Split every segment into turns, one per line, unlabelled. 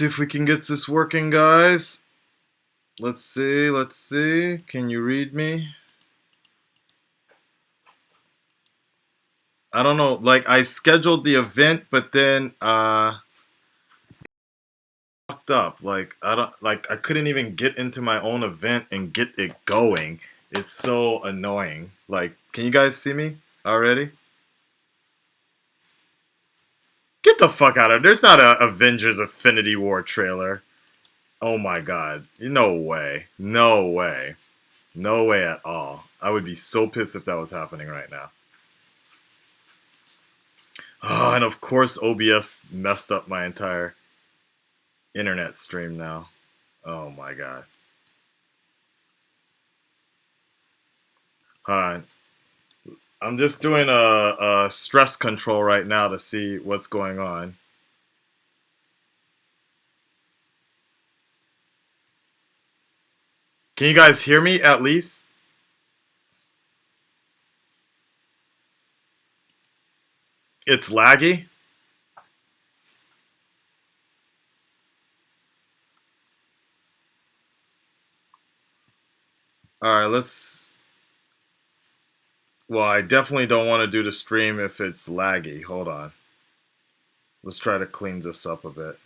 If we can get this working, guys. Let's see, let's see. Can you read me? I don't know. Like, I scheduled the event, but then fucked up. Like, I couldn't even get into my own event and get it going. It's so annoying. Like, can you guys see me already? Get the fuck out of there. There's not a Avengers Infinity War trailer. Oh my god. No way. No way. No way at all. I would be so pissed if that was happening right now. Oh, and of course OBS messed up my entire internet stream now. Oh my god. Hold on. I'm just doing a stress control right now to see what's going on. Can you guys hear me at least? It's laggy. Alright, let's... Well, I definitely don't want to do the stream if it's laggy. Hold on. Let's try to clean this up a bit.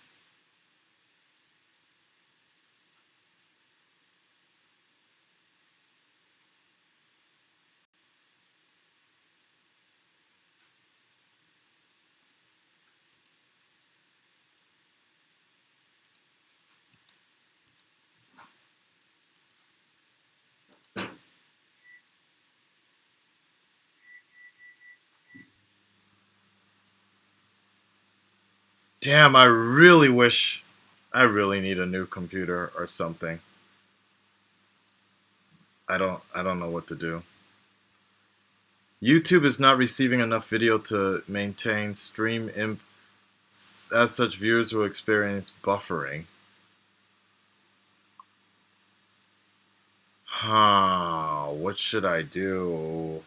Damn, I really wish... I really need a new computer or something. I don't know what to do. YouTube is not receiving enough video to maintain stream imp. As such, viewers will experience buffering. Huh, what should I do?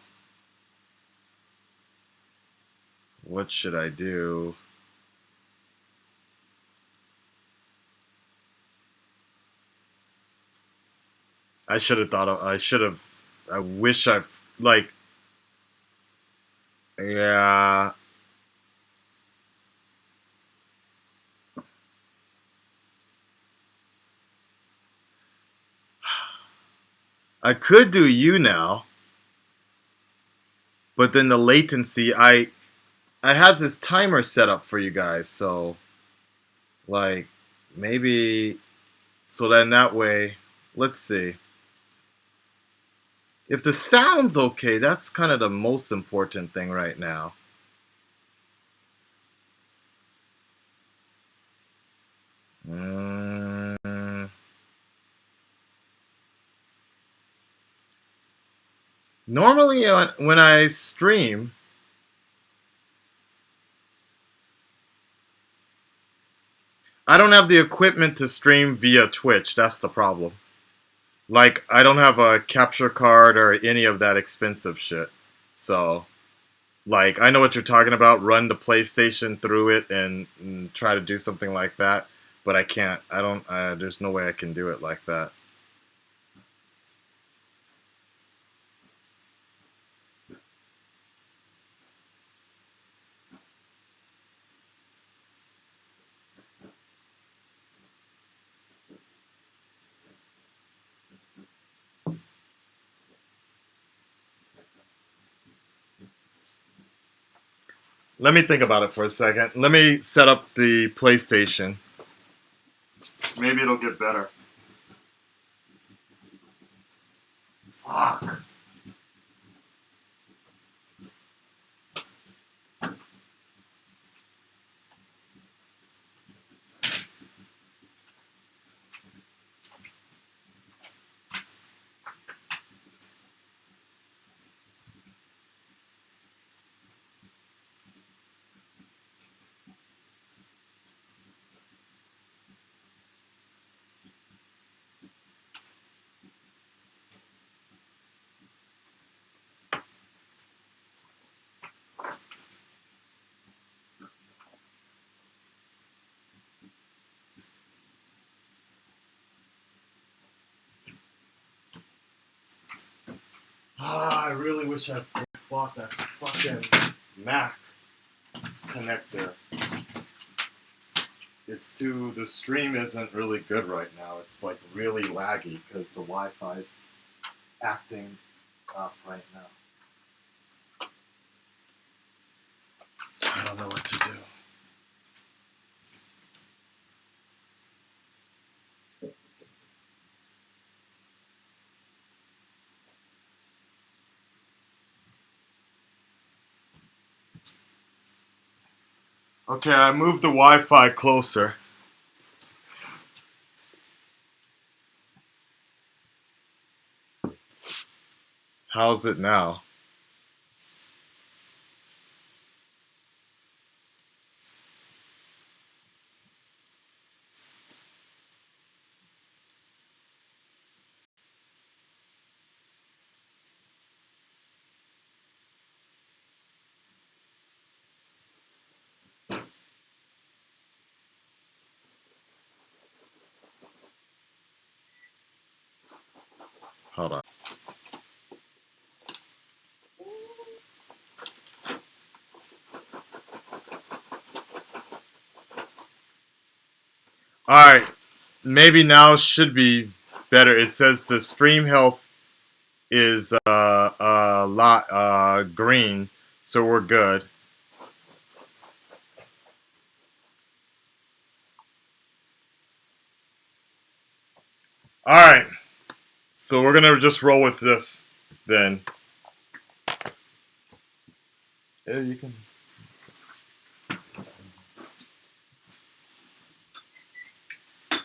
What should I do? I should have thought of, I wish like, yeah. I could do you now, but then the latency, I had this timer set up for you guys, so, like, maybe, so then that way, let's see. If the sound's okay, that's kind of the most important thing right now. Normally, when I stream, I don't have the equipment to stream via Twitch. That's the problem. Like, I don't have a capture card or any of that expensive shit. So, like, I know what you're talking about. Run the PlayStation through it and try to do something like that. But I can't. I don't. There's no way I can do it like that. Let me think about it for a second. Let me set up the PlayStation. Maybe it'll get better. Fuck. I really wish I bought that fucking Mac connector. The stream isn't really good right now. It's like really laggy because the Wi-Fi's acting up right now. I don't know what to do. Okay, I moved the Wi-Fi closer. How's it now? Hold on. Alright, maybe now should be better. It says the stream health is a lot green, so we're good. Alright, so we're gonna just roll with this then. Yeah, you can.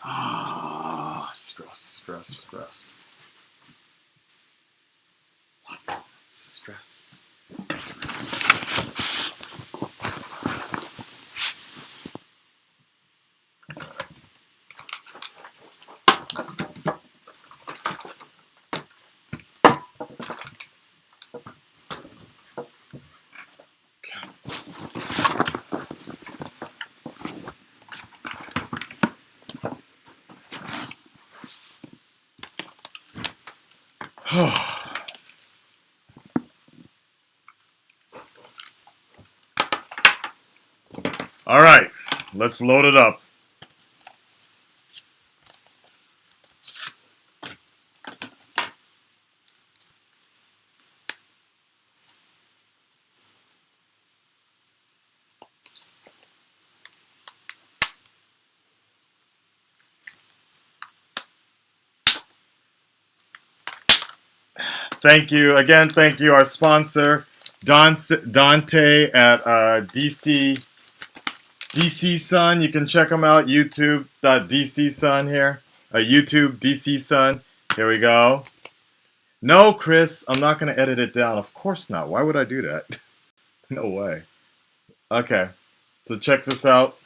Ah, stress. Lots of stress. Alright, let's load it up. Thank you again. Thank you, our sponsor, Dante at DC Sun. You can check him out. YouTube.DC Sun here. YouTube DC Sun. Here we go. No, Chris, I'm not going to edit it down. Of course not. Why would I do that? No way. Okay, so check this out.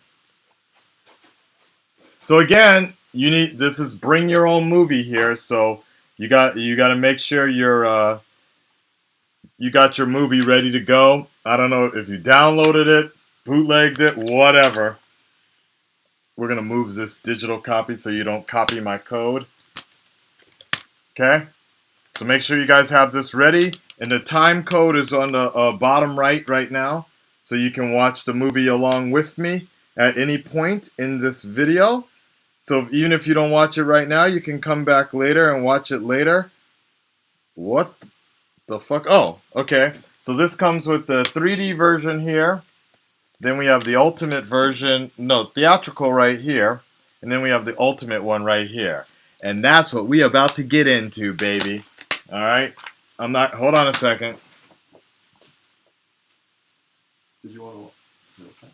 So again, this is bring your own movie here. So you got to make sure you got your movie ready to go. I don't know if you downloaded it, bootlegged it, whatever. We're gonna move this digital copy so you don't copy my code. Okay, so make sure you guys have this ready, and the time code is on the bottom right now, so you can watch the movie along with me at any point in this video. So even if you don't watch it right now, you can come back later and watch it later. What the fuck? Oh, okay. So this comes with the 3D version here. Then we have the ultimate version, no, theatrical right here. And then we have the ultimate one right here. And that's what we about to get into, baby. Alright? Hold on a second. Did you want to... Okay.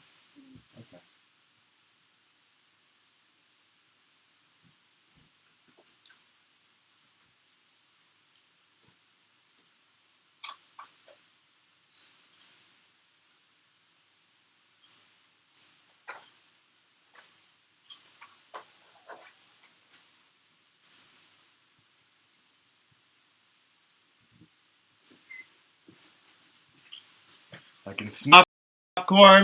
I can smell popcorn.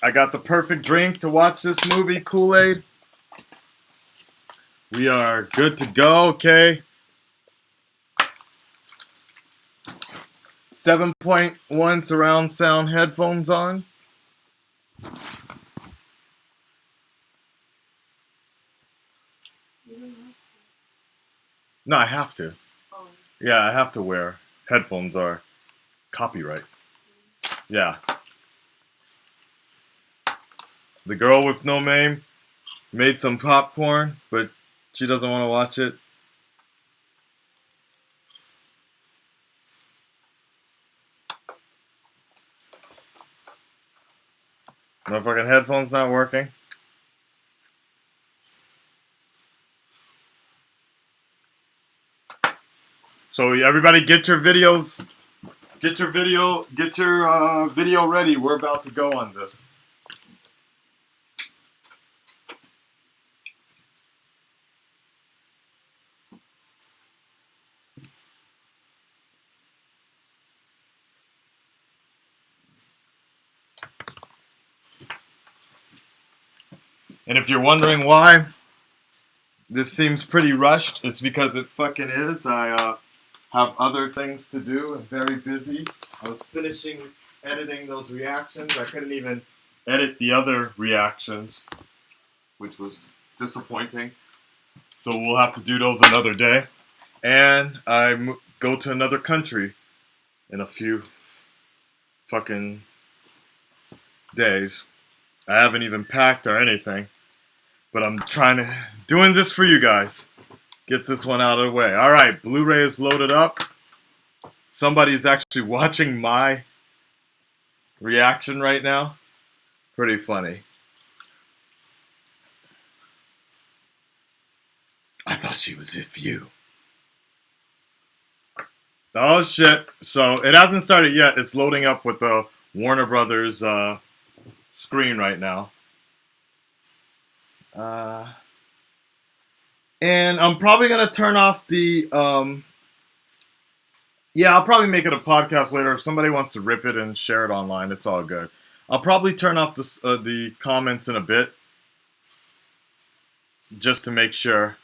I got the perfect drink to watch this movie, Kool-Aid. We are good to go, okay? 7.1 surround sound headphones on. No, I have to. Oh. Yeah, I have to wear headphones or copyright. Yeah. The girl with no name made some popcorn, but she doesn't want to watch it. My fucking headphones not working. So everybody get your videos, get your video ready. We're about to go on this. And if you're wondering why this seems pretty rushed, it's because it fucking is. I have other things to do. I'm very busy. I was finishing editing those reactions. I couldn't even edit the other reactions, which was disappointing. So we'll have to do those another day. And I go to another country in a few fucking days. I haven't even packed or anything. But I'm doing this for you guys. Gets this one out of the way. Alright, Blu-ray is loaded up. Somebody's actually watching my reaction right now. Pretty funny. I thought she was if you. Oh shit. So it hasn't started yet. It's loading up with the Warner Brothers screen right now. And I'm probably going to turn off the, yeah, I'll probably make it a podcast later. If somebody wants to rip it and share it online, it's all good. I'll probably turn off the comments in a bit, just to make sure.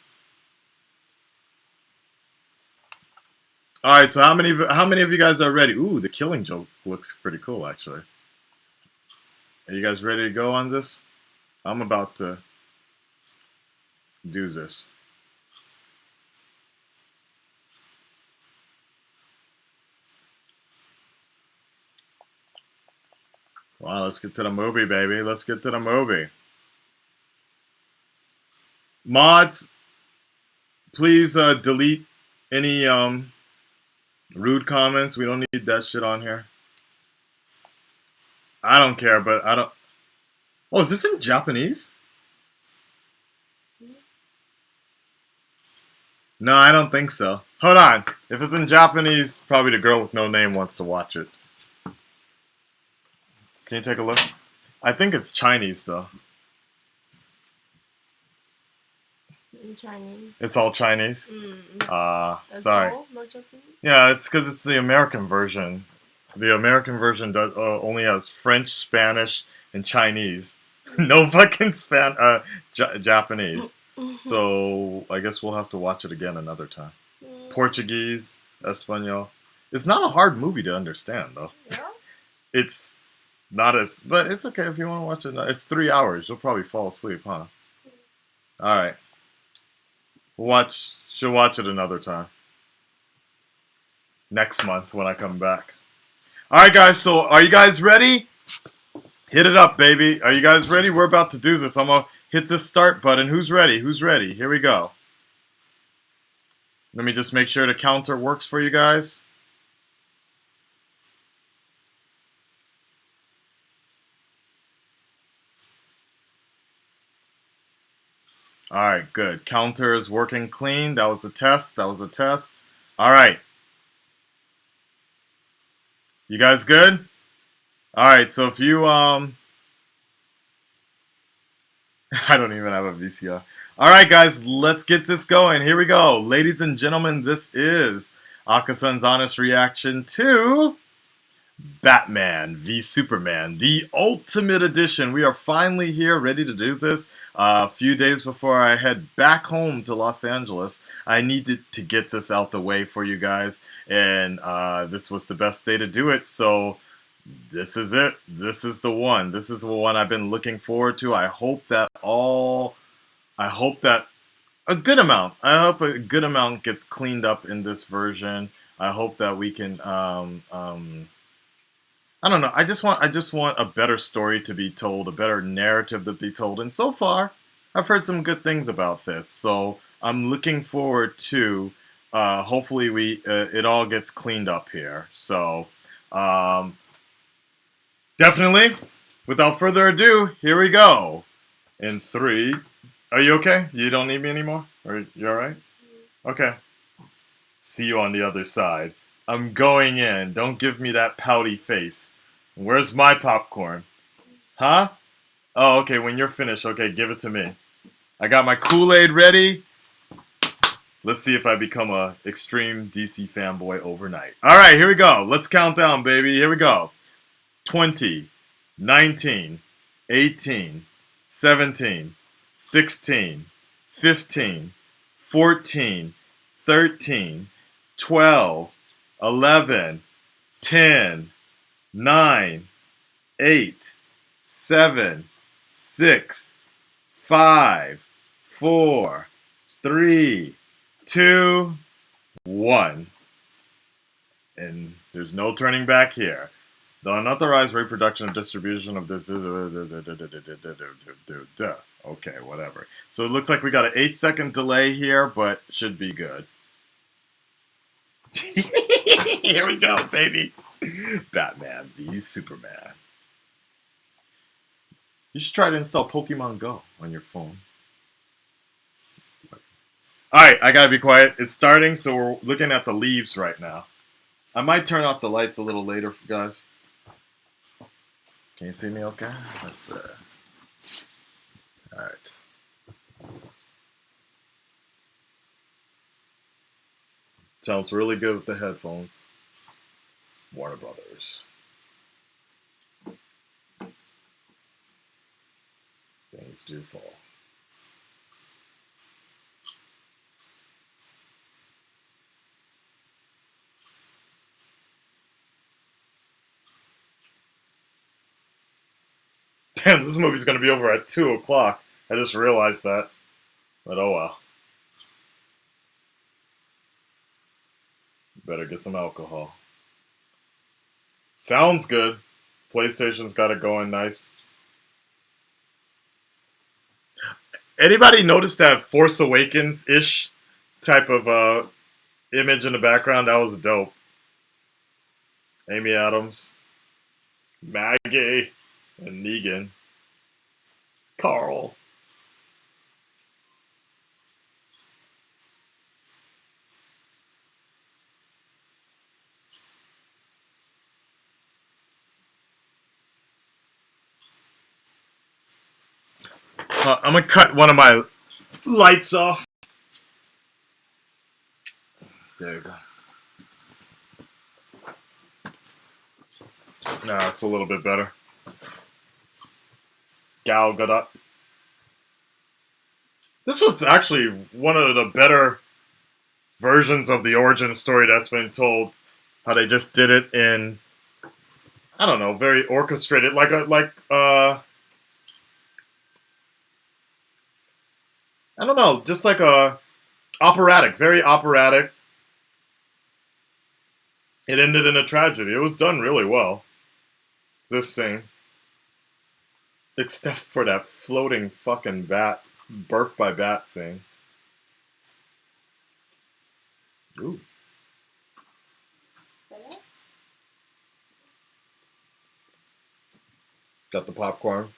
Alright, so how many of you guys are ready? Ooh, the Killing Joke looks pretty cool, actually. Are you guys ready to go on this? I'm about to do this. Wow, let's get to the movie, baby. Let's get to the movie. Mods, please delete any rude comments. We don't need that shit on here. I don't care, but I don't... Oh, is this in Japanese? No, I don't think so. Hold on. If it's in Japanese, probably the girl with no name wants to watch it. Can you take a look? I think it's Chinese, though.
In Chinese.
It's all Chinese? Sorry.
All? Not Japanese?
Yeah, it's because it's the American version. The American version only has French, Spanish, and Chinese. No fucking Japanese. So I guess we'll have to watch it again another time. Portuguese, Espanol. It's not a hard movie to understand, though.
Yeah?
It's not as... But it's okay if you want to watch it. It's 3 hours. You'll probably fall asleep, huh? Alright. She'll watch it another time. Next month when I come back. Alright, guys. So, are you guys ready? Hit it up, baby. Are you guys ready? We're about to do this. I'm going to hit this start button. Who's ready? Who's ready? Here we go. Let me just make sure the counter works for you guys. Alright, good. Counter is working clean. That was a test. That was a test. Alright. You guys good? Alright, so if you, I don't even have a VCR. Alright, guys, let's get this going. Here we go. Ladies and gentlemen, this is Akasan's honest reaction to Batman v Superman, the Ultimate Edition. We are finally here, ready to do this. A few days before I head back home to Los Angeles, I needed to get this out the way for you guys, and this was the best day to do it, so this is it. This is the one. This is the one I've been looking forward to. I hope that I hope a good amount gets cleaned up in this version. I hope that we can, I don't know. I just want a better story to be told, a better narrative to be told. And so far, I've heard some good things about this. So I'm looking forward to. Hopefully, it all gets cleaned up here. So um, definitely, without further ado, here we go. In three, are you okay? You don't need me anymore? Are you all right? Okay. See you on the other side. I'm going in. Don't give me that pouty face. Where's my popcorn? Huh? Oh, okay, when you're finished, okay, give it to me. I got my Kool-Aid ready. Let's see if I become a extreme DC fanboy overnight. Alright, here we go. Let's count down, baby. Here we go. 20, 19, 18, 17, 16, 15, 14, 13, 12, 11, 10, 9, 8, 7, 6, 5, 4, 3, 2, 1. And there's no turning back here. The unauthorized reproduction and distribution of this is... Okay, whatever. So it looks like we got an 8-second delay here, but should be good. Here we go, baby. Batman v Superman. You should try to install Pokemon Go on your phone. Alright, I gotta be quiet. It's starting, so we're looking at the leaves right now. I might turn off the lights a little later, guys. Can you see me okay? Let's alright. Sounds really good with the headphones. Warner Brothers. Things do fall. Damn, this movie's gonna be over at 2 o'clock. I just realized that. But oh well. Better get some alcohol. Sounds good. PlayStation's got it going nice. Anybody notice that Force Awakens-ish type of image in the background? That was dope. Amy Adams, Maggie, and Negan. Carl. I'm gonna cut one of my lights off. There you go. Nah, it's a little bit better. Gal Gadot. This was actually one of the better versions of the origin story that's been told. How they just did it in, I don't know, very orchestrated, I don't know, just like a operatic, very operatic. It ended in a tragedy. It was done really well. This scene. Except for that floating fucking bat, birth by bat scene. Ooh. Got the popcorn.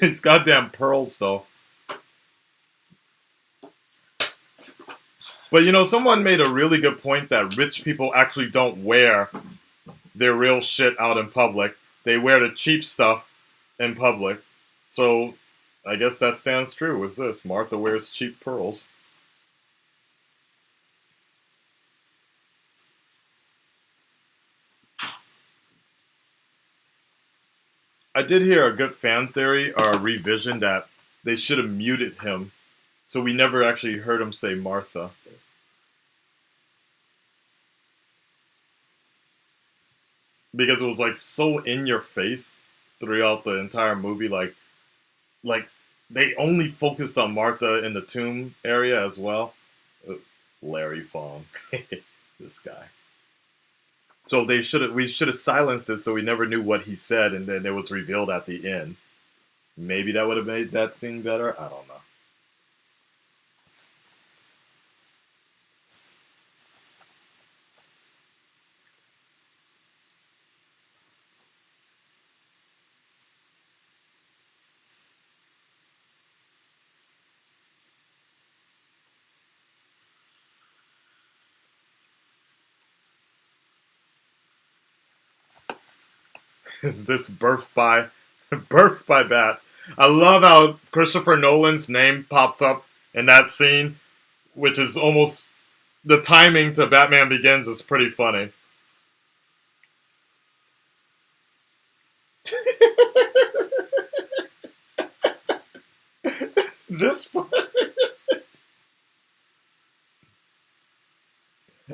These goddamn pearls, though. But you know, someone made a really good point that rich people actually don't wear their real shit out in public. They wear the cheap stuff in public. So, I guess that stands true with this. Martha wears cheap pearls. I did hear a good fan theory or a revision that they should have muted him, so we never actually heard him say Martha. Because it was like so in your face throughout the entire movie. Like they only focused on Martha in the tomb area as well. Larry Fong, this guy. So we should have silenced it so we never knew what he said, and then it was revealed at the end. Maybe that would have made that scene better. I don't know. This birth by bat. I love how Christopher Nolan's name pops up in that scene, which is almost the timing to Batman Begins is pretty funny. This part,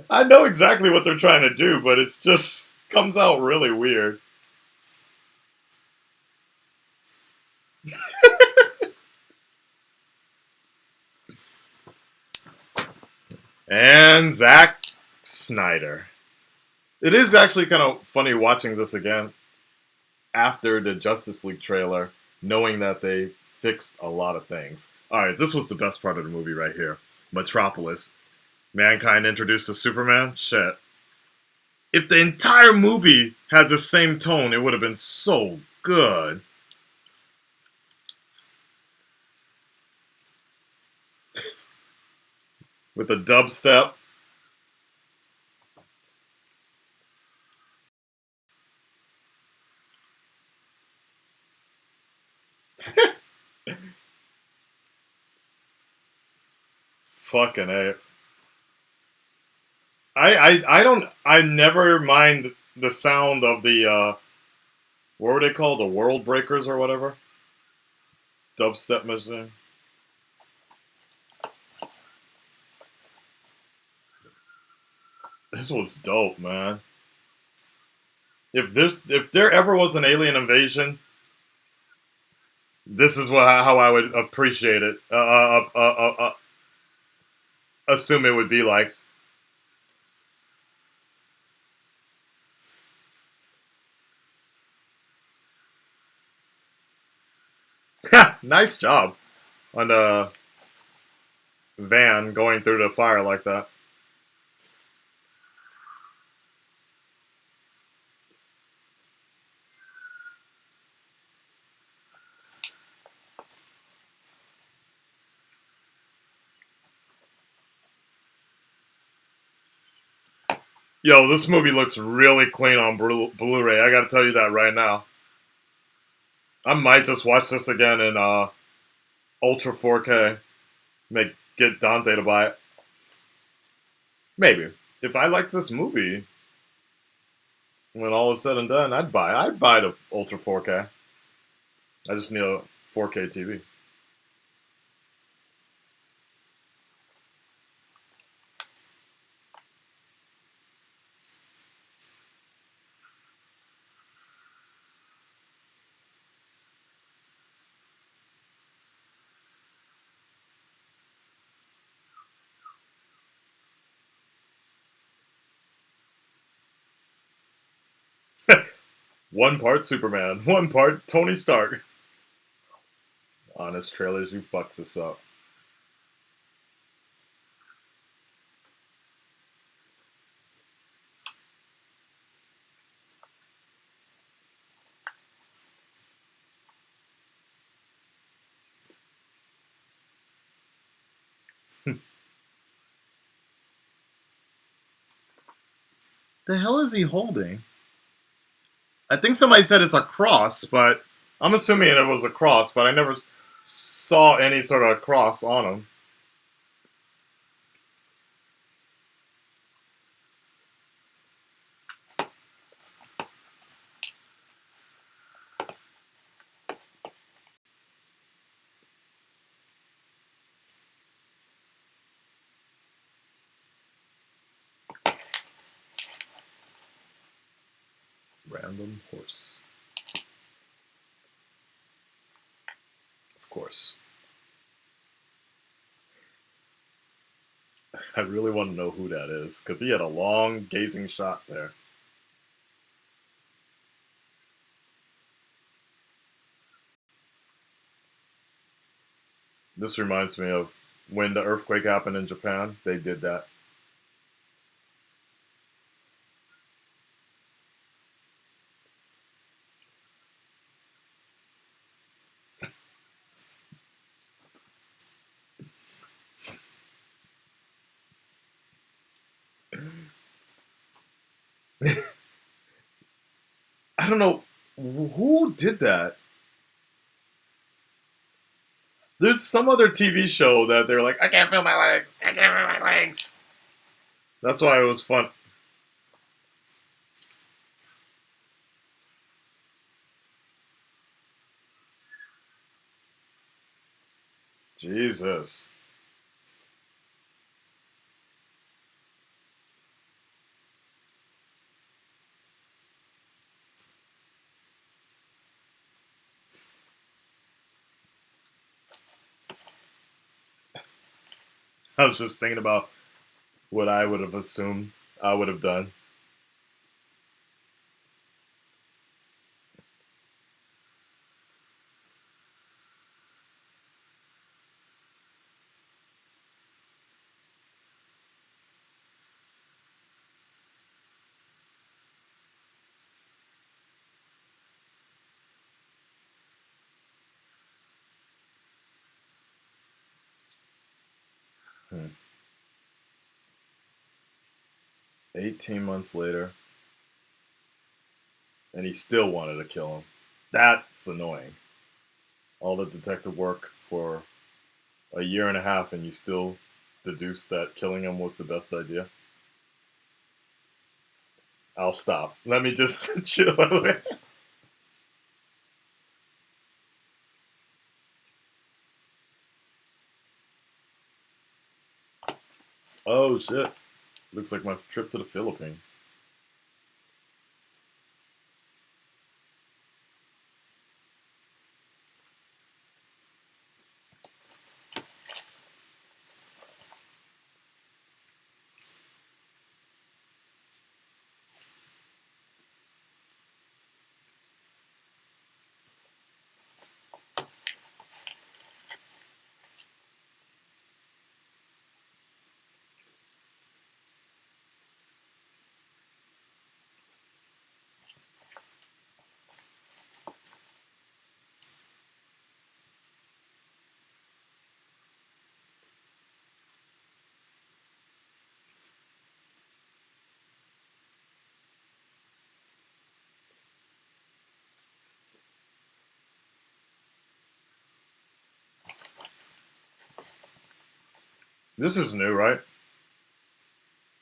I know exactly what they're trying to do, but it's just comes out really weird. And Zack Snyder. It is actually kind of funny watching this again after the Justice League trailer, knowing that they fixed a lot of things. Alright, this was the best part of the movie right here. Metropolis. Mankind introduced to Superman? Shit. If the entire movie had the same tone, it would have been so good. With the dubstep. Fucking A. I never mind the sound of the what were they called? The World Breakers or whatever? Dubstep machine. This was dope, man. If there ever was an alien invasion, this is how I would appreciate it. Assume it would be like. Nice job on the van going through the fire like that. Yo, this movie looks really clean on Blu-ray. I gotta tell you that right now. I might just watch this again in Ultra 4K. Get Dante to buy it. Maybe. If I like this movie, when all is said and done, I'd buy the Ultra 4K. I just need a 4K TV. One part Superman, one part Tony Stark. Honest trailers, you fucks this up. The hell is he holding? I think somebody said it's a cross, but I'm assuming it was a cross, but I never saw any sort of cross on him. Random horse. Of course. I really want to know who that is, because he had a long gazing shot there. This reminds me of when the earthquake happened in Japan. They did that. I don't know who did that. There's some other TV show that they're like, I can't feel my legs. I can't feel my legs. That's why it was fun. Jesus. I was just thinking about what I would have assumed I would have done. 18 months later, and he still wanted to kill him. That's annoying. All the detective work for a year and a half, and you still deduced that killing him was the best idea. I'll stop. Let me just chill out. Oh shit. Looks like my trip to the Philippines. This is new, right?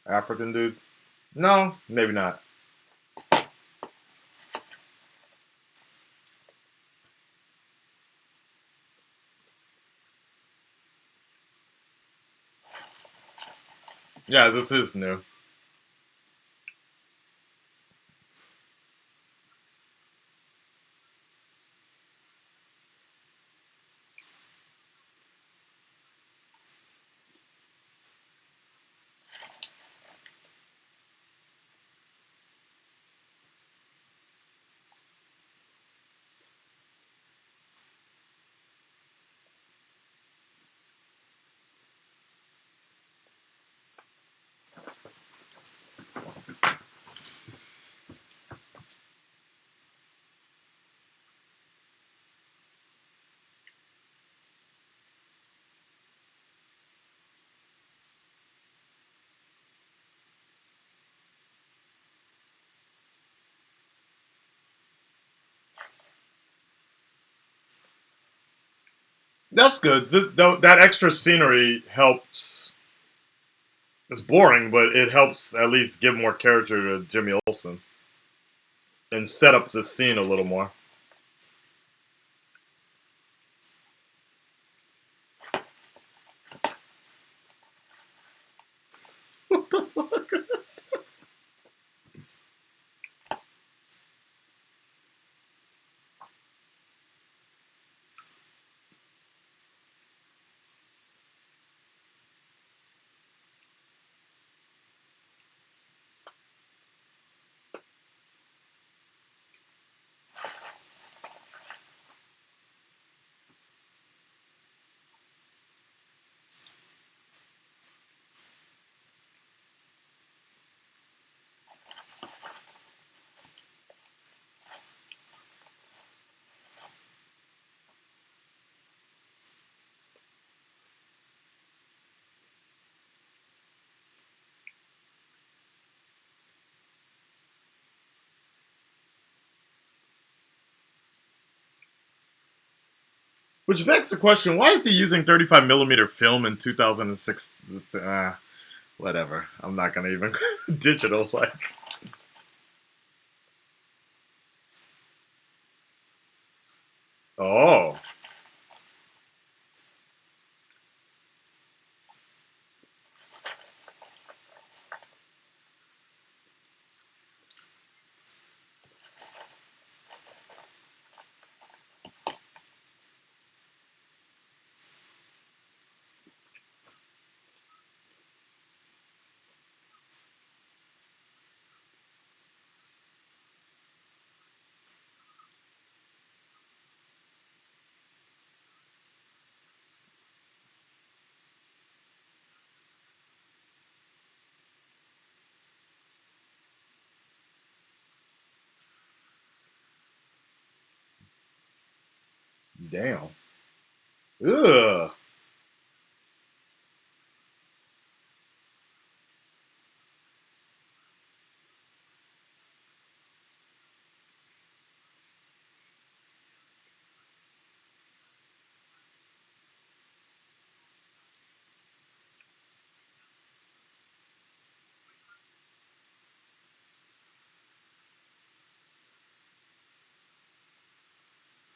African dude? No, maybe not. Yeah, this is new. That's good. That extra scenery helps. It's boring, but it helps at least give more character to Jimmy Olsen and set up the scene a little more. What the fuck? Which begs the question: why is he using 35 millimeter film in 2006? Whatever. I'm not gonna even digital like. Oh, damn. Ugh.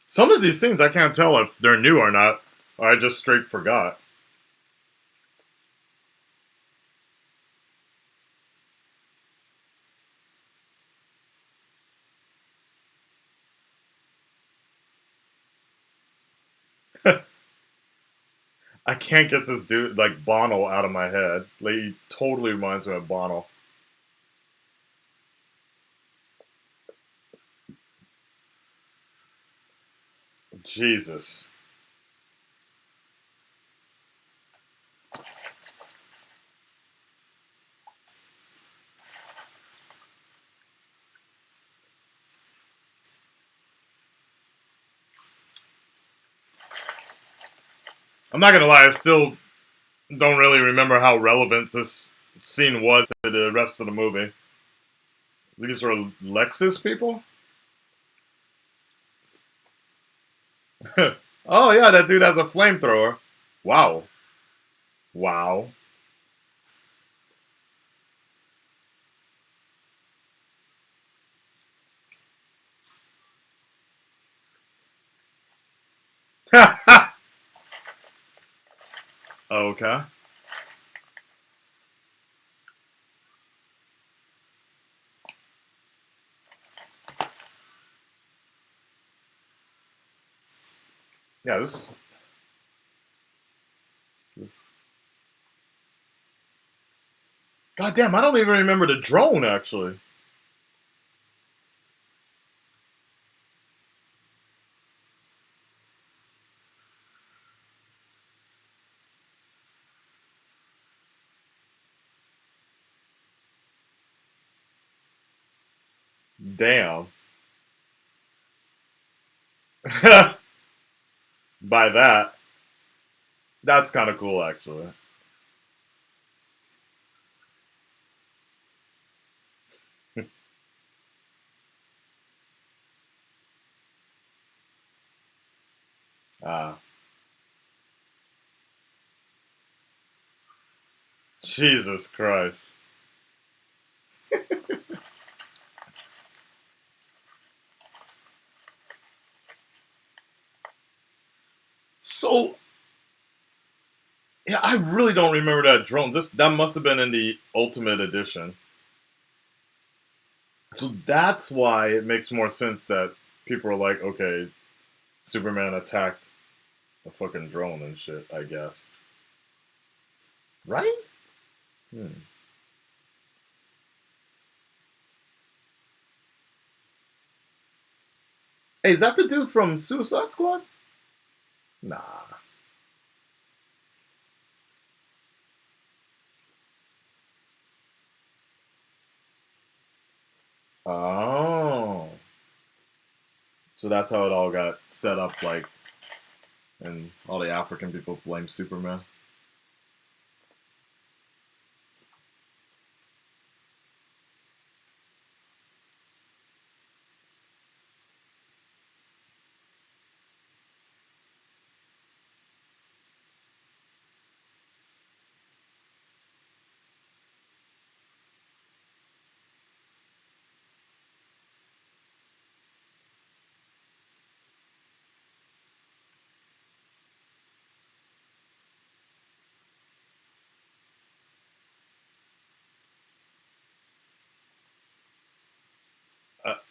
Some of these scenes I can't tell if they're new or not, or I just straight forgot. I can't get this dude like Bono out of my head. Like he totally reminds me of Bono. Jesus. I'm not gonna lie, I still don't really remember how relevant this scene was to the rest of the movie. These were Lexus people? Oh yeah, that dude has a flamethrower. Wow. Wow. Okay. Yeah, this. God damn, I don't even remember the drone actually. Damn. By that, that's kind of cool actually. Ah, Jesus Christ. So yeah, I really don't remember that drone. That must have been in the Ultimate Edition. So that's why it makes more sense that people are like, okay, Superman attacked a fucking drone and shit. I guess, right? Hmm. Hey, is that the dude from Suicide Squad? Nah. Oh, so that's how it all got set up, like, and all the African people blame Superman.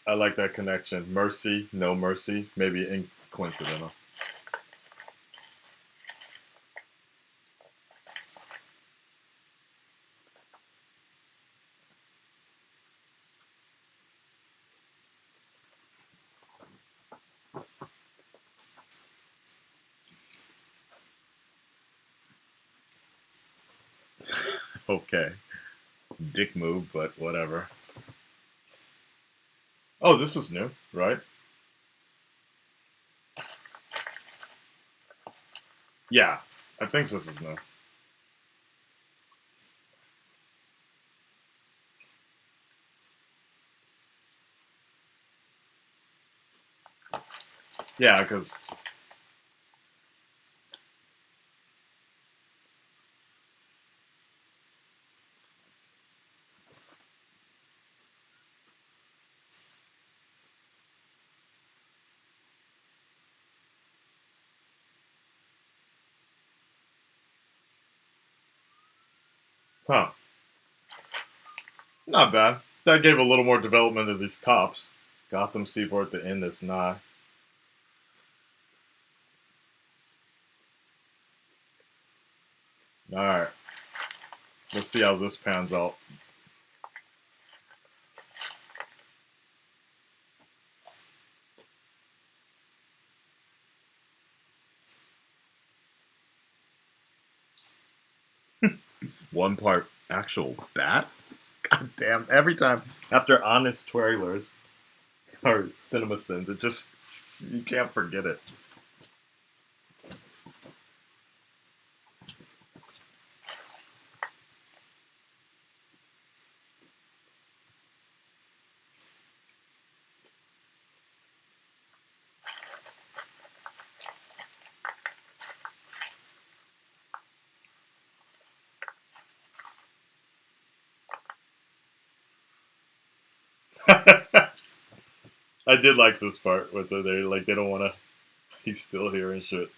I like that connection. Mercy, no mercy. Maybe coincidental. Okay. Dick move, but whatever. Oh, this is new, right? Yeah, I think this is new. Yeah, because huh, not bad. That gave a little more development of these cops. Gotham Seaport, the end is nigh. All right, let's see how this pans out. One part actual bat. God damn! Every time after honest trailers or cinema sins, it just you can't forget it. I did like this part with they like they don't want to. He's still here and shit.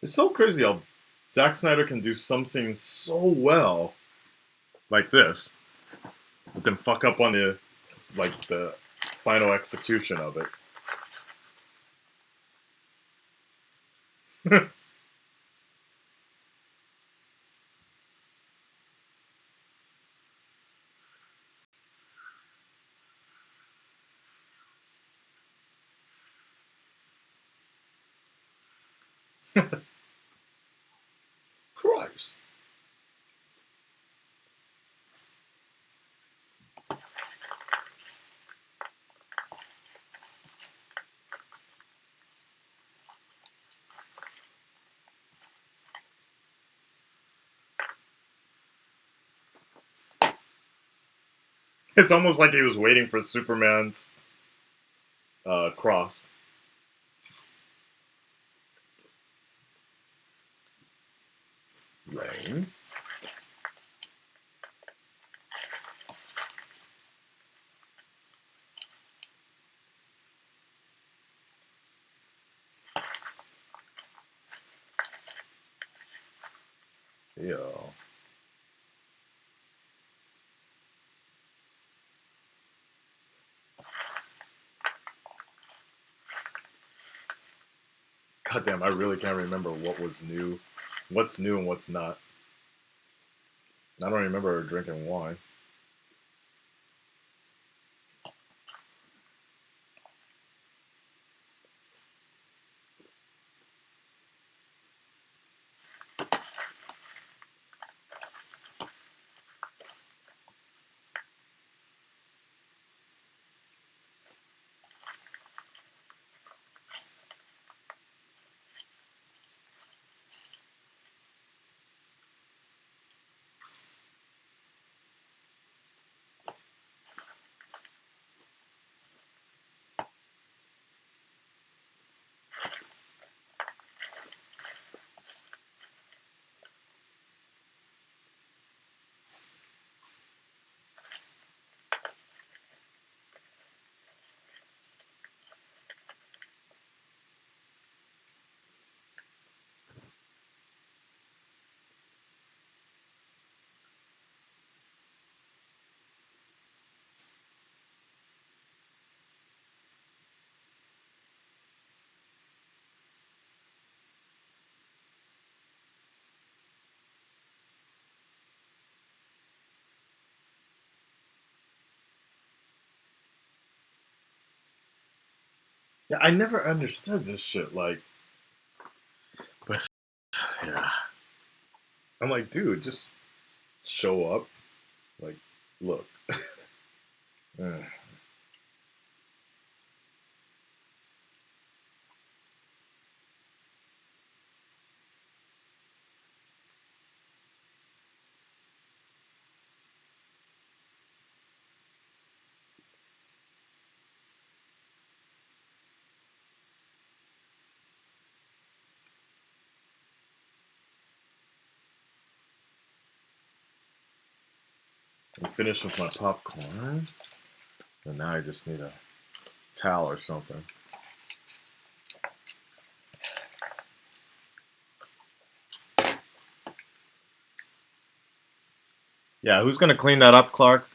It's so crazy how Zack Snyder can do something so well like this, but then fuck up on the final execution of it. Christ. It's almost like he was waiting for Superman's cross. Lane. Yo. God damn, I really can't remember what was new, what's new and what's not. I don't remember drinking wine. Yeah, I never understood this shit. Like, but yeah, I'm like, dude, just show up. Like, look. Uh, I'm finished with my popcorn, and now I just need a towel or something. Yeah, who's gonna clean that up, Clark?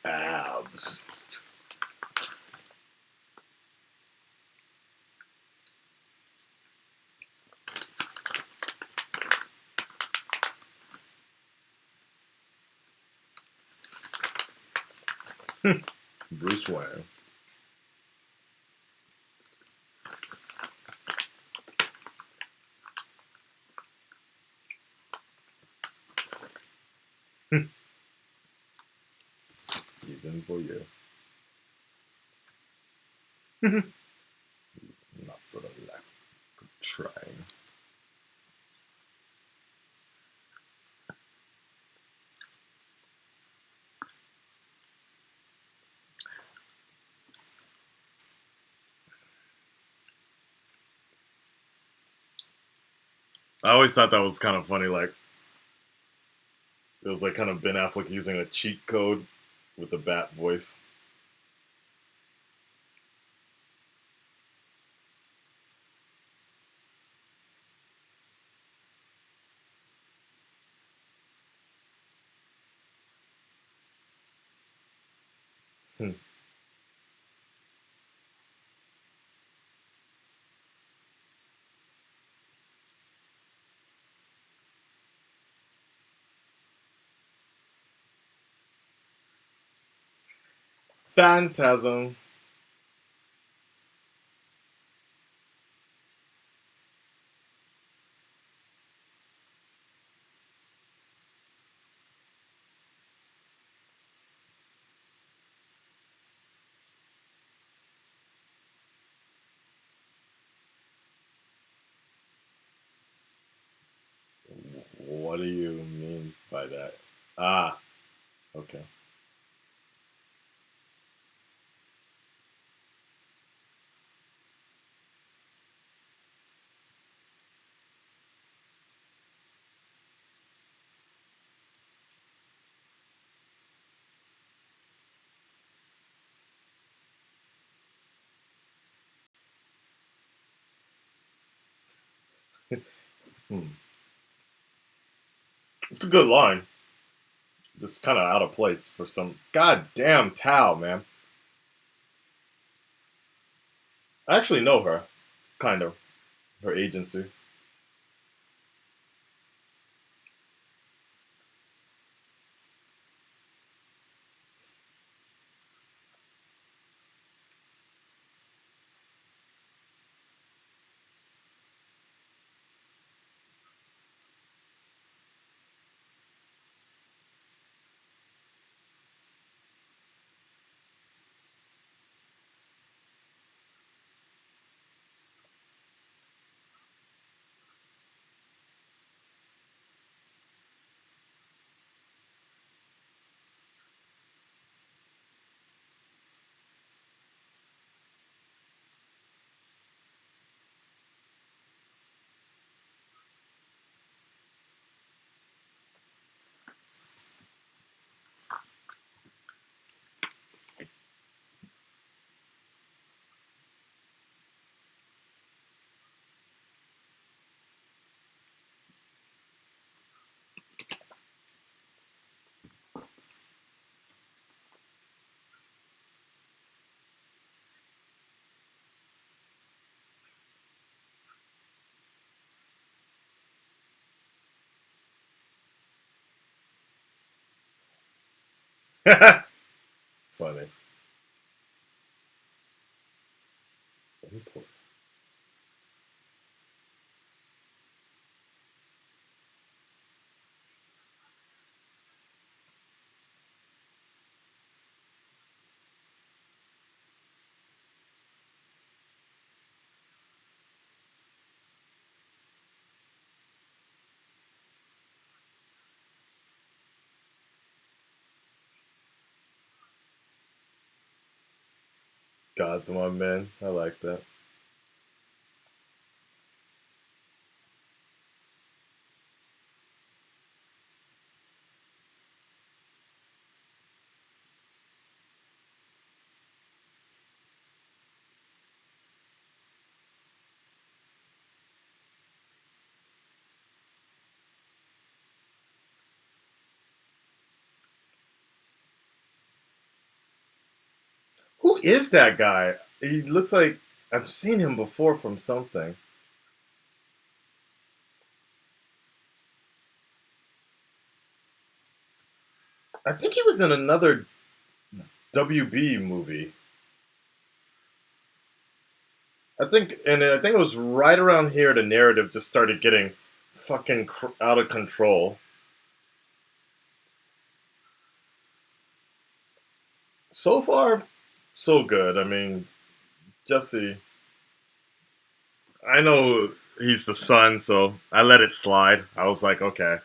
Abs. Bruce Wayne. Even for you. Not for the lack of trying. I always thought that was kind of funny. Like, it was like kind of Ben Affleck using a cheat code with the bat voice. Hmm. Phantasm. What do you mean by that? Ah, okay. Hmm. It's a good line. Just kind of out of place for some goddamn Tao, man. I actually know her, kind of. Her agency. Funny. Import. God's my man. I like that. Who is that guy? He looks like I've seen him before from something. I think he was in another WB movie. I think it was right around here the narrative just started getting fucking out of control. So far, so good. I mean, Jesse, I know he's the son, so I let it slide. I was like, okay,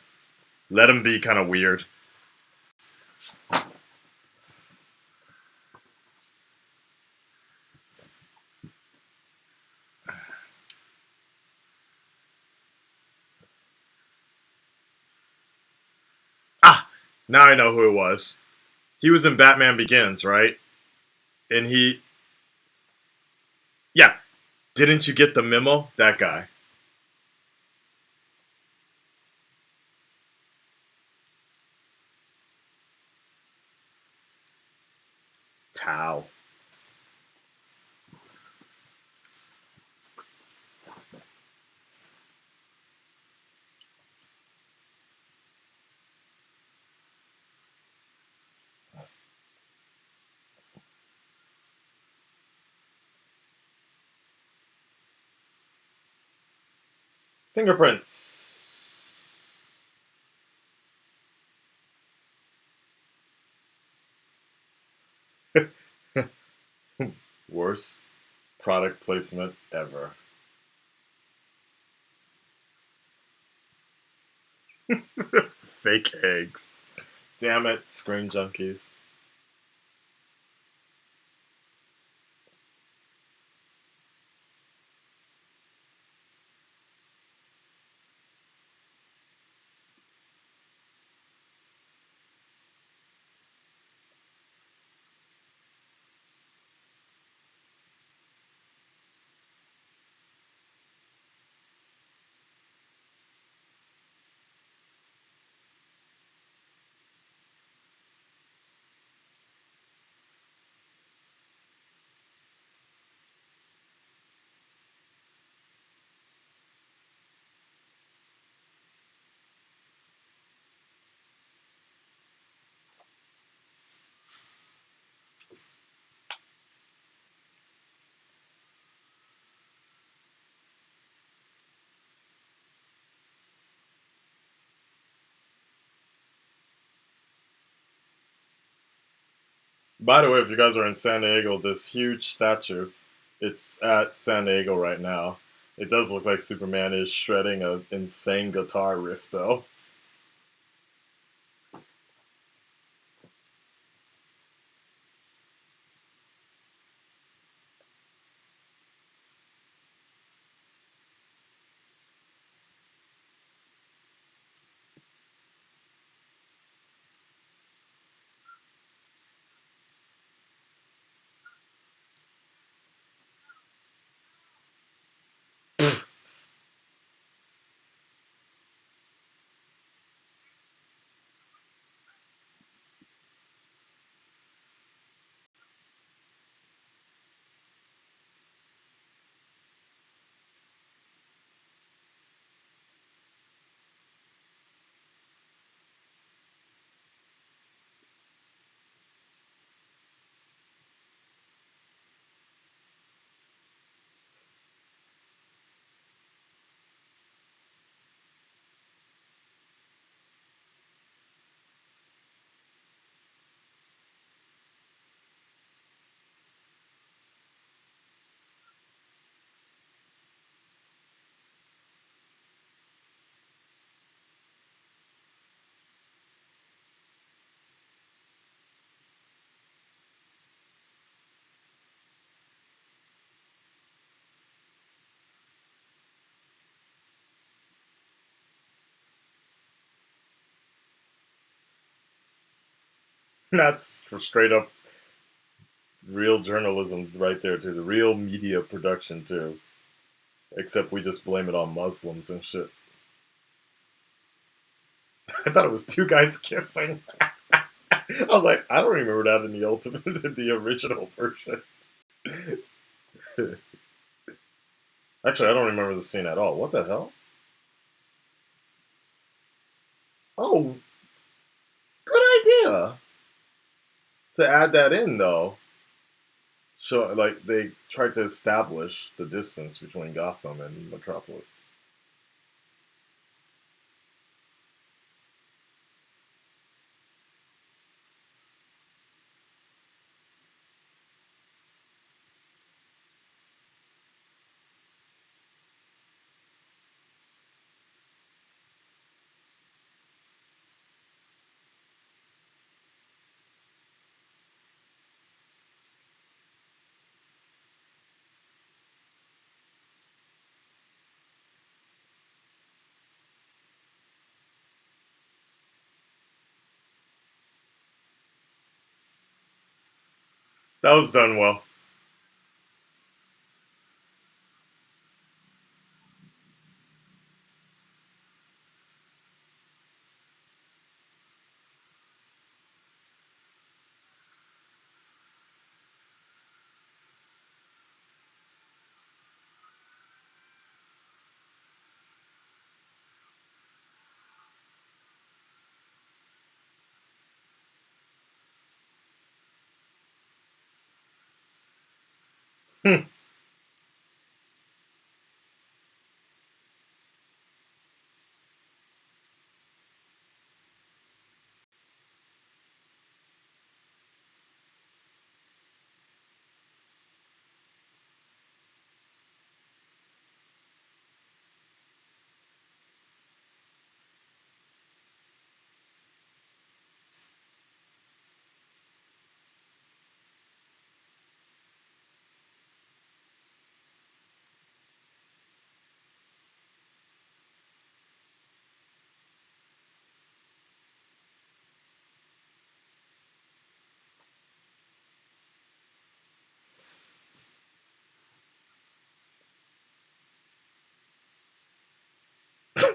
let him be kind of weird. Ah, now I know who it was. He was in Batman Begins, right? And yeah, didn't you get the memo? That guy. Tao. Fingerprints. Worst product placement ever. Fake eggs. Damn it, screen junkies. By the way, if you guys are in San Diego, this huge statue, it's at San Diego right now. It does look like Superman is shredding an insane guitar riff, though. That's straight up real journalism right there too. The real media production too. Except we just blame it on Muslims and shit. I thought it was two guys kissing. I was like, I don't remember that in the ultimate, in the original version. Actually, I don't remember the scene at all. What the hell? Oh, good idea to add that in though. So, like, they tried to establish the distance between Gotham and Metropolis. That was done well.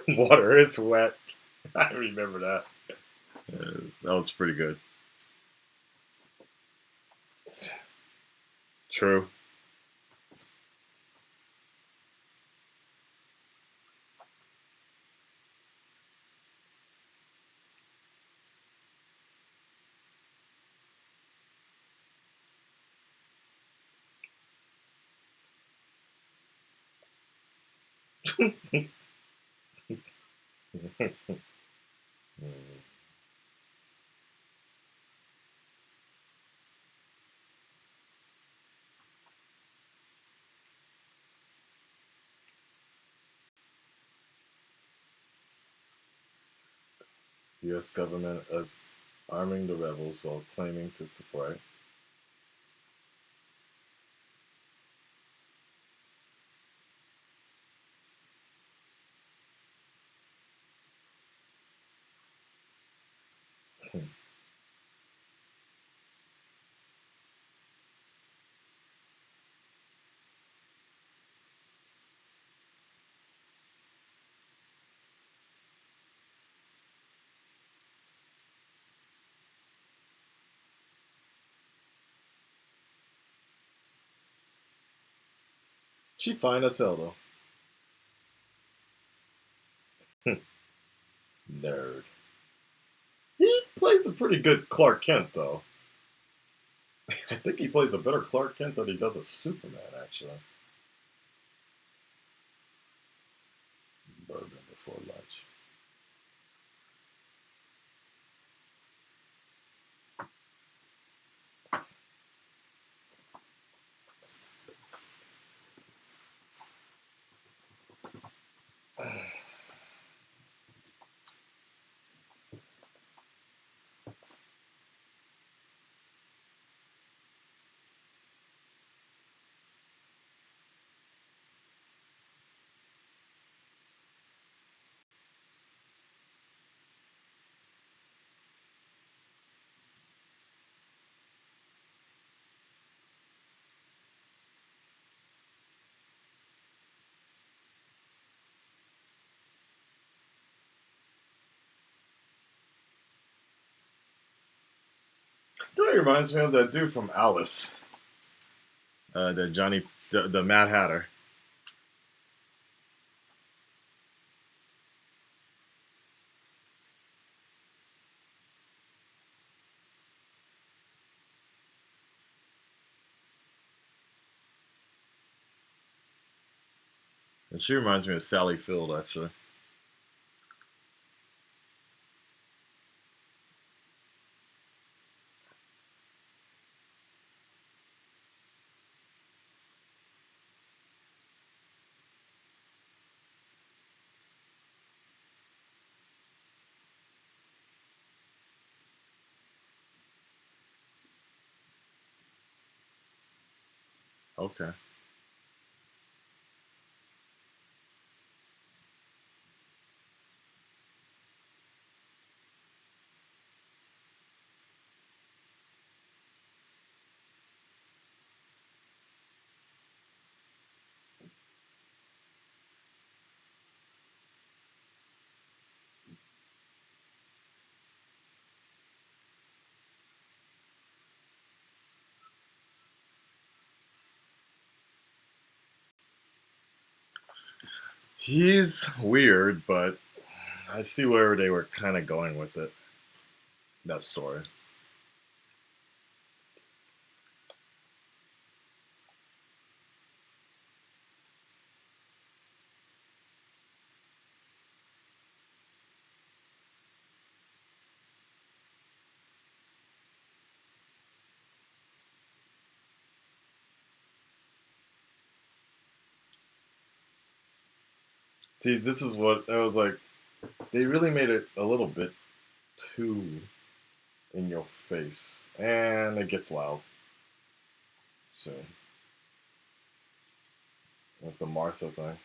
Water is wet. I remember that. That was pretty good. True. U.S. government as arming the rebels while claiming to support. She fine as hell though. Nerd. He plays a pretty good Clark Kent though. I think he plays a better Clark Kent than he does a Superman actually. Bourbon before lunch. he reminds me of? That dude from Alice. The Mad Hatter. And she reminds me of Sally Field, actually. Okay. He's weird, but I see where they were kind of going with it. That story. See, this is what I was like. They really made it a little bit too in your face, and it gets loud. So, like the Martha thing.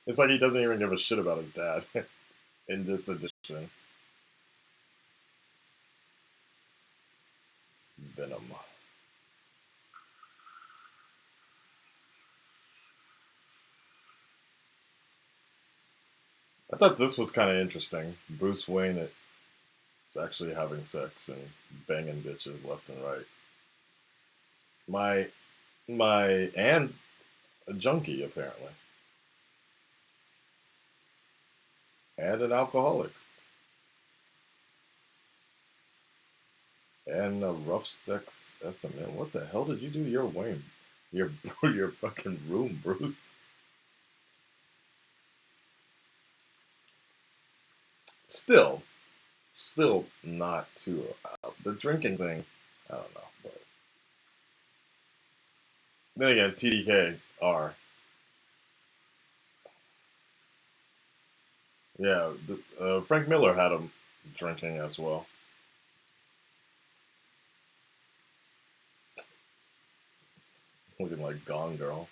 It's like he doesn't even give a shit about his dad in this edition. Venom. I thought this was kind of interesting. Bruce Wayne is actually having sex and banging bitches left and right. My my aunt, a junkie apparently, and an alcoholic, and a rough sex SMN. What the hell did you do? Your Wayne, your your fucking room, Bruce. Still, still not too. The drinking thing, I don't know. But then again, TDK are. Yeah, Frank Miller had him drinking as well. Looking like Gone Girl.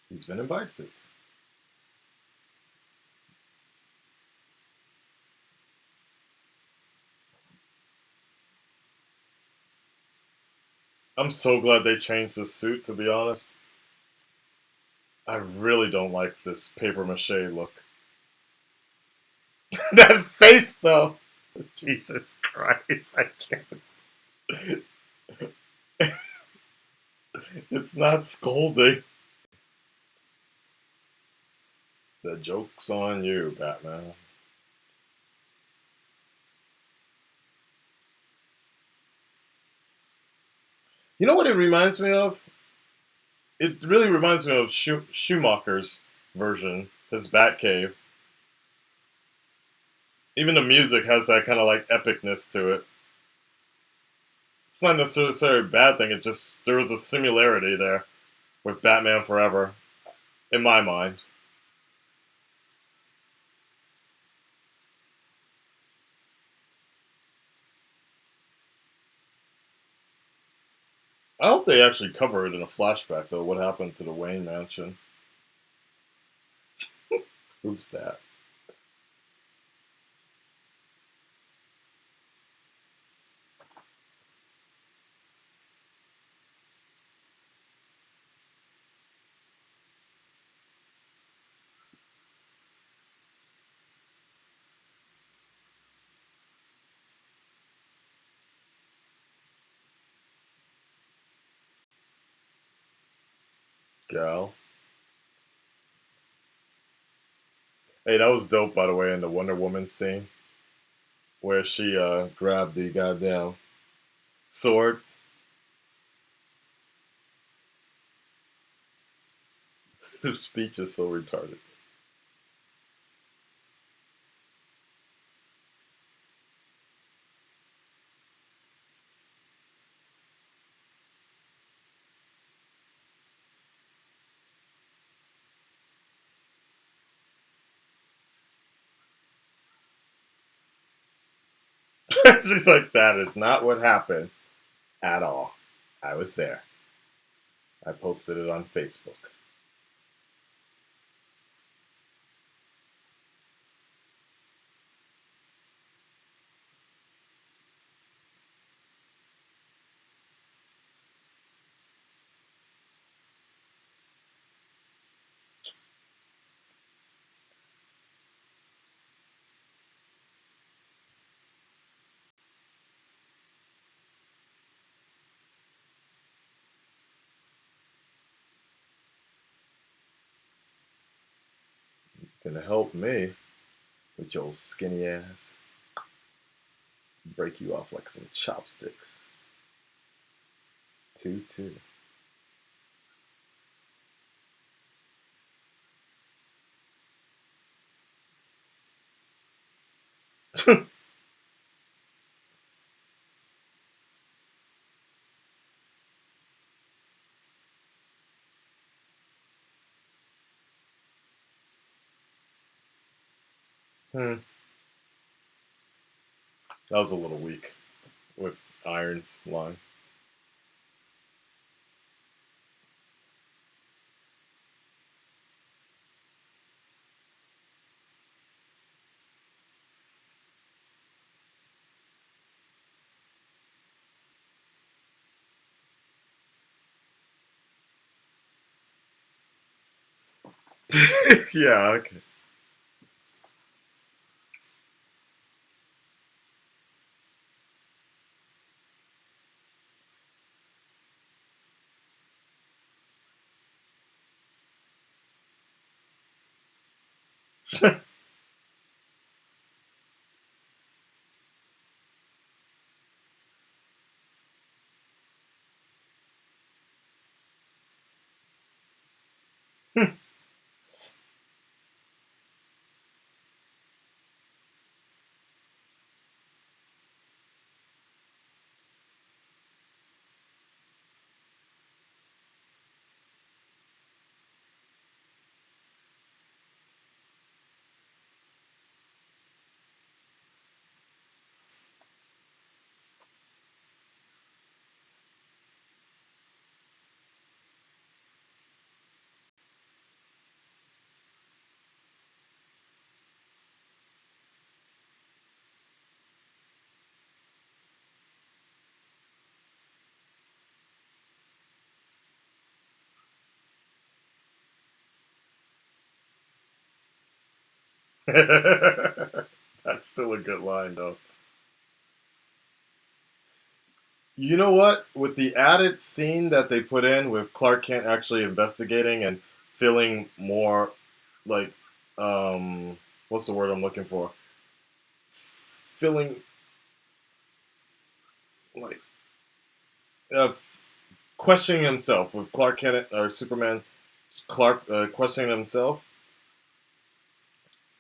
He's been invited. I'm so glad they changed the suit, to be honest. I really don't like this paper mache look. That face, though. Jesus Christ, I can't. It's not scolding. The joke's on you, Batman. You know what it reminds me of? It really reminds me of Schumacher's version, his Batcave. Even the music has that kind of like epicness to it. not necessarily a bad thing. It just there was a similarity there with Batman Forever, in my mind. I hope they actually cover it in a flashback, though. What happened to the Wayne Mansion? Who's that? Gal. Hey, that was dope, by the way, in the Wonder Woman scene where she grabbed the goddamn sword. His speech is so retarded. She's like, that is not what happened at all. I was there. I posted it on Facebook. Gonna help me with your skinny ass. Break you off like some chopsticks. 2-2. Hmm. That was a little weak with Iron's line. Yeah, okay. That's still a good line, though. You know what? With the added scene that they put in with Clark Kent actually investigating and feeling more like, what's the word I'm looking for? Feeling like uh, questioning himself with Clark Kent or Superman, Clark questioning himself.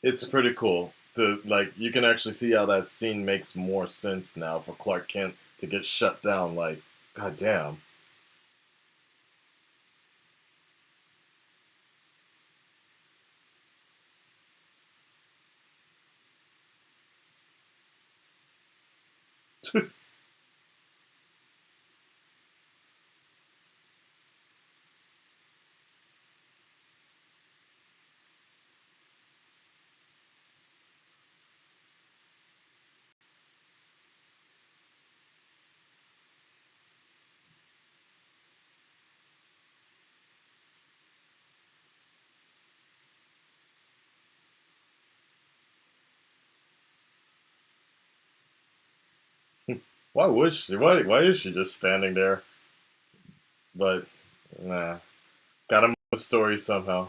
It's pretty cool. To like, you can actually see how that scene makes more sense now for Clark Kent to get shut down. Like, goddamn. Why would she? Why is she just standing there? But nah, gotta move the story somehow.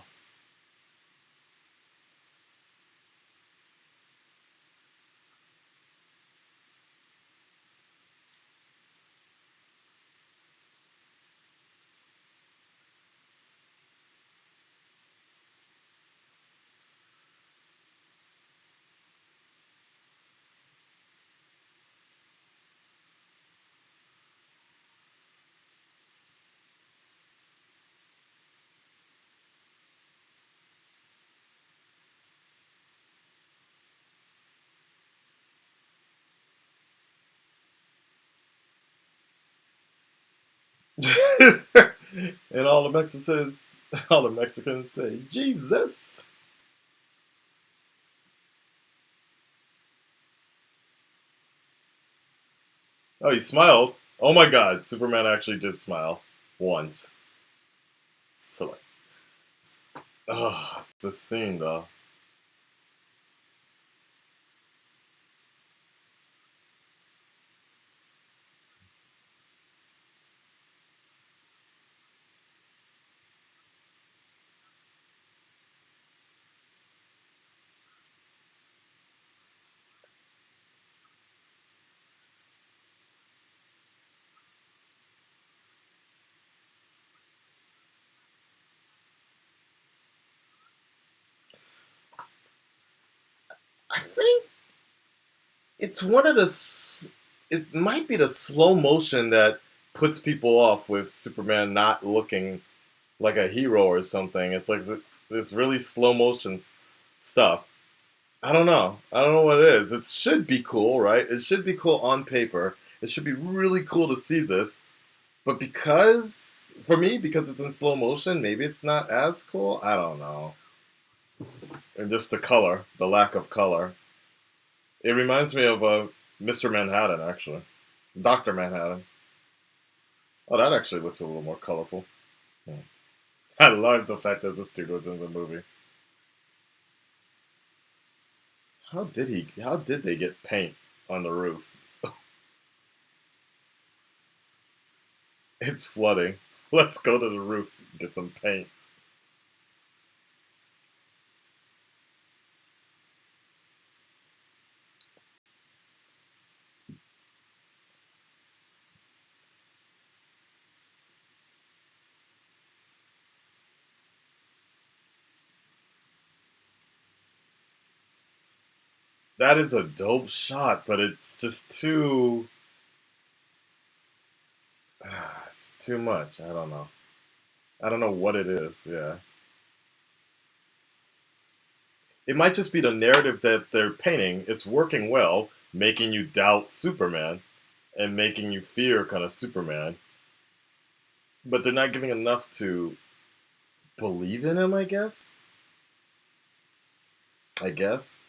And all the Mexicans say, Jesus. Oh, he smiled. Oh my God, Superman actually did smile once for like, oh, it's the scene though. I think it's one of the. It might be the slow motion that puts people off with Superman not looking like a hero or something. It's like this really slow motion stuff. I don't know. I don't know what it is. It should be cool, right? It should be cool on paper. It should be really cool to see this. But because, for me, because it's in slow motion, maybe it's not as cool. I don't know. And just the color, the lack of color. It reminds me of Mr. Manhattan, actually. Dr. Manhattan. Oh, that actually looks a little more colorful. Hmm. I love the fact that this dude was in the movie. How did they get paint on the roof? It's flooding. Let's go to the roof and get some paint. That is a dope shot, but it's just too. It's too much. I don't know. I don't know what it is. Yeah. It might just be the narrative that they're painting. It's working well, making you doubt Superman and making you fear kind of Superman. But they're not giving enough to believe in him, I guess. I guess.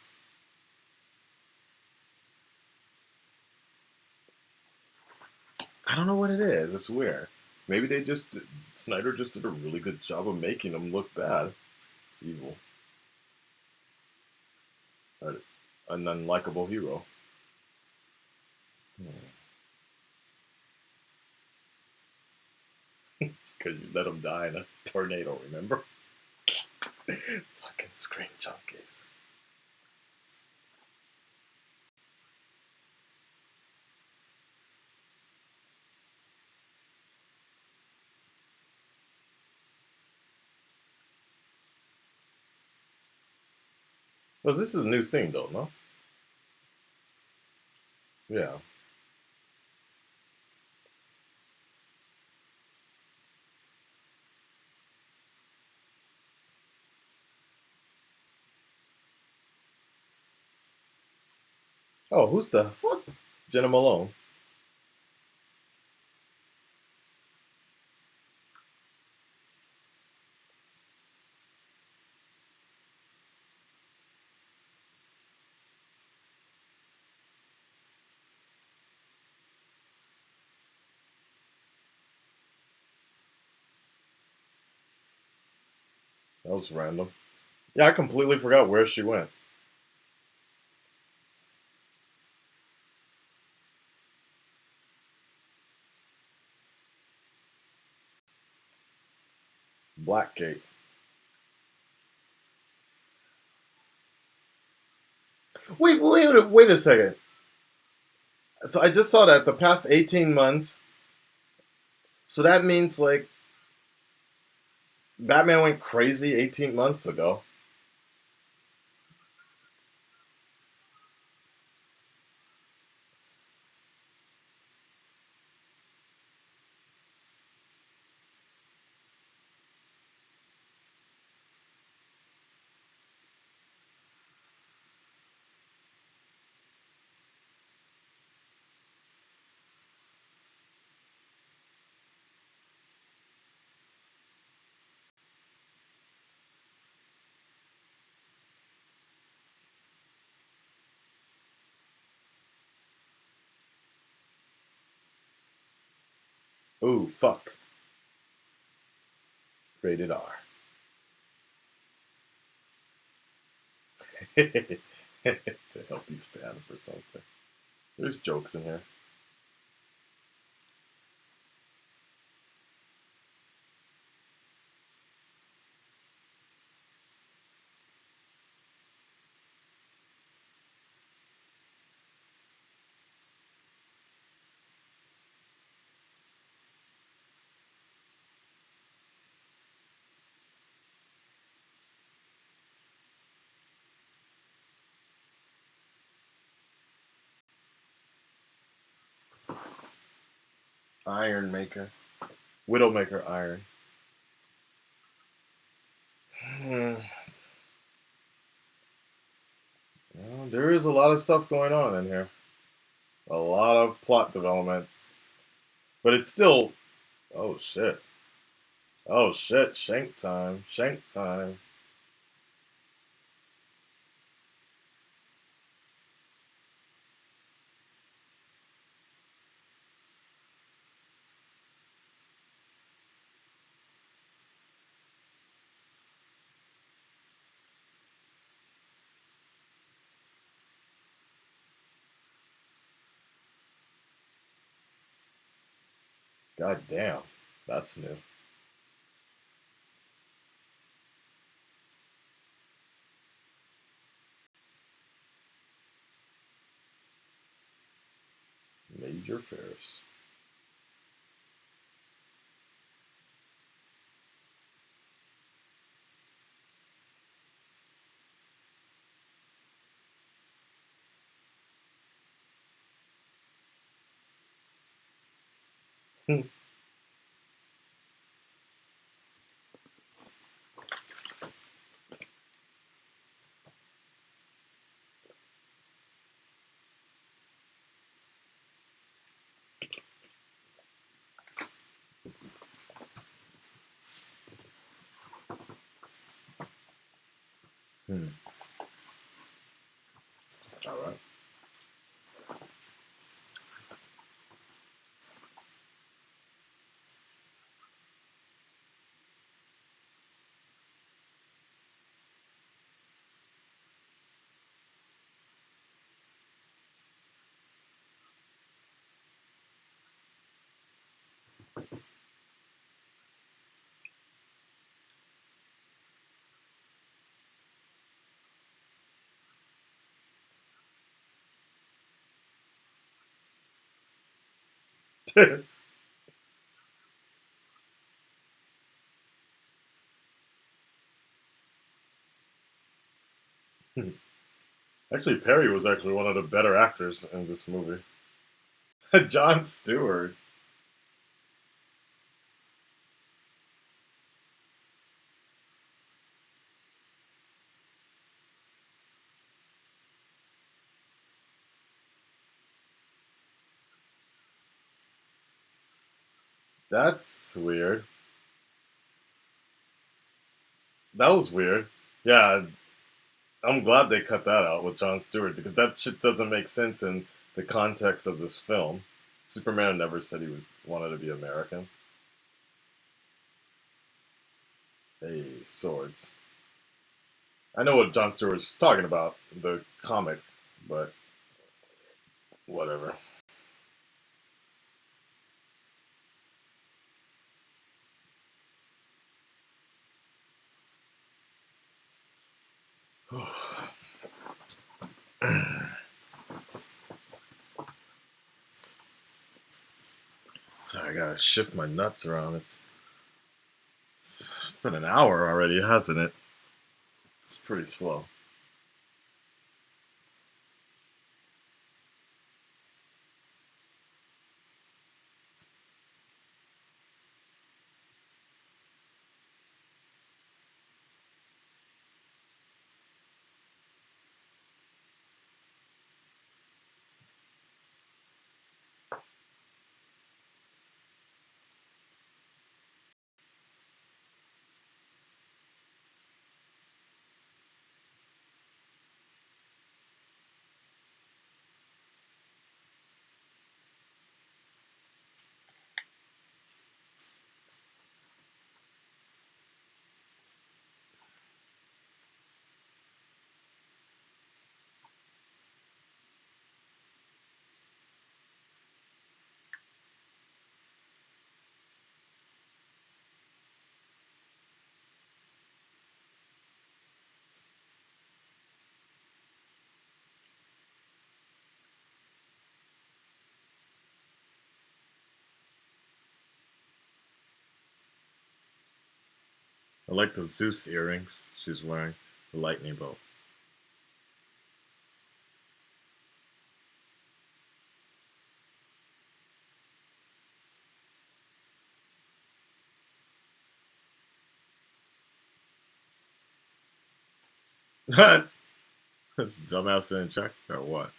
I don't know what it is. It's weird. Maybe Snyder just did a really good job of making him look bad, evil, or an unlikable hero. Because you let him die in a tornado, remember? Fucking screen junkies. Well, this is a new scene, though, no? Yeah. Oh, who's the fuck? Jenna Malone. That was random. Yeah, I completely forgot where she went. Blackgate. Wait a second. So I just saw that the past 18 months. So that means like Batman went crazy 18 months ago. Ooh, fuck. Rated R. To help you stand for something. There's jokes in here. Iron Maker. Widowmaker Iron. Hmm. Well, there is a lot of stuff going on in here. A lot of plot developments. But it's still. Oh shit. Oh shit. Shank time. Shank time. God damn. That's new. Major Ferris. Hmm. All right. Actually, Perry was actually one of the better actors in this movie. John Stewart. That's weird. That was weird. Yeah, I'm glad they cut that out with Jon Stewart because that shit doesn't make sense in the context of this film. Superman never said he was wanted to be American. Hey, swords. I know what Jon Stewart was talking about, the comic, but whatever. Sorry, I gotta shift my nuts around. It's been an hour already, hasn't it? It's pretty slow. I like the Zeus earrings she's wearing, the lightning bolt. Dumbass didn't check or what?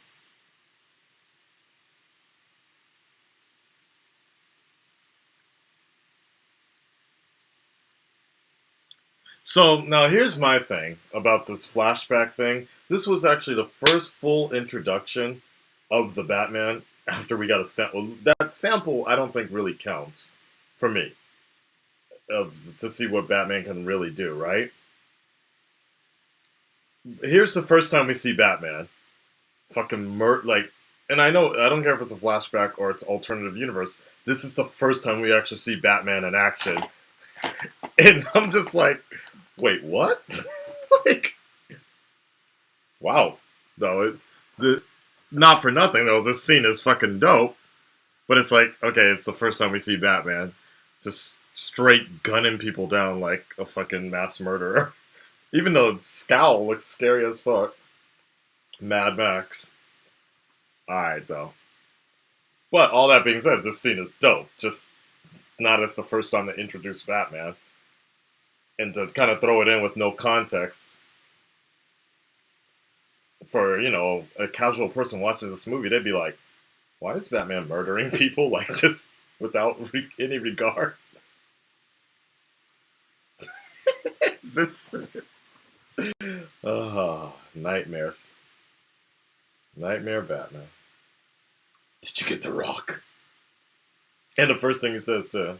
So now here's my thing about this flashback thing. This was actually the first full introduction of the Batman after we got a sample. That sample I don't think really counts for me of to see what Batman can really do. Right? Here's the first time we see Batman fucking like, and I know I don't care if it's a flashback or it's alternative universe. This is the first time we actually see Batman in action, and I'm just like, wait, what? Like, wow. Though the not for nothing though, this scene is fucking dope. But it's like, okay, it's the first time we see Batman just straight gunning people down like a fucking mass murderer. Even though the scowl looks scary as fuck. Mad Max. Alright though. But all that being said, this scene is dope. Just not as the first time they introduced Batman. And to kind of throw it in with no context for, a casual person watching this movie, they'd be like, why is Batman murdering people? Like, just without any regard? This. Oh, nightmares. Nightmare Batman. Did you get the rock? And the first thing he says to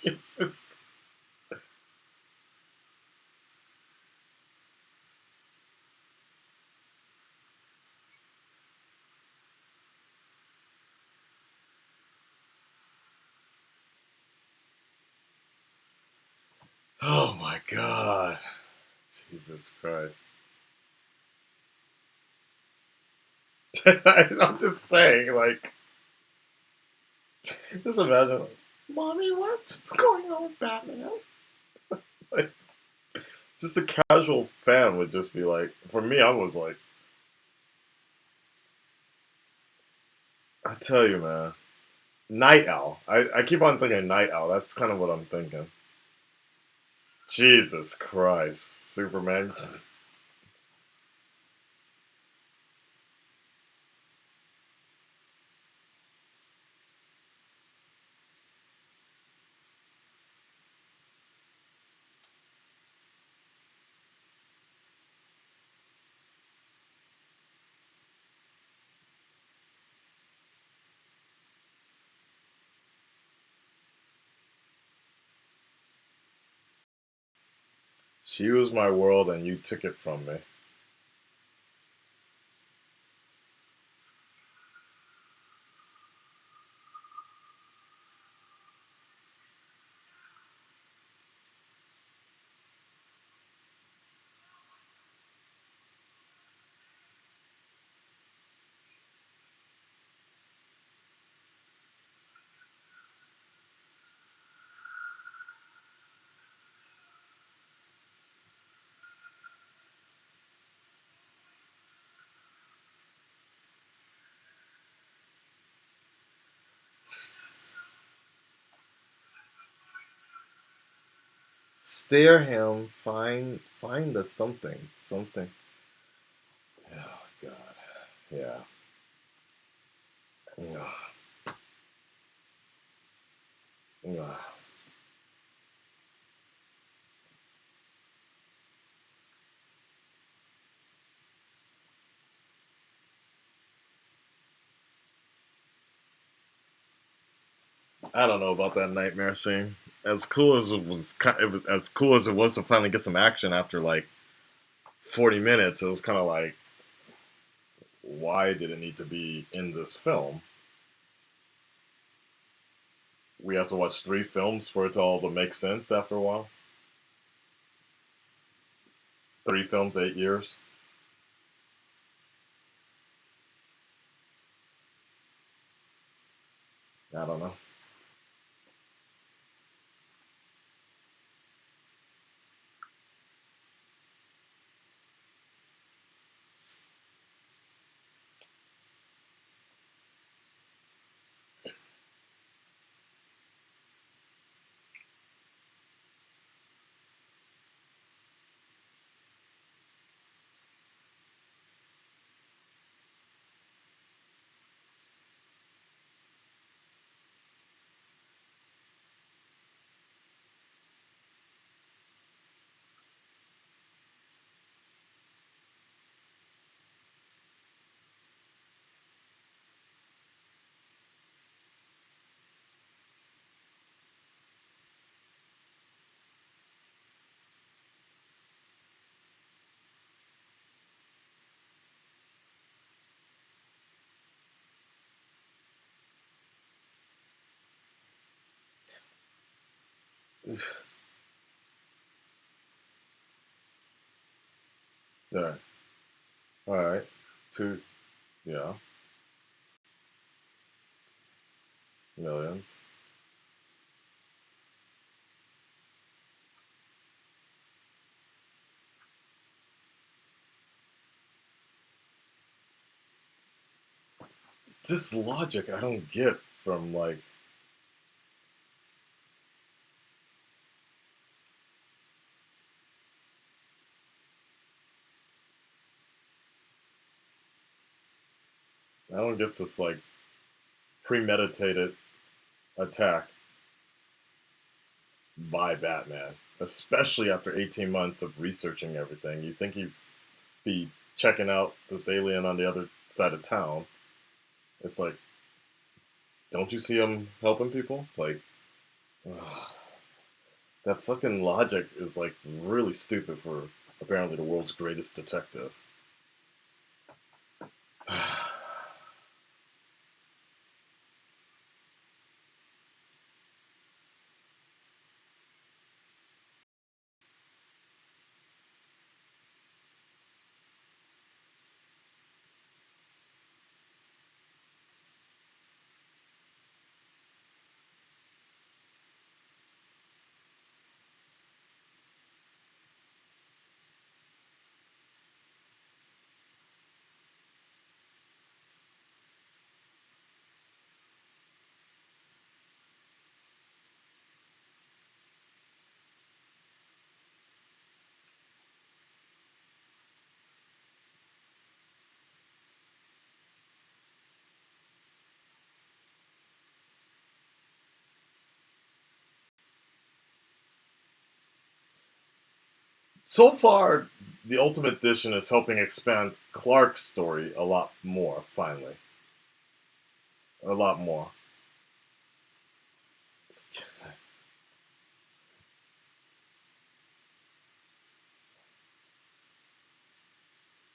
Jesus. Oh my God. Jesus Christ. I'm just saying, like, just imagine, like, Mommy, what's going on with Batman? Like, just a casual fan would just be like, for me, I was like, I tell you, man, Night Owl. I keep on thinking Night Owl. That's kind of what I'm thinking. Jesus Christ, Superman. She was my world, and you took it from me. Stare him, find the something. Oh God, yeah. Ugh. Ugh. I don't know about that nightmare scene. As cool as it was as cool as it was to finally get some action after like 40 minutes. It was kind of like, why did it need to be in this film? We have to watch 3 films for it to all to make sense after a while. 3 films, 8 years. I don't know. Yeah. All right. Two. Yeah. Millions. This logic I don't get from like I don't get this like premeditated attack by Batman, especially after 18 months of researching everything. You think he'd be checking out this alien on the other side of town. It's like, don't you see him helping people? Like, ugh. That fucking logic is like really stupid for apparently the world's greatest detective. So far, the Ultimate Edition is helping expand Clark's story a lot more. Finally, a lot more.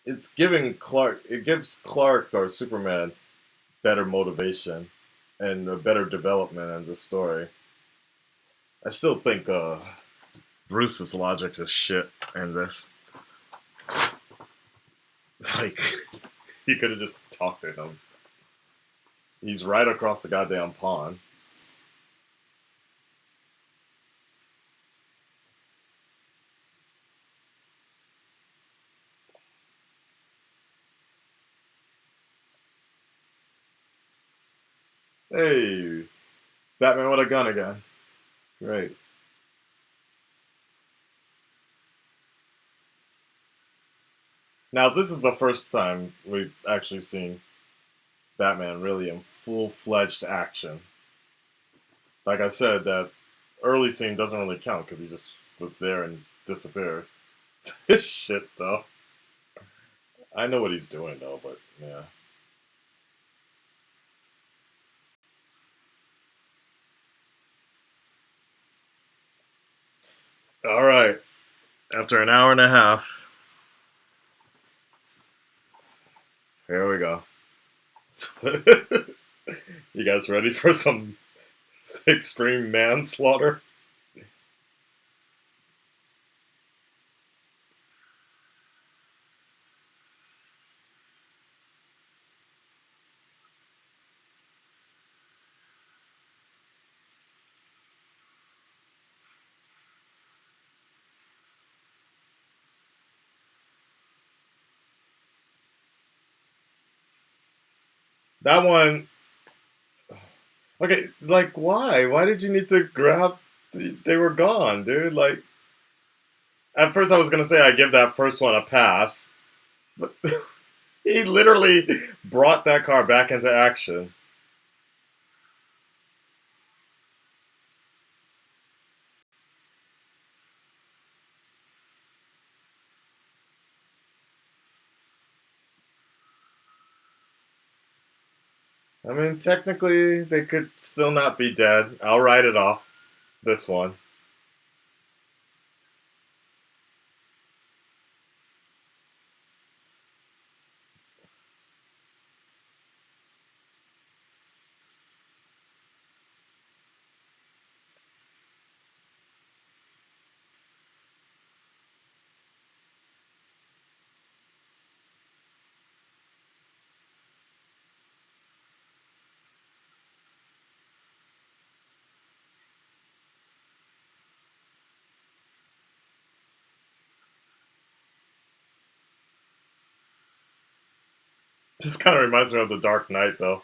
It's giving Clark. It gives Clark or Superman better motivation and a better development in the story. I still think Bruce's logic is shit in this. Like, he could have just talked to him. He's right across the goddamn pond. Hey, Batman with a gun again. Great. Now, this is the first time we've actually seen Batman really in full fledged action. Like I said, that early scene doesn't really count because he just was there and disappeared. Shit, though. I know what he's doing, though, but yeah. All right. After an hour and a half, here we go. You guys ready for some extreme manslaughter? That one. Okay, like why? Why did you need to grab? They were gone, dude. Like at first, I was gonna say I give that first one a pass, but he literally brought that car back into action. I mean, technically, they could still not be dead. I'll write it off. This one. This kind of reminds me of The Dark Knight, though.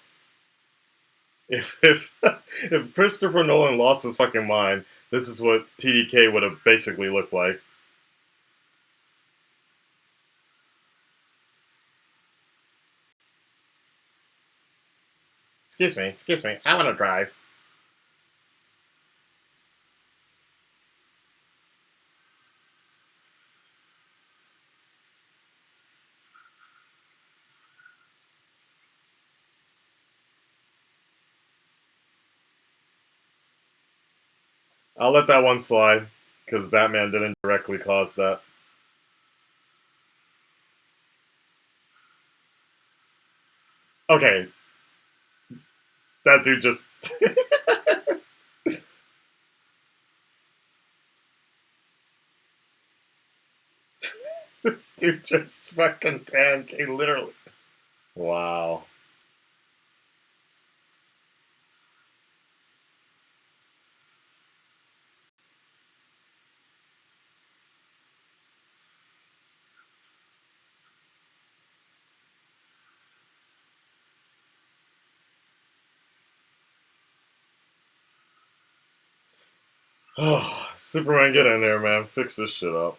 If if Christopher Nolan lost his fucking mind, this is what TDK would have basically looked like. Excuse me, I want to drive. I'll let that one slide because Batman didn't directly cause that. Okay, that dude just. This dude just fucking pancake, literally. Wow. Oh, Superman, get in there, man. Fix this shit up.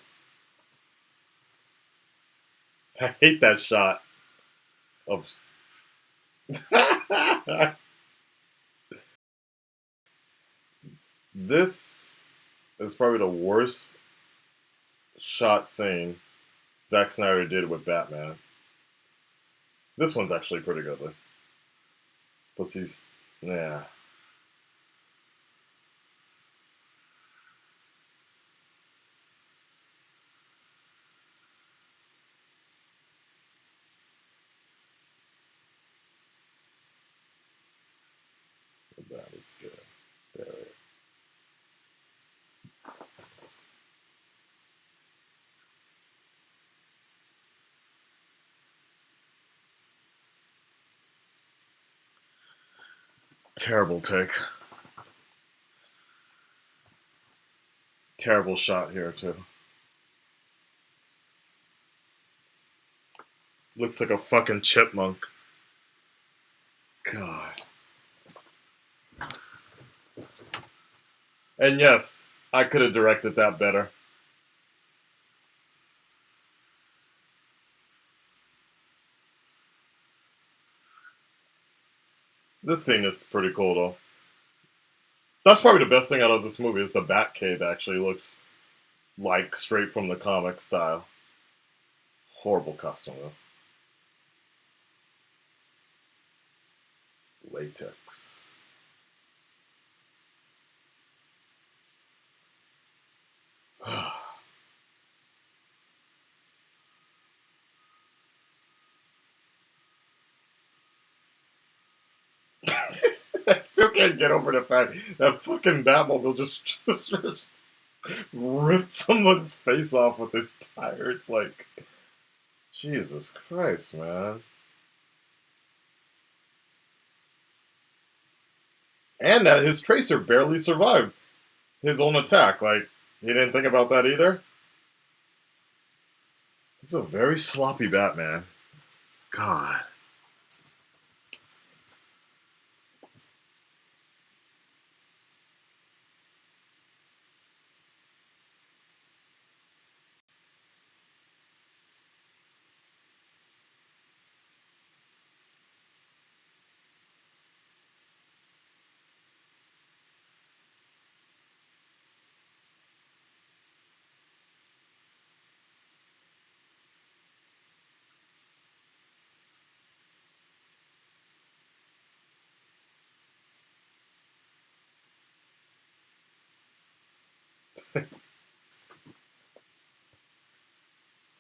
I hate that shot of. This is probably the worst shot scene Zack Snyder did with Batman. This one's actually pretty good, though. But he's. Yeah. That is good. Very. Terrible take. Terrible shot here, too. Looks like a fucking chipmunk. God. And yes, I could have directed that better. This scene is pretty cool, though. That's probably the best thing out of this movie is the Batcave actually looks like straight from the comic style. Horrible costume, though. Latex. I still can't get over the fact that fucking Batmobile just ripped someone's face off with his tire. It's like, Jesus Christ, man. And that his tracer barely survived his own attack. Like, he didn't think about that either. This is a very sloppy Batman. God.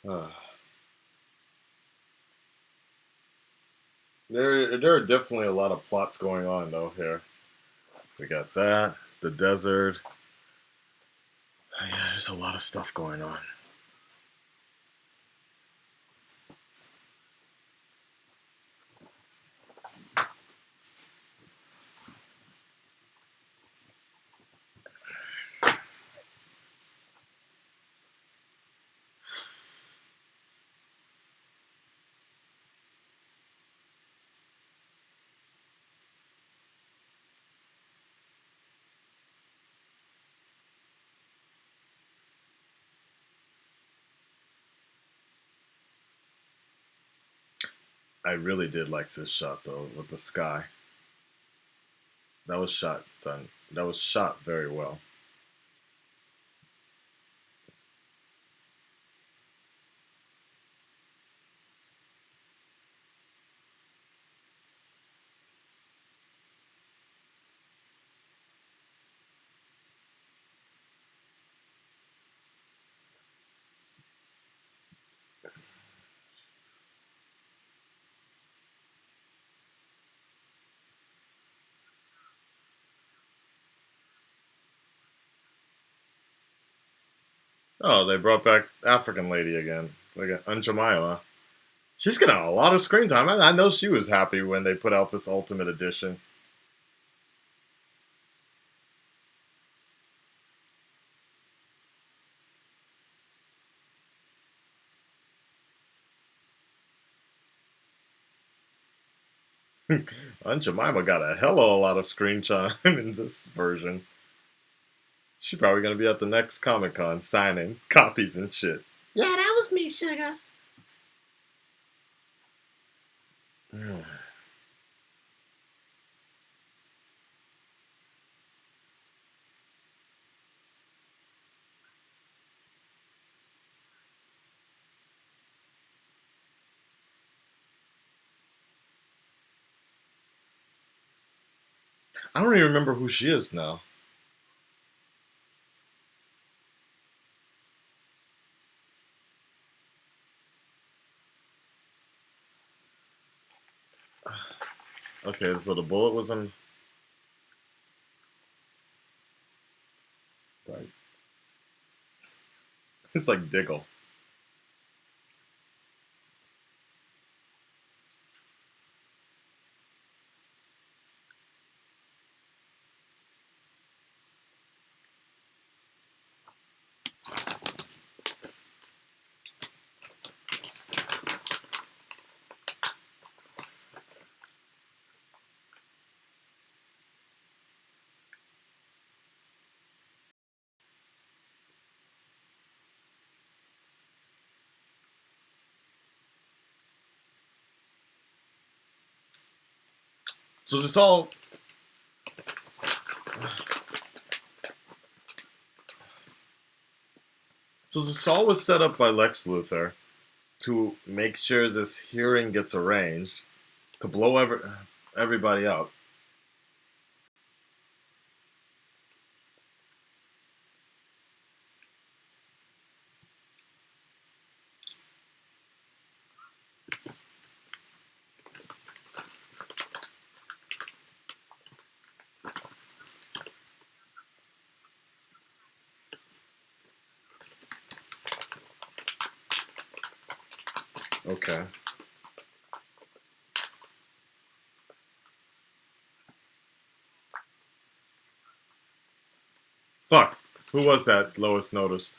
Uh, there are definitely a lot of plots going on though here. We got that, the desert. Yeah, there's a lot of stuff going on. I really did like this shot though with the sky. That was shot done. That was shot very well. Oh, they brought back African lady again. Like Aunt Jemima. She's getting a lot of screen time. I know she was happy when they put out this Ultimate Edition. Aunt Jemima got a hell of a lot of screen time in this version. She's probably gonna be at the next Comic Con signing copies and shit. Yeah, that was me, sugar. I don't even remember who she is now. Okay, so the bullet was in. Right. It's like Diggle. So this all. So this all was set up by Lex Luthor to make sure this hearing gets arranged to blow everybody out. Okay. Fuck. Who was that Lois noticed?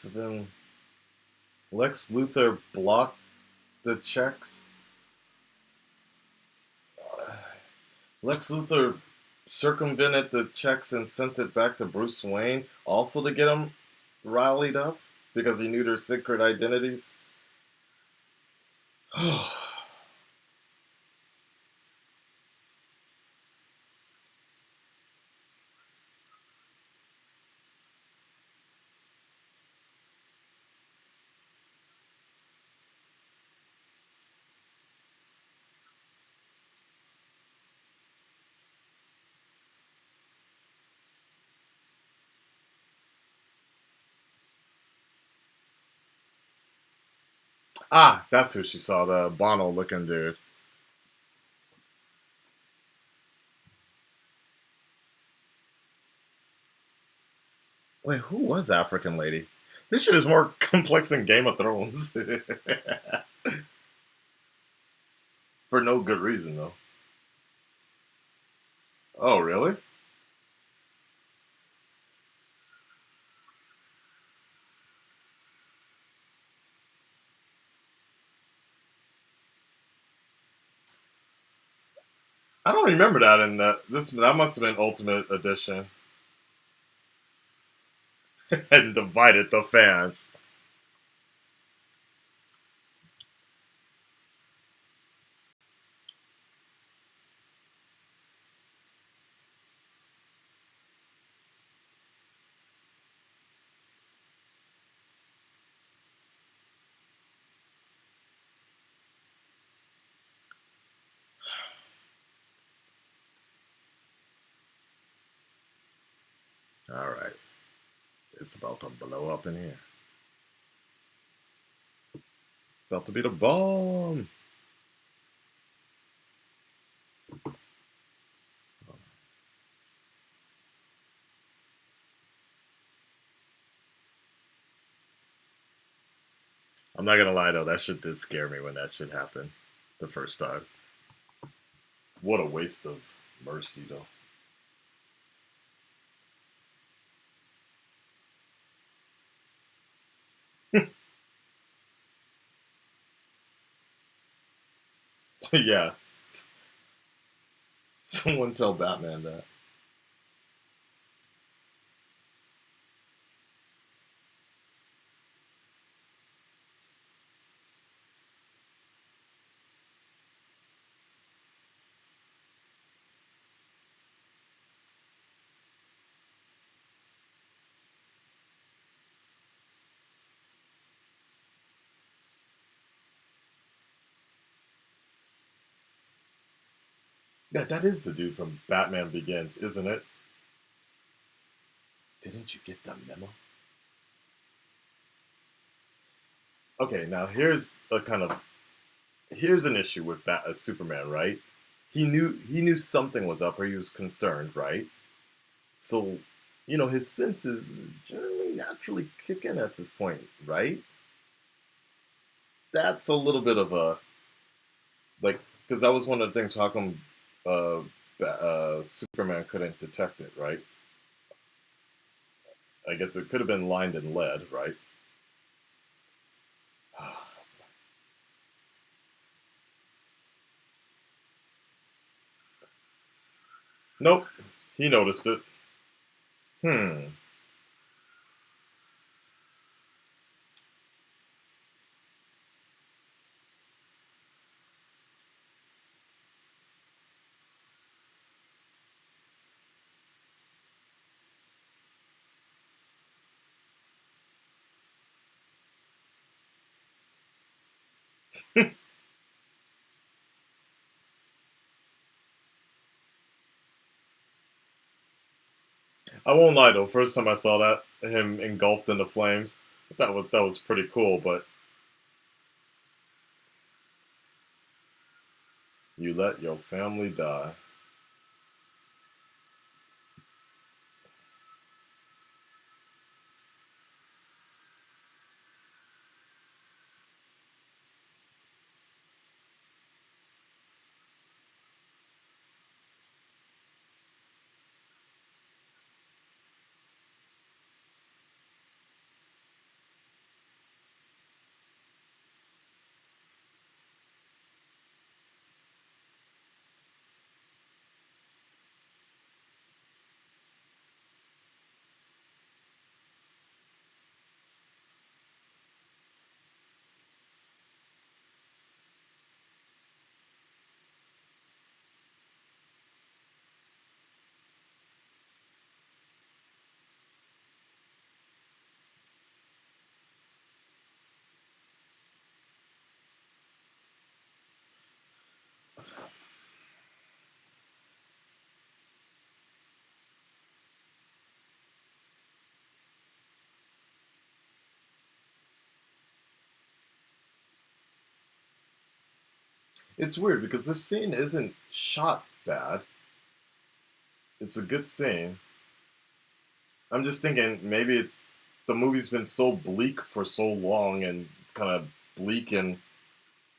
So then Lex Luthor blocked the checks. Lex Luthor circumvented the checks and sent it back to Bruce Wayne, also to get him rallied up because he knew their secret identities. Ah, that's who she saw, the Bono looking dude. Wait, who was African Lady? This shit is more complex than Game of Thrones. For no good reason, though. Oh, really? I don't remember that in that must have been Ultimate Edition and divided the fans. All right, it's about to blow up in here. About to be the bomb. I'm not gonna lie though, that shit did scare me when that shit happened the first time. What a waste of mercy though. Yeah, someone tell Batman that. Yeah, that is the dude from Batman Begins, isn't it? Didn't you get the memo? Okay, now here's an issue with Superman, right? He knew something was up, or he was concerned, right? So, his senses generally naturally kick in at this point, right? That's a little bit of a like because that was one of the things. How come uh, Superman couldn't detect it, right? I guess it could have been lined in lead, right? Nope, he noticed it. Hmm. I won't lie though. First time I saw that him engulfed in the flames, that was pretty cool. But you let your family die. It's weird because this scene isn't shot bad. It's a good scene. I'm just thinking maybe it's the movie's been so bleak for so long and kind of bleak and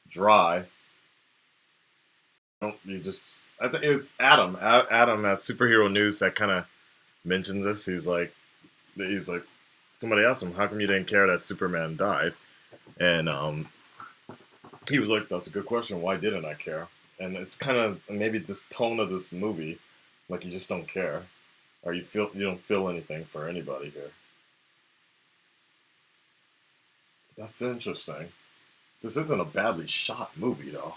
dry. Don't you just? I think it's Adam. Adam at Superhero News that kind of mentions this. He's like, somebody asked him, "How come you didn't care that Superman died?" And he was like, "That's a good question. Why didn't I care?" and it's kind of maybe this tone of this movie, like you just don't care, or you don't feel anything for anybody here. That's interesting. This isn't a badly shot movie though.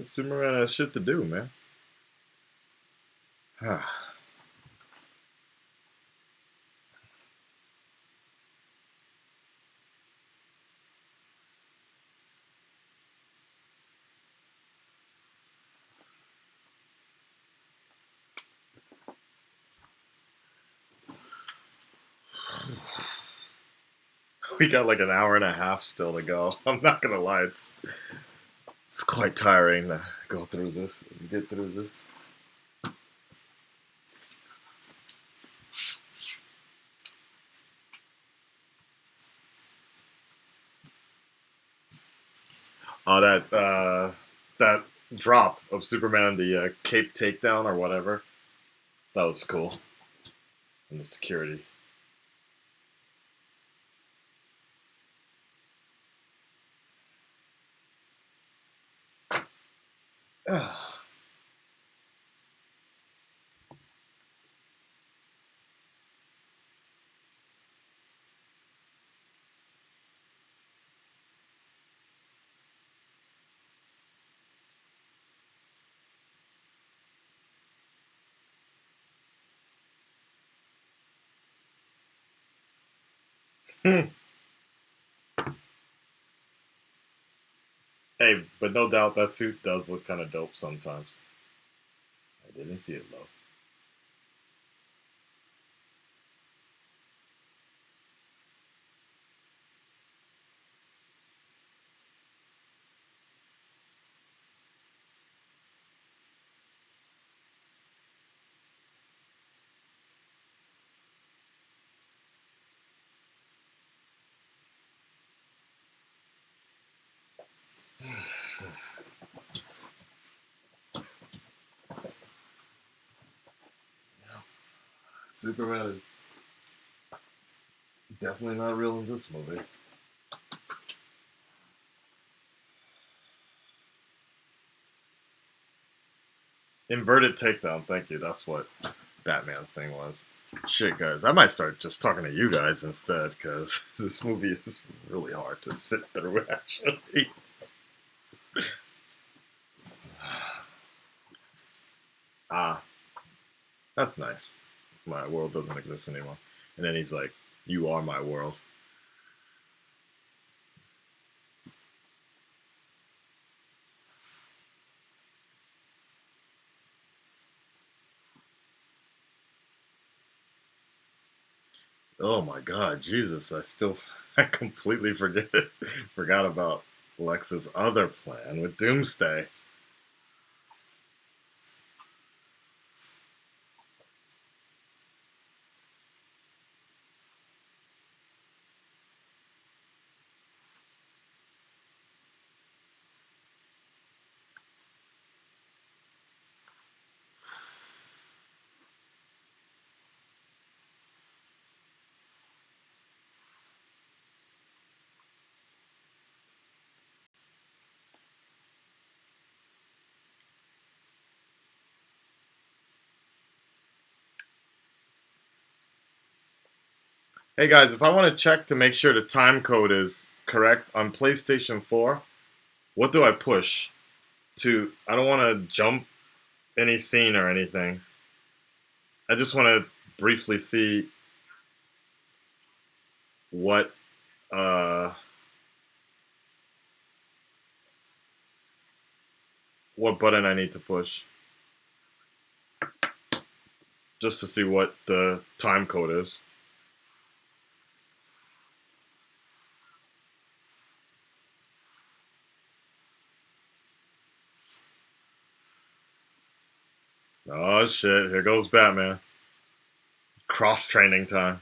Superman has shit to do, man. We got like an hour and a half still to go. I'm not gonna lie, it's quite tiring to go through this, get through this. Oh, that drop of Superman, the cape takedown or whatever, that was cool. And the security. Hey, but no doubt that suit does look kind of dope sometimes. I didn't see it though. Superman is definitely not real in this movie. Inverted takedown, thank you. That's what Batman's thing was. Shit, guys, I might start just talking to you guys instead because this movie is really hard to sit through, actually. Ah, that's nice. My world doesn't exist anymore. And then he's like, "You are my world." Oh my god, Jesus! I completely forgot about Lex's other plan with Doomsday. Hey guys, if I want to check to make sure the time code is correct on PlayStation 4, what do I push to? I don't want to jump any scene or anything. I just want to briefly see what uh what button I need to push just to see what the time code is. Oh shit, here goes Batman. Cross training time.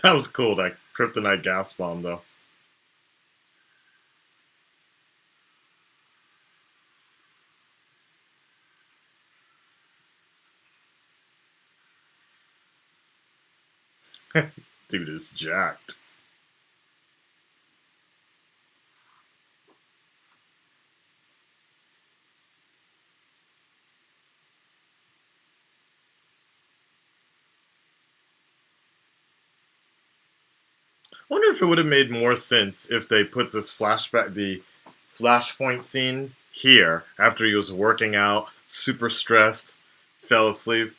That was cool, that kryptonite gas bomb, though. Dude is jacked. I wonder if it would have made more sense if they put this flashback, the flashpoint scene here after he was working out, super stressed, fell asleep.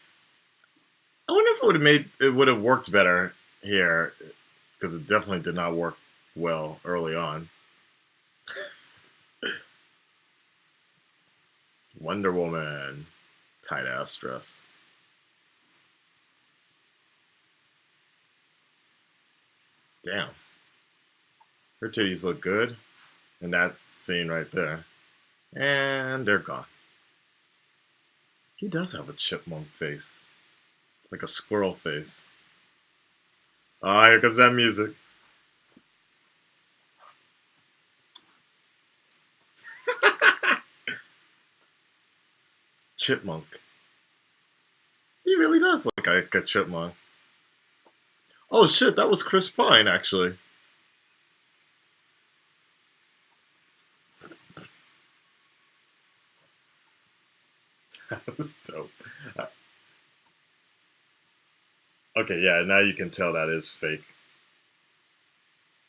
I wonder if it would have worked better here because it definitely did not work well early on. Wonder Woman, tight ass dress. Damn, her titties look good in that scene right there, and they're gone. He does have a chipmunk face, like a squirrel face. Ah, here comes that music. Chipmunk. He really does look like a chipmunk. Oh shit, that was Chris Pine actually. That was dope. Uh, Okay, yeah, now you can tell that is fake.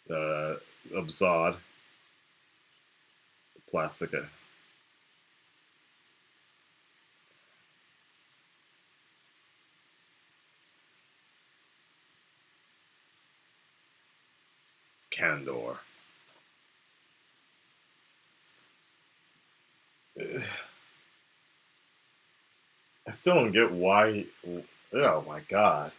Uh, Abzad, plastic. Candor. I still don't get why. Oh my god.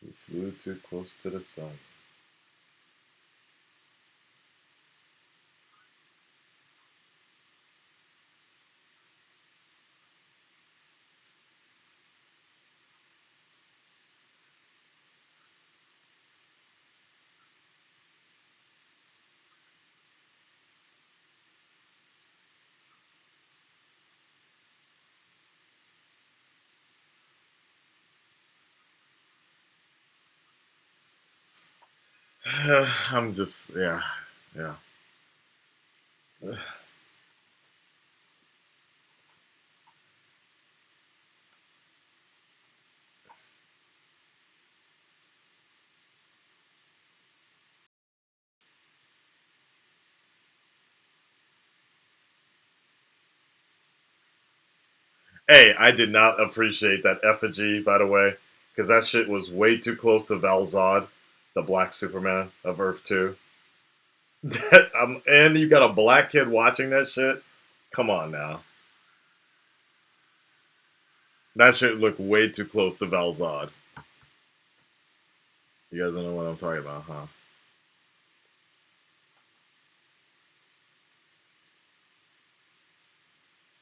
We flew too close to the sun. I'm just, yeah, yeah. Hey, I did not appreciate that effigy, by the way, because that shit was way too close to Valzad, the Black Superman of Earth 2. And you got a black kid watching that shit? Come on now. That shit looked way too close to Valzad. You guys don't know what I'm talking about, huh?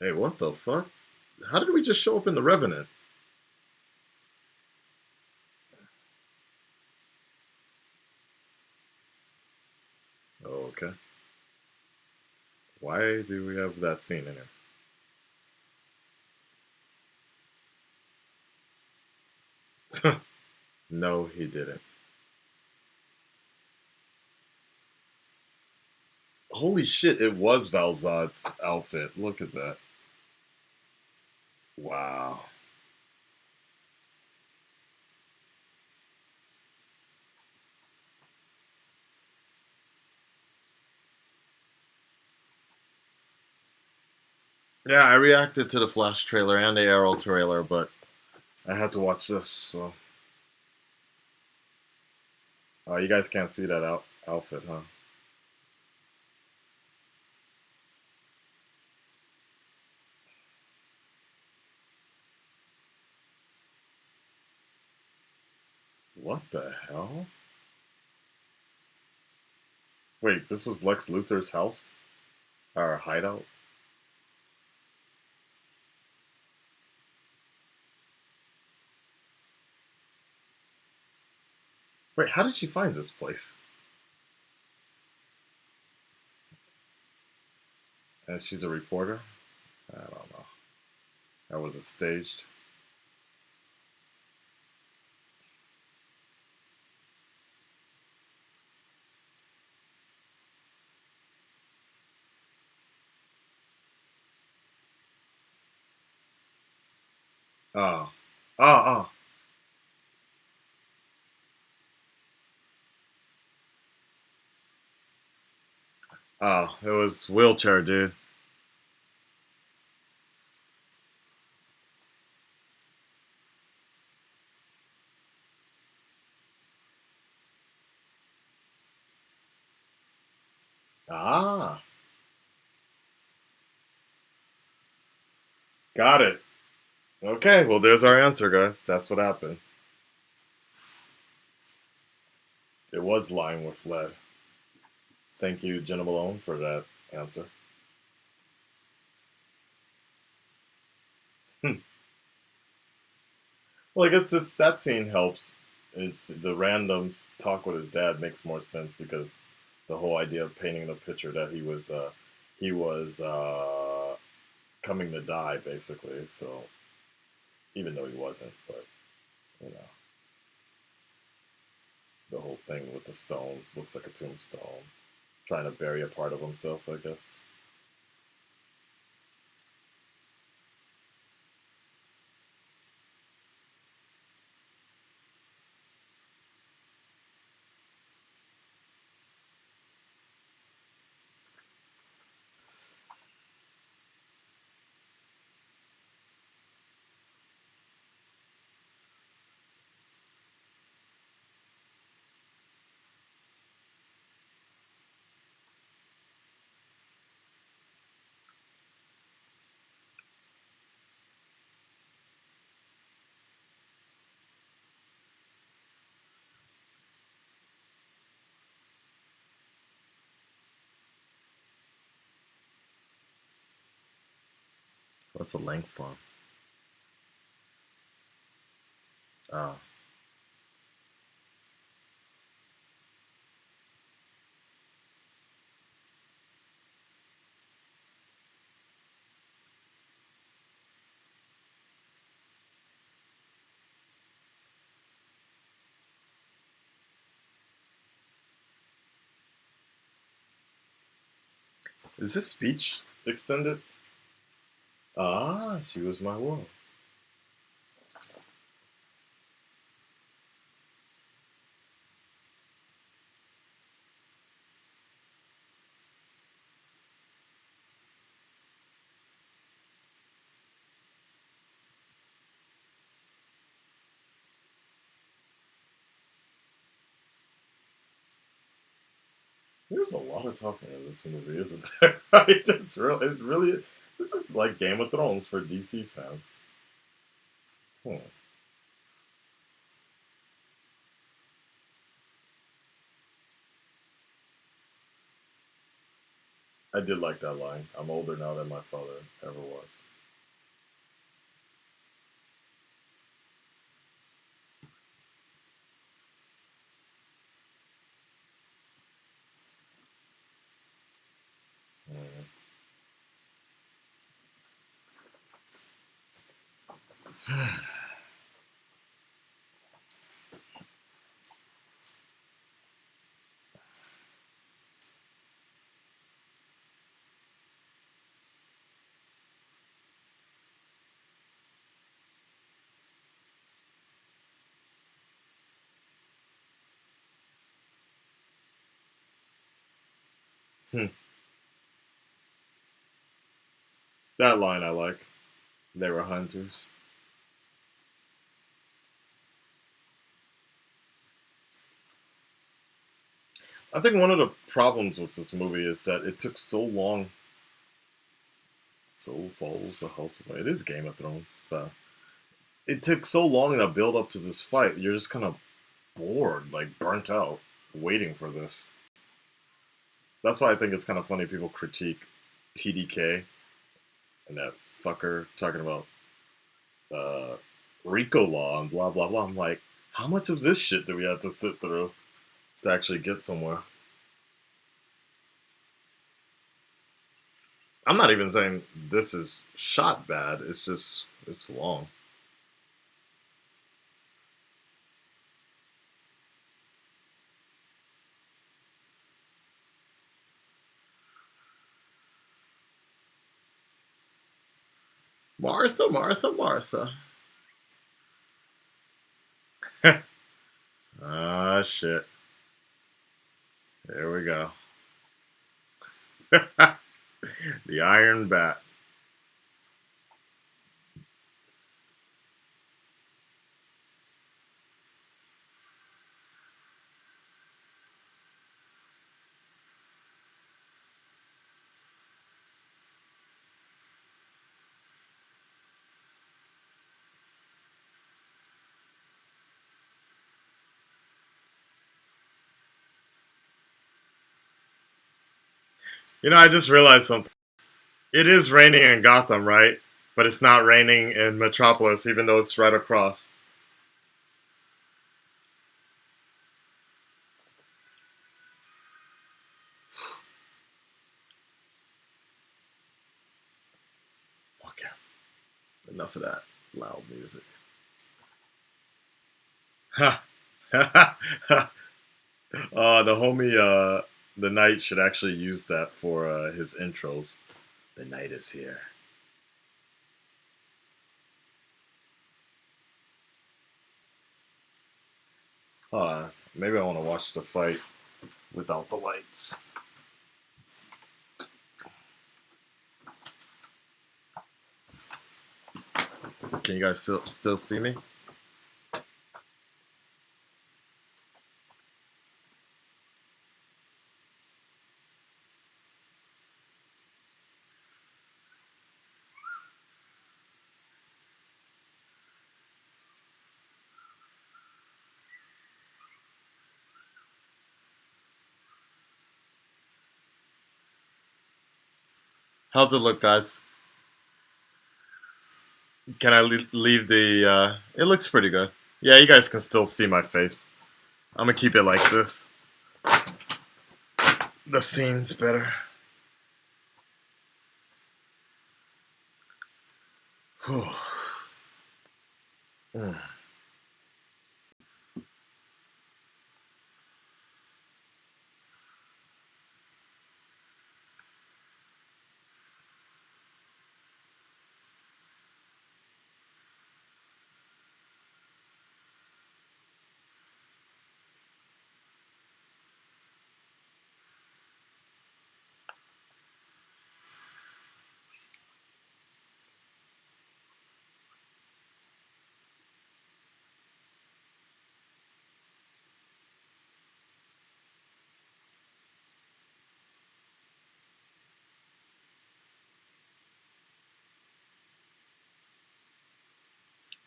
Hey, what the fuck? How did we just show up in the Revenant? Oh, okay. Why do we have that scene in here? No, he didn't. Holy shit, it was Valzad's outfit. Look at that. Wow. Yeah, I reacted to the Flash trailer and the Arrow trailer, but I had to watch this, so. You guys can't see that outfit, huh? What the hell? Wait, this was Lex Luthor's house? Our hideout? Wait, how did she find this place? And she's a reporter? I don't know. Or was it staged? Oh. Oh, oh. Oh, it was wheelchair, dude. Ah. Got it. Okay, well, there's our answer, guys. That's what happened. It was lined with lead. Thank you, Jenna Malone, for that answer. Well, I guess that scene helps. Is the random talk with his dad makes more sense because the whole idea of painting the picture that he was coming to die basically. So even though he wasn't, but you know the whole thing with the stones looks like a tombstone, trying to bury a part of himself, I guess. What's a length farm? Ah, is this speech extended? Ah, she was my world. There's a lot of talking in this movie, isn't there? It's really, this is like Game of Thrones for DC fans. Hmm. I did like that line. I'm older now than my father ever was. Hmm. That line I like. They were hunters. I think one of the problems with this movie is that it took so long. So falls the house away. It is Game of Thrones stuff. It took so long to build up to this fight. You're just kind of bored, like burnt out, waiting for this. That's why I think it's kind of funny people critique TDK and that fucker talking about uh, RICO law and blah blah blah. I'm like, how much of this shit do we have to sit through to actually get somewhere? I'm not even saying this is shot bad. It's just it's long. Martha, Martha, Martha. Ah, shit. There we go. The Iron Bat. You know, I just realized something. It is raining in Gotham, right? But it's not raining in Metropolis, even though it's right across. Okay, enough of that loud music. Ha! The homie, the Knight should actually use that for his intros. The night is here. Maybe I want to watch the fight without the lights. Can you guys still see me? How's it look, guys? Can I leave the? It looks pretty good. Yeah, you guys can still see my face. I'm gonna keep it like this. The scene's better. Mm.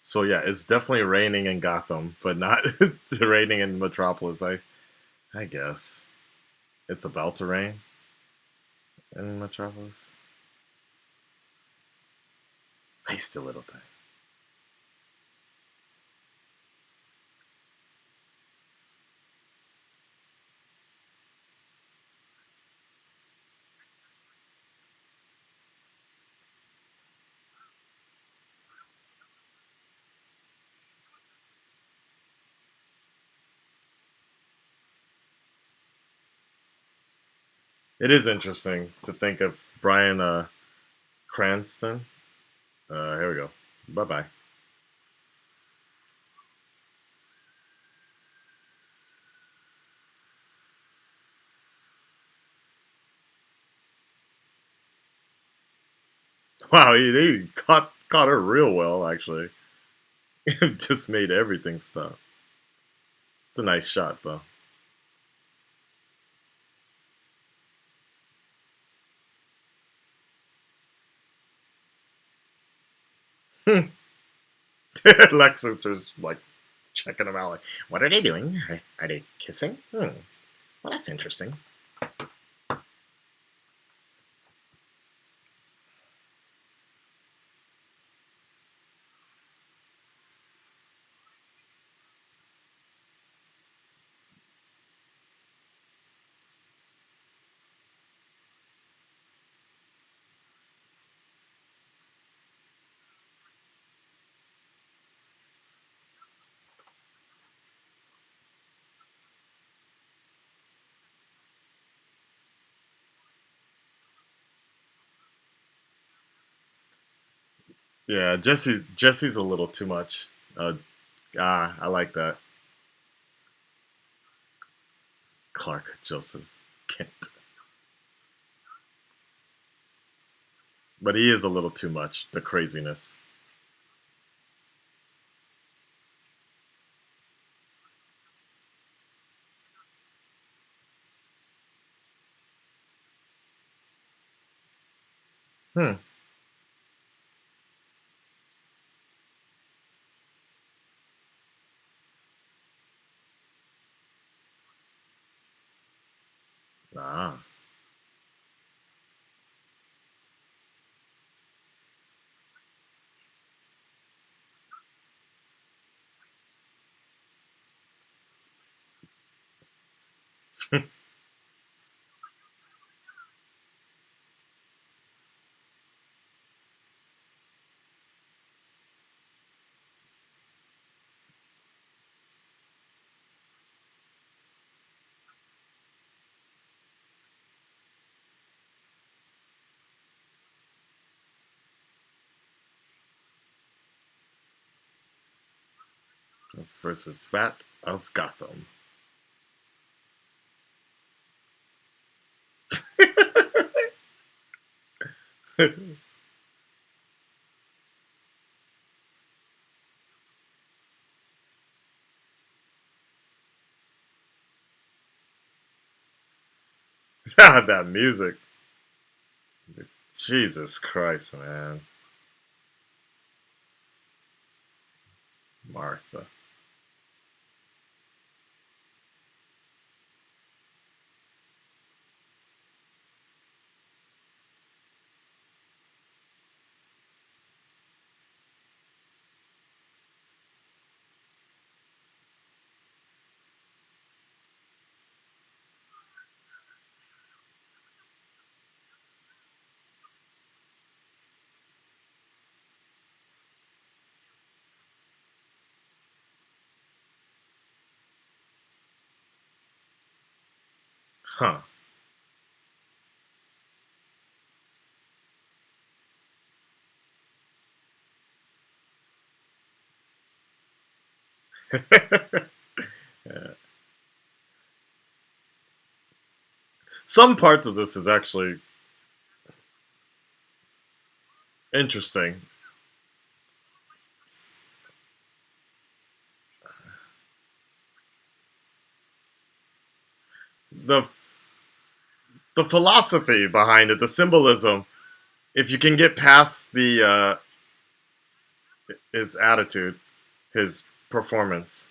So yeah, it's definitely raining in Gotham, but not raining in Metropolis. I guess it's about to rain in Metropolis. Nice the little thing. It is interesting to think of Brian Cranston. Here we go. Bye bye. Wow, he caught her real well. Actually, just made everything stop. It's a nice shot, though. Lex Luthor's like checking him out. Like, what are they doing? Are they kissing? Well, that's interesting. Yeah, Jesse's a little too much. Uh, I like that. Clark Joseph Kent, but he is a little too much. The craziness. Hmm. Ah. Versus Bat of Gotham. That music. Jesus Christ, man. Martha. Huh. Yeah. Some parts of this is actually interesting. The the philosophy behind it, the symbolism. If you can get past the his attitude, his performance.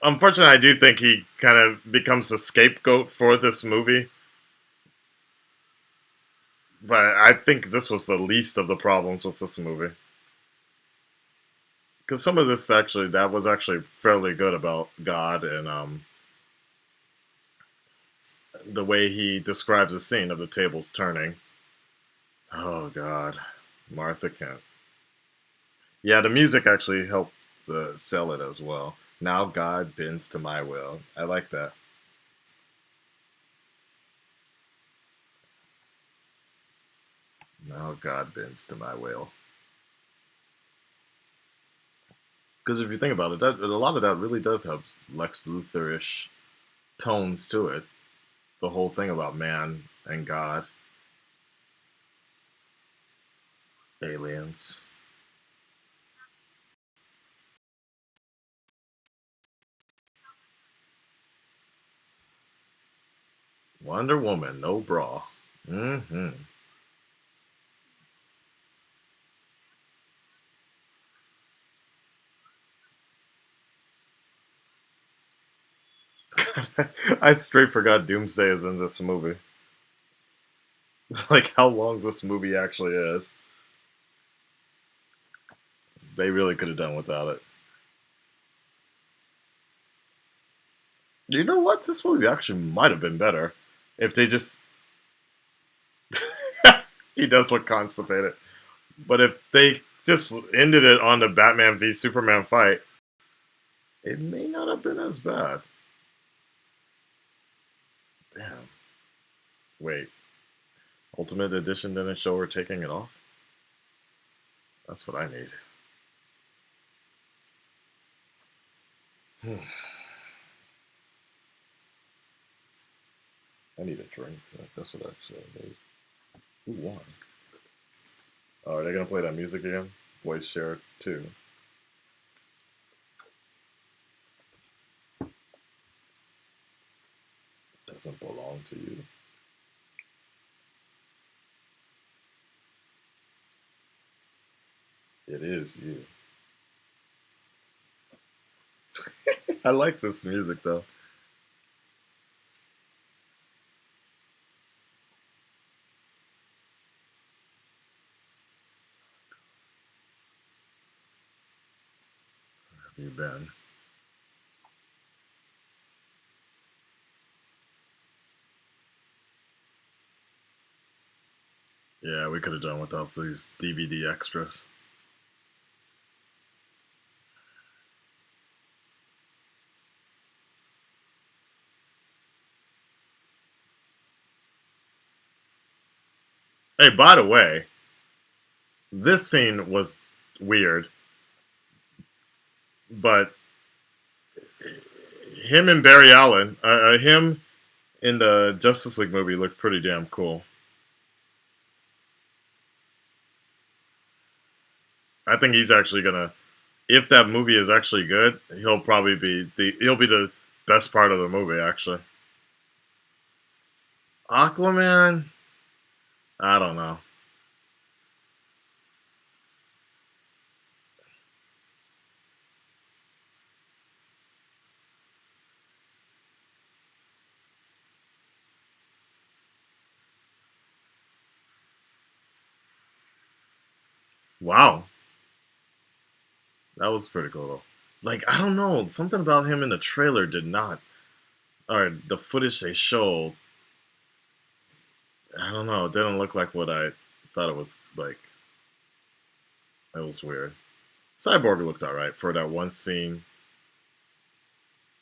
Unfortunately, I do think he kind of becomes the scapegoat for this movie. But I think this was the least of the problems with this movie. Because some of this actually, that was actually fairly good about God and the way he describes the scene of the tables turning. Oh, God. Martha Kent. Yeah, the music actually helped sell it as well. Now God bends to my will. I like that. Now God bends to my will. Because if you think about it, that a lot of that really does have Lex Luthor-ish tones to it. The whole thing about man and God, aliens. Wonder Woman, no bra. Mm-hmm. I straight forgot Doomsday is in this movie. Like how long this movie actually is. They really could have done without it. You know what? This movie actually might have been better if they just. He does look constipated. But if they just ended it on the Batman v Superman fight, it may not have been as bad. Damn. Wait. Ultimate Edition didn't show her taking it off? That's what I need. I need a drink. That's what actually I need. Who won? Oh, are they gonna play that music again? Voice share 2. Doesn't belong to you. It is you. I like this music though. Where have you been? Yeah, we could have done without these DVD extras. Hey, by the way, this scene was weird, but him and Barry Allen, him in the Justice League movie looked pretty damn cool. I think he's actually gonna, if that movie is actually good, he'll probably be the best part of the movie. Actually, Aquaman, I don't know. Wow, that was pretty cool though. Like I don't know, something about him in the trailer did not, or the footage they showed. I don't know. It didn't look like what I thought it was like. It was weird. Cyborg looked alright for that one scene.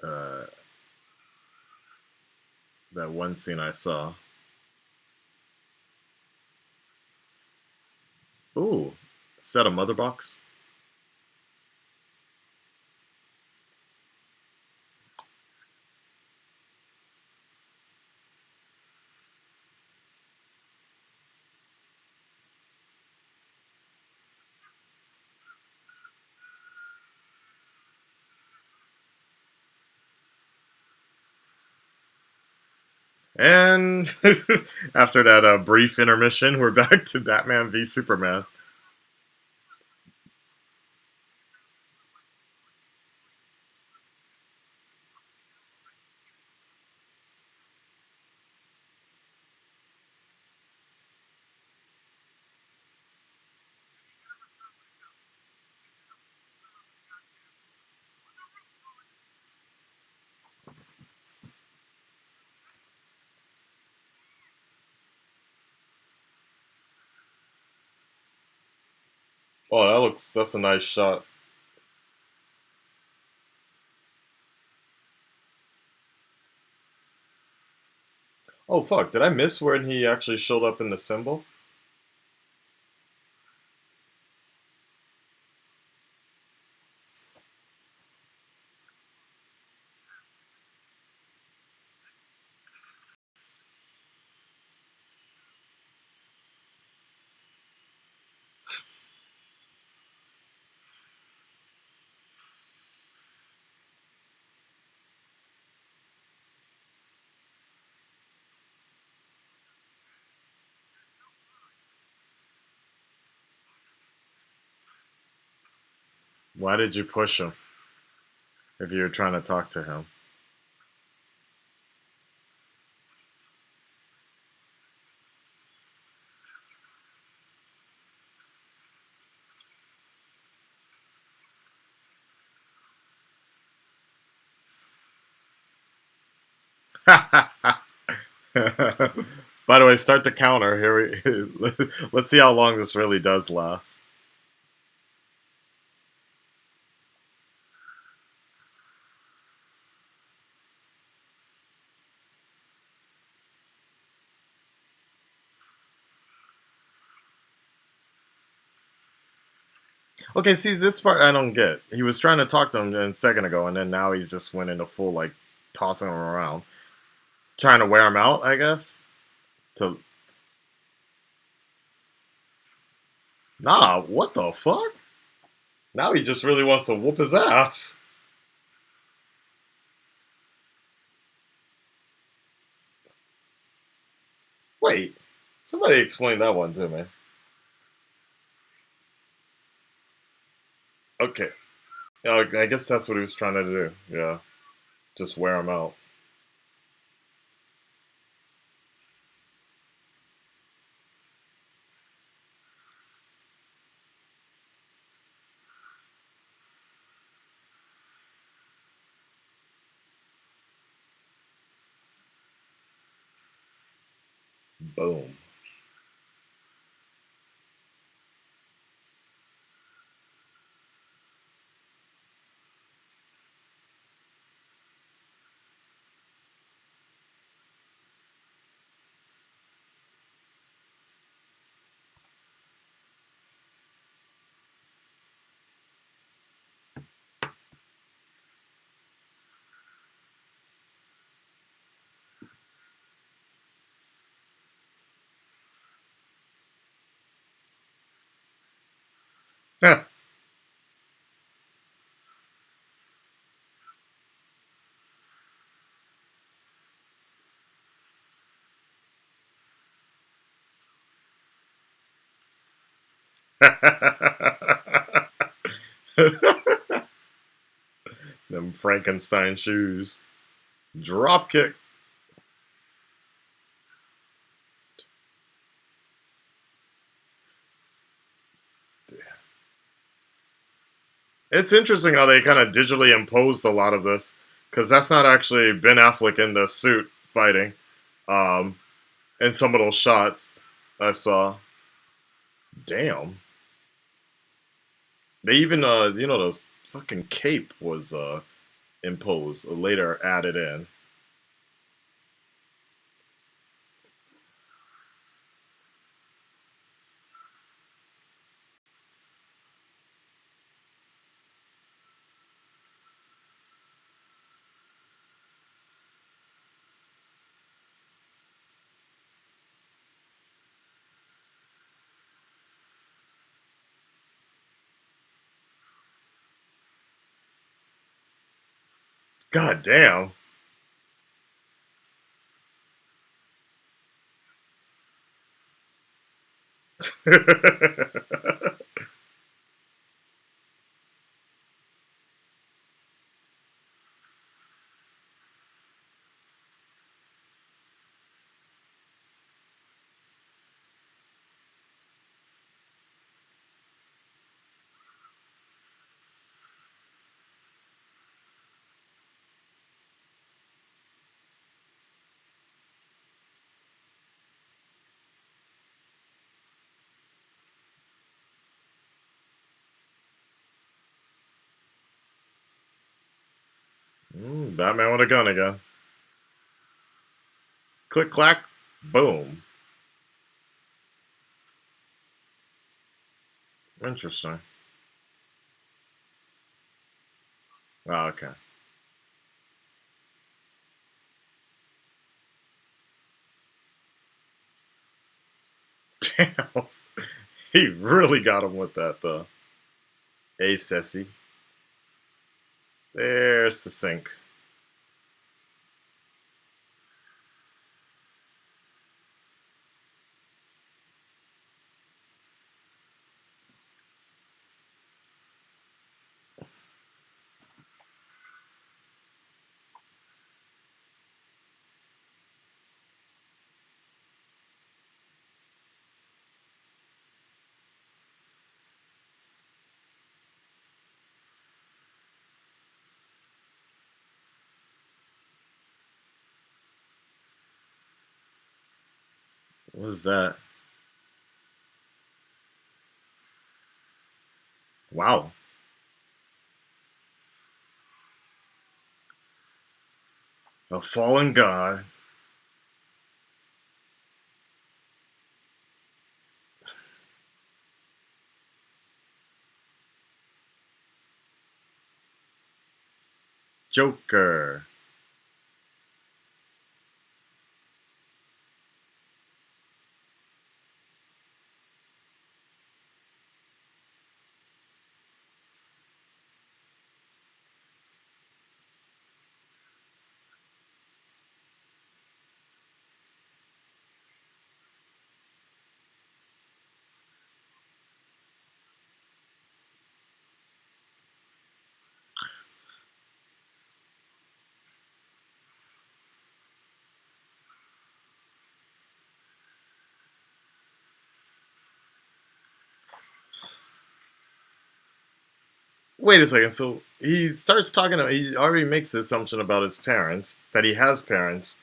Uh, that one scene I saw. Ooh, is that a mother box? And after that brief intermission, we're back to Batman v Superman. Oh, that's a nice shot. Oh fuck, did I miss when he actually showed up in the symbol? Why did you push him if you were trying to talk to him? By the way, start the counter. Here we let's see how long this really does last. Okay, see, this part I don't get. He was trying to talk to him a second ago, and then now he's just went into full, like, tossing him around. Trying to wear him out, I guess? To Nah, what the fuck? Now he just really wants to whoop his ass. Wait, somebody explain that one to me. Okay, I guess that's what he was trying to do. Yeah, just wear him out. Boom. Them Frankenstein shoes. Drop kick. It's interesting how they kind of digitally imposed a lot of this, because that's not actually Ben Affleck in the suit fighting. Um, in some of those shots I saw. Damn. They even, those fucking cape was imposed, later added in. God damn. Batman with a gun again. Click clack, boom. Interesting. Oh, okay. Damn. He really got him with that, though. Hey, Ceci. There's the sink. What was that? Wow. A fallen god. Joker. Wait a second. So he starts talking. He already makes the assumption about his parents that he has parents.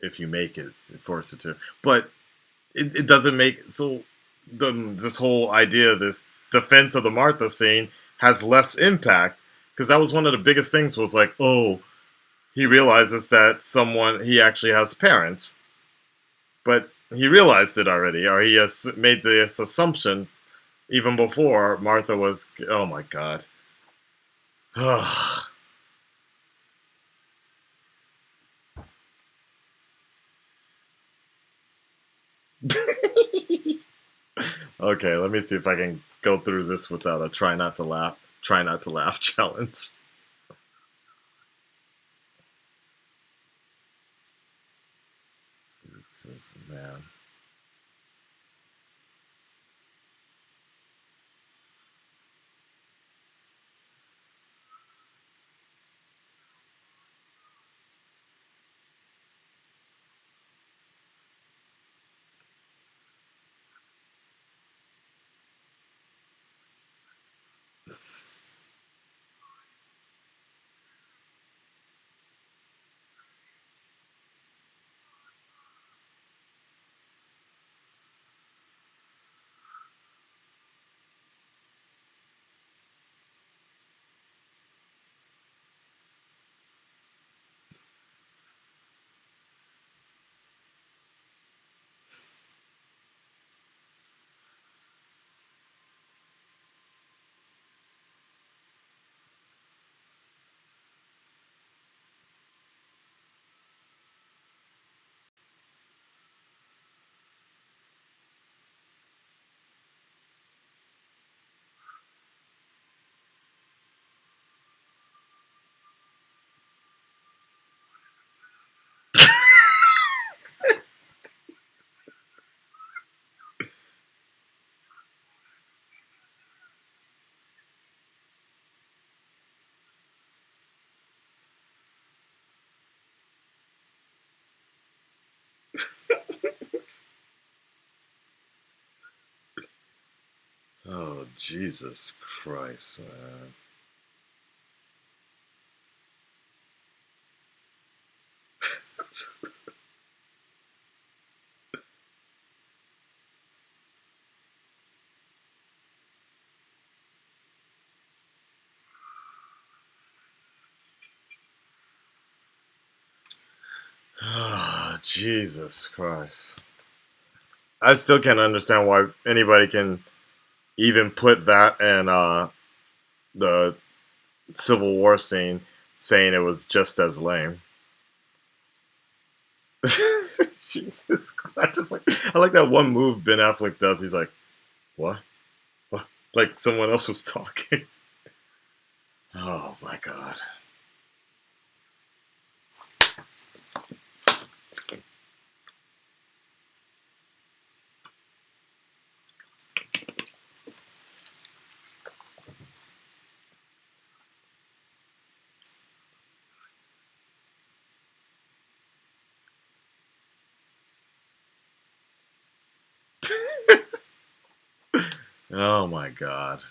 If you make it, force it to. But it doesn't make so. This whole idea, this defense of the Martha scene, has less impact because that was one of the biggest things. Was like, oh, he realizes that he actually has parents, but he realized it already, or he has made this assumption even before Martha was. Oh my god. Okay, let me see if I can go through this without a try not to laugh challenge. Man. Oh, Jesus Christ, man. Oh, Jesus Christ. I still can't understand why anybody can even put that in the Civil War scene saying it was just as lame. Jesus Christ. I like that one move Ben Affleck does. He's like, what? What? Like someone else was talking. Oh my god. Oh my god.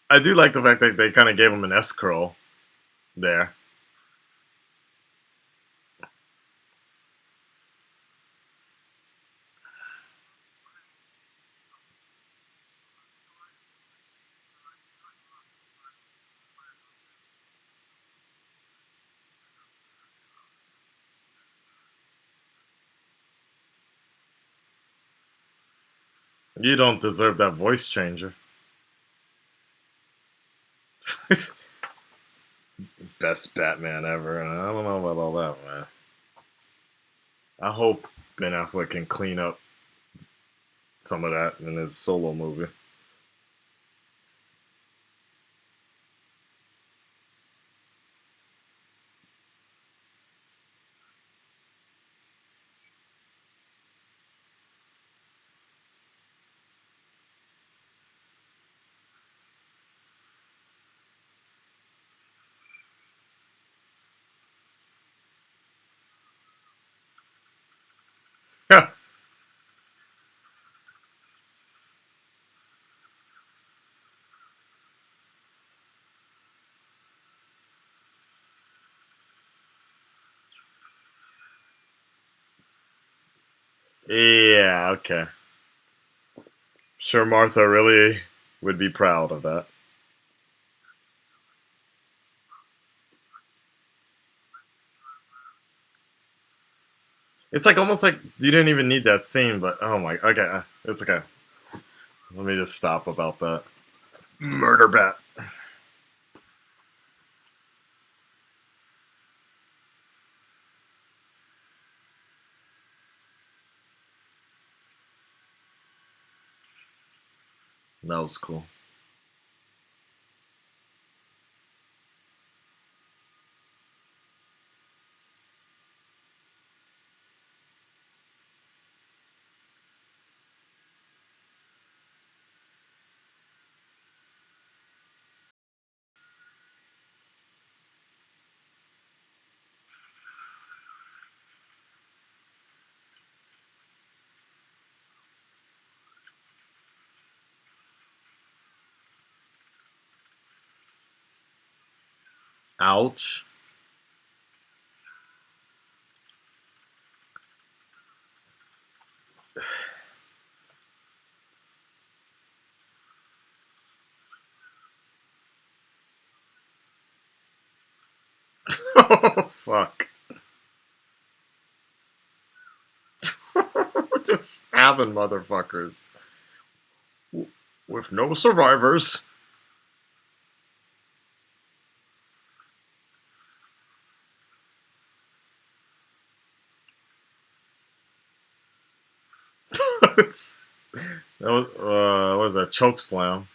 I do like the fact that they kind of gave him an S curl there. You don't deserve that voice changer. Best Batman ever. I don't know about all that, man. I hope Ben Affleck can clean up some of that in his solo movie. Yeah, okay. Sure, Martha really would be proud of that. It's like almost like you didn't even need that scene, but oh my, okay, it's okay. Let me just stop about that. Murder Bat. That was cool. Ouch. Oh, fuck. Just stabbing motherfuckers. With no survivors. It's, that was, what was that? Choke slam.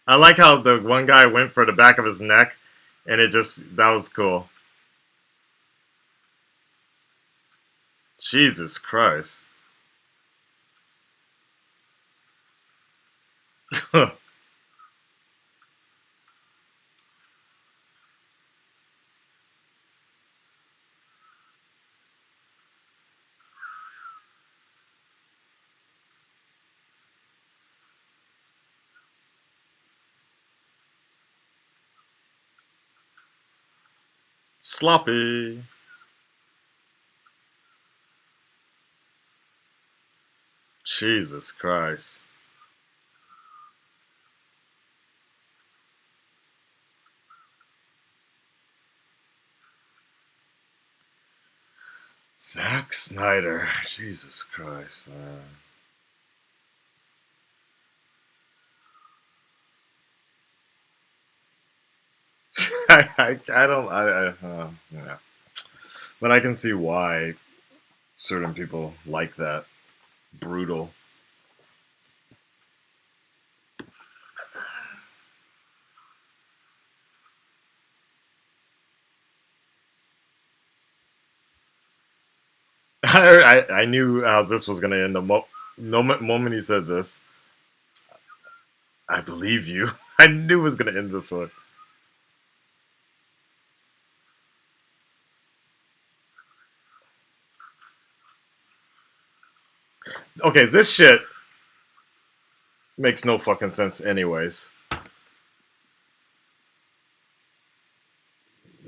I like how the one guy went for the back of his neck, and it just, that was cool. Jesus Christ. Sloppy. Jesus Christ. Zack Snyder. Jesus Christ. I don't, yeah. But I can see why certain people like that. Brutal. I knew how this was going to end. The moment he said this, I believe you. I knew it was going to end this way. Okay, this shit makes no fucking sense, anyways.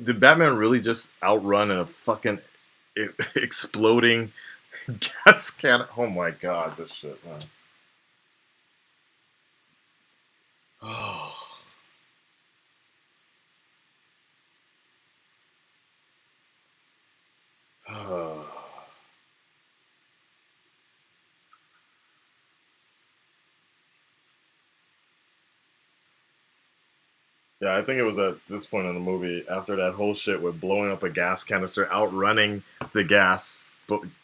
Did Batman really just outrun in a fucking exploding gas can? Oh my god, this shit, man. Oh. Yeah, I think it was at this point in the movie, after that whole shit with blowing up a gas canister, outrunning the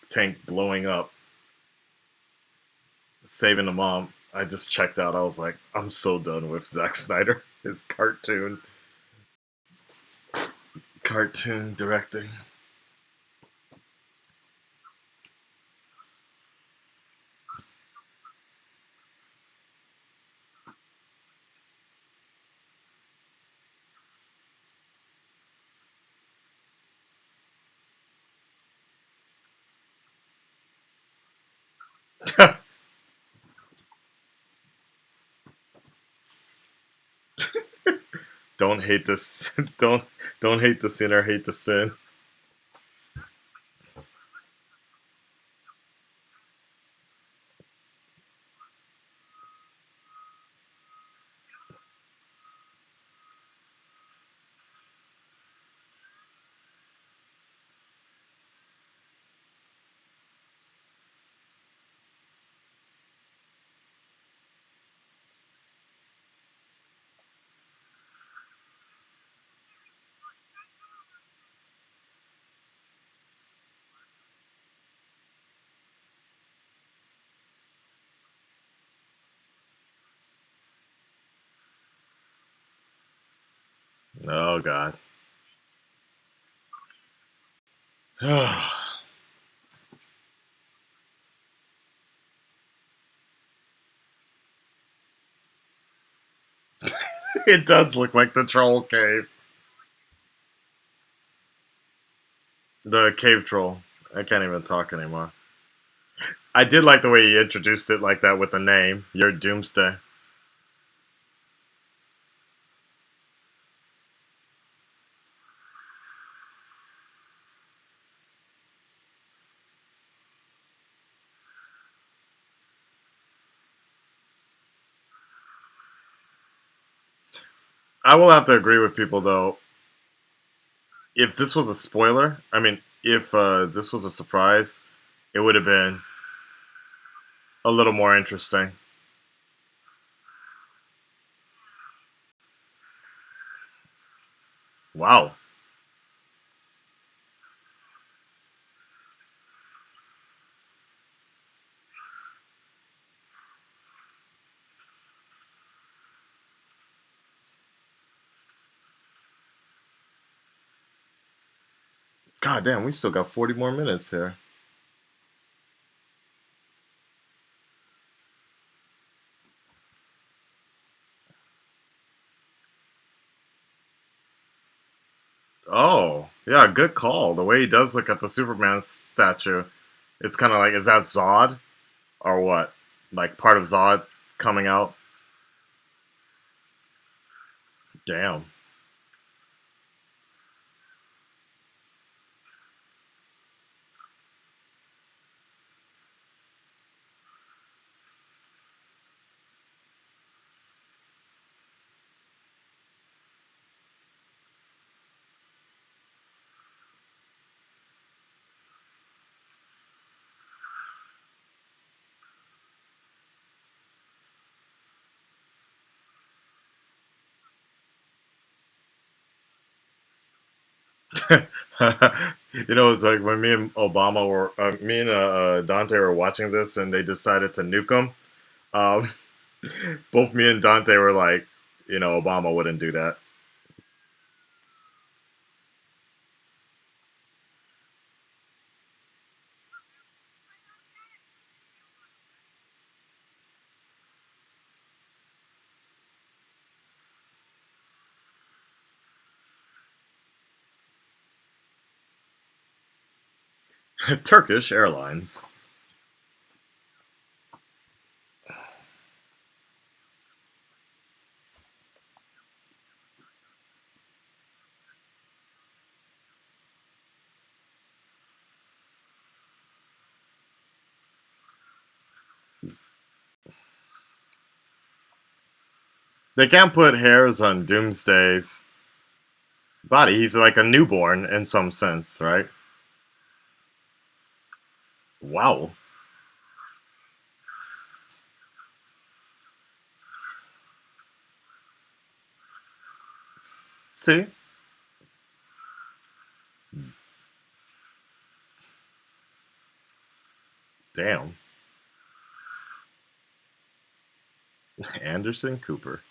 tank blowing up, saving the mom. I just checked out. I was like, I'm so done with Zack Snyder, his cartoon directing. Don't hate this. Don't hate the sinner. Hate the sin. Oh God. It does look like the troll cave. The cave troll. I can't even talk anymore. I did like the way he introduced it like that with the name. Your Doomsday. I will have to agree with people though. If this was a spoiler, I mean, if this was a surprise, it would have been a little more interesting. Wow. God damn, we still got 40 more minutes here. Oh, yeah, good call. The way he does look at the Superman statue, it's kind of like, is that Zod or what? Like part of Zod coming out? Damn. It's like when me and Dante were watching this, and they decided to nuke him. Um, both me and Dante were like, Obama wouldn't do that. Turkish Airlines. They can't put hairs on Doomsday's body. He's like a newborn in some sense, right? Wow. See? Damn. Anderson Cooper.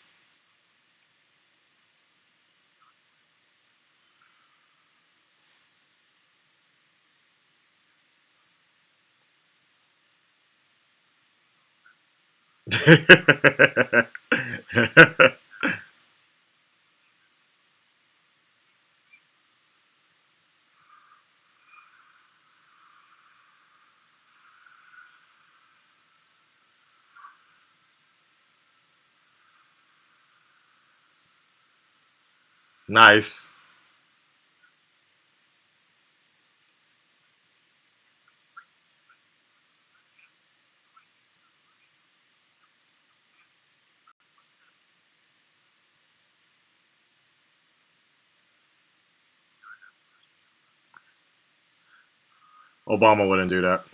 Nice. Obama wouldn't do that.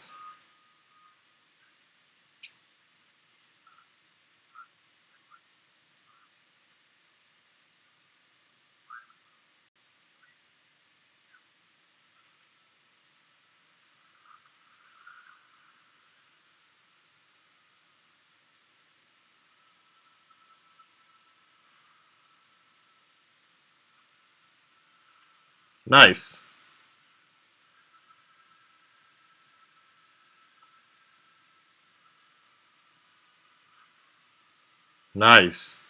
Nice. Nice.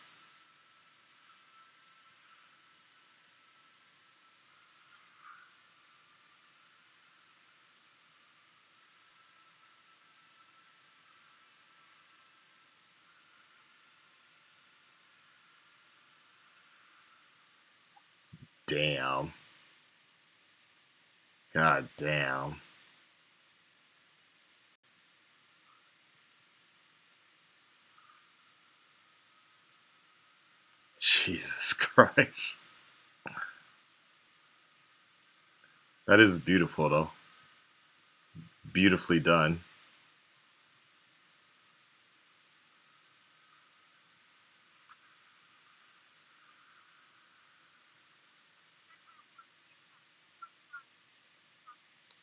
Damn. God damn. Jesus Christ. That is beautiful, though. Beautifully done.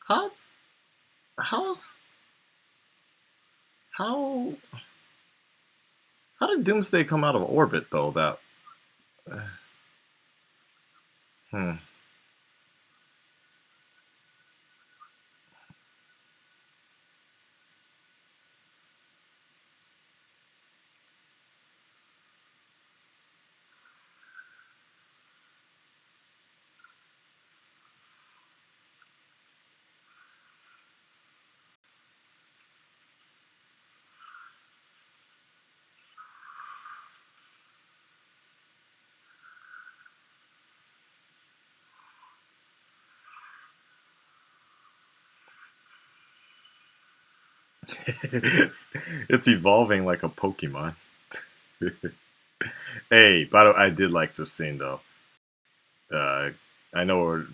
How? How? How? How did Doomsday come out of orbit, though? That. Hmm. It's evolving like a Pokemon. Hey, by the way, I did like this scene though. Uh, I know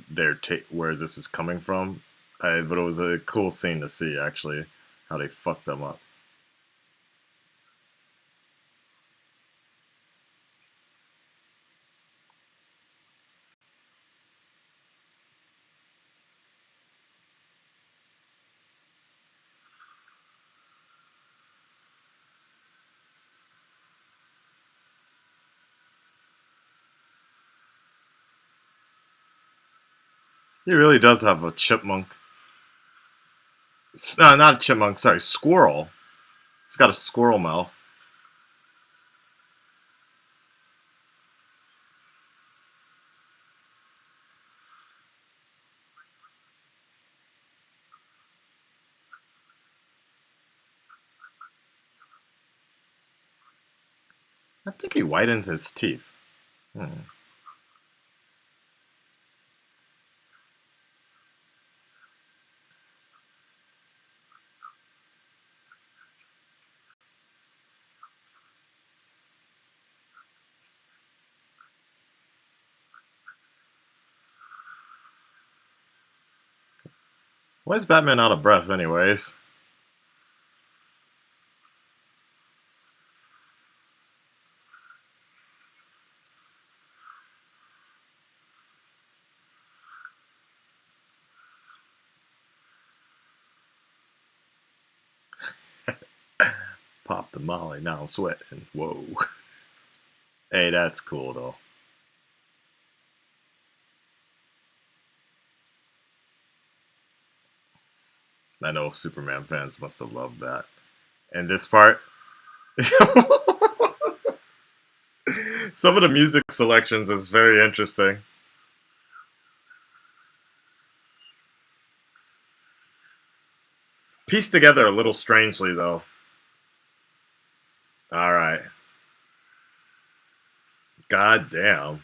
where this is coming from, but it was a cool scene to see actually how they fucked them up. He really does have a chipmunk. No, not a chipmunk. Sorry, squirrel. He's got a squirrel mouth. I think he whitens his teeth. Hmm. Why is Batman out of breath, anyways? Pop the molly, now I'm sweating. Whoa. Hey, that's cool, though. I know Superman fans must have loved that. And this part, some of the music selections is very interesting. Pieced together a little strangely, though. All right. God damn.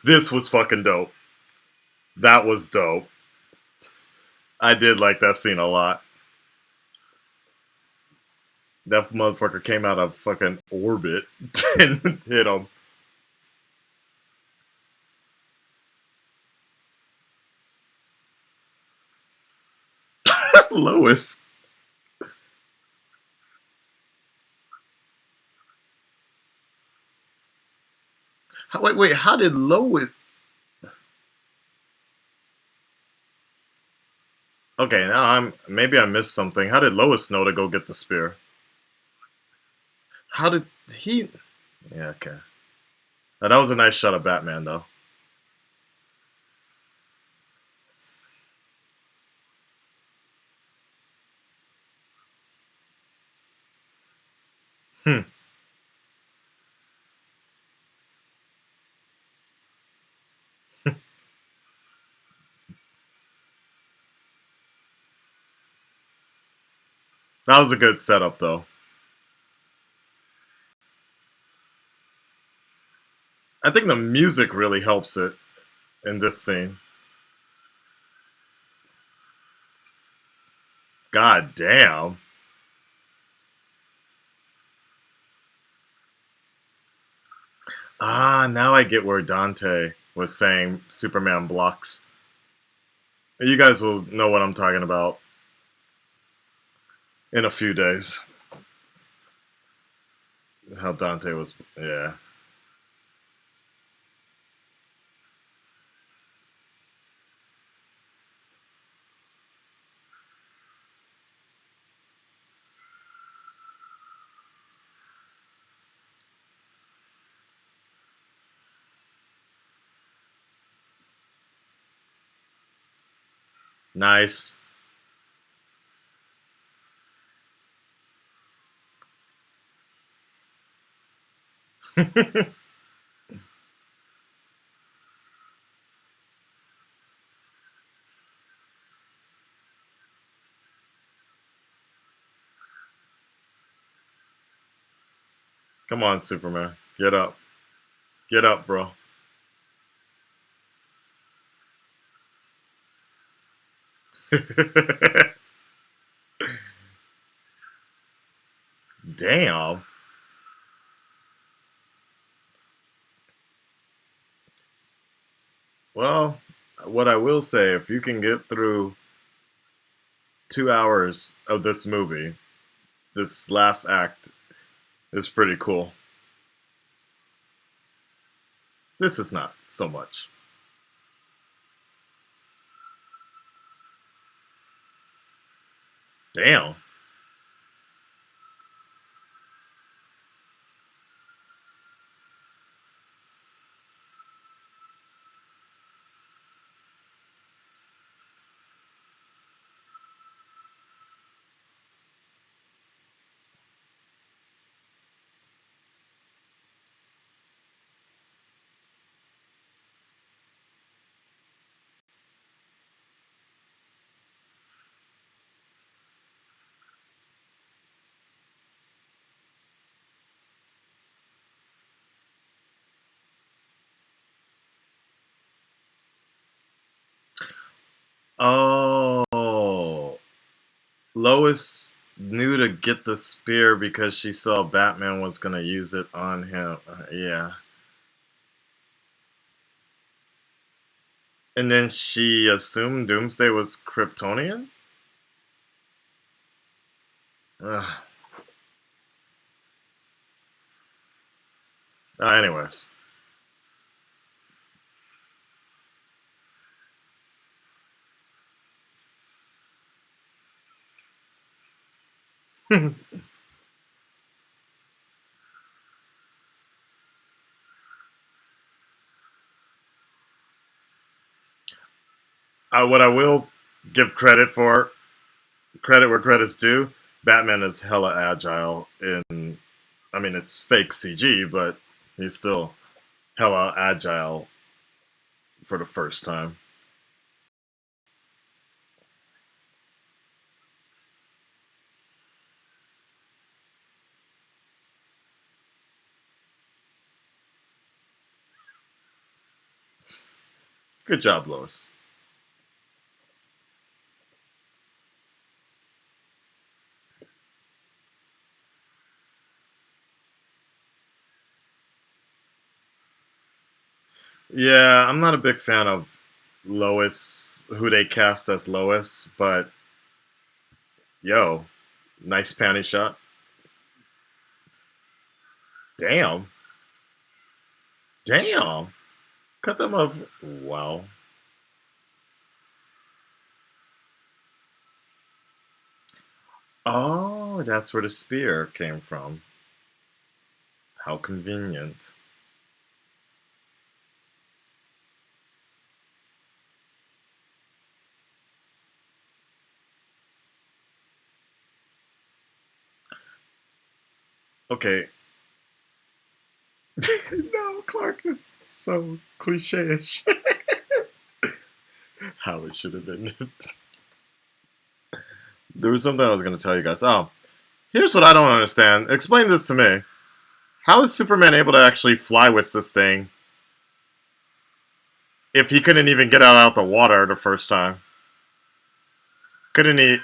This was fucking dope. That was dope. I did like that scene a lot. That motherfucker came out of fucking orbit and hit him. Lois. Wait, how did Lois? Okay, now maybe I missed something. How did Lois know to go get the spear? How did he? Yeah, okay. Now, that was a nice shot of Batman, though. Hmm. That was a good setup, though. I think the music really helps it in this scene. God damn. Ah, now I get where Dante was saying Superman blocks. You guys will know what I'm talking about in a few days. How Dante was, yeah. Nice. Come on, Superman. Get up. Get up, bro. Damn. Well, what I will say, if you can get through 2 hours of this movie, this last act is pretty cool. This is not so much. Damn. Oh, Lois knew to get the spear because she saw Batman was gonna use it on him. Yeah, and then she assumed Doomsday was Kryptonian. Ugh. Anyways, what I will give credit where credit's due. Batman is hella agile in. I mean, it's fake CG, but he's still hella agile for the first time. Good job, Lois. Yeah, I'm not a big fan of Lois, who they cast as Lois, but yo, nice panty shot. Damn. Damn. Cut them off. Wow. Oh, that's where the spear came from. How convenient. Okay. No, Clark is so cliche-ish. How it should have been. There was something I was going to tell you guys. Oh, here's what I don't understand. Explain this to me. How is Superman able to actually fly with this thing if he couldn't even get out the water the first time? Couldn't he?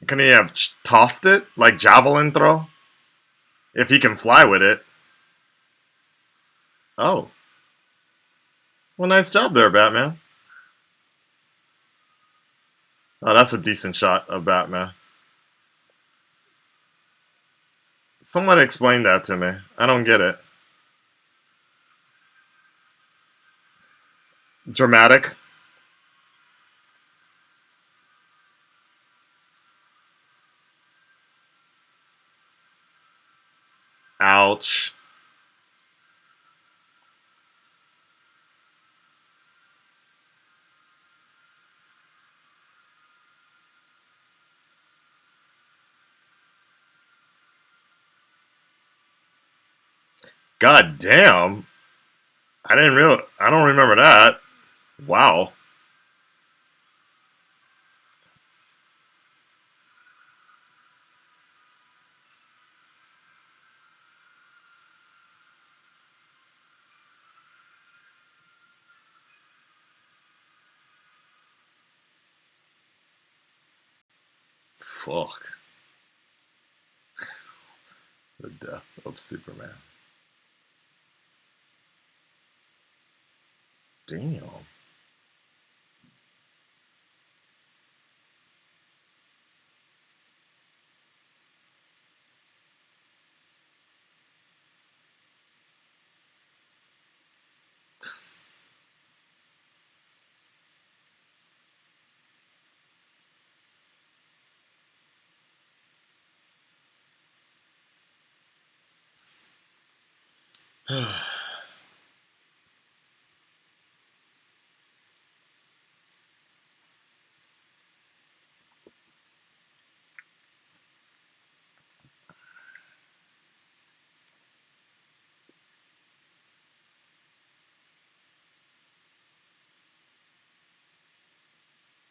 Couldn't he have tossed it like javelin throw? If he can fly with it. Oh, well, nice job there, Batman. Oh, that's a decent shot of Batman. Someone explain that to me. I don't get it. Dramatic. Ouch. God damn. I don't remember that. Wow. Fuck. The death of Superman. Damn.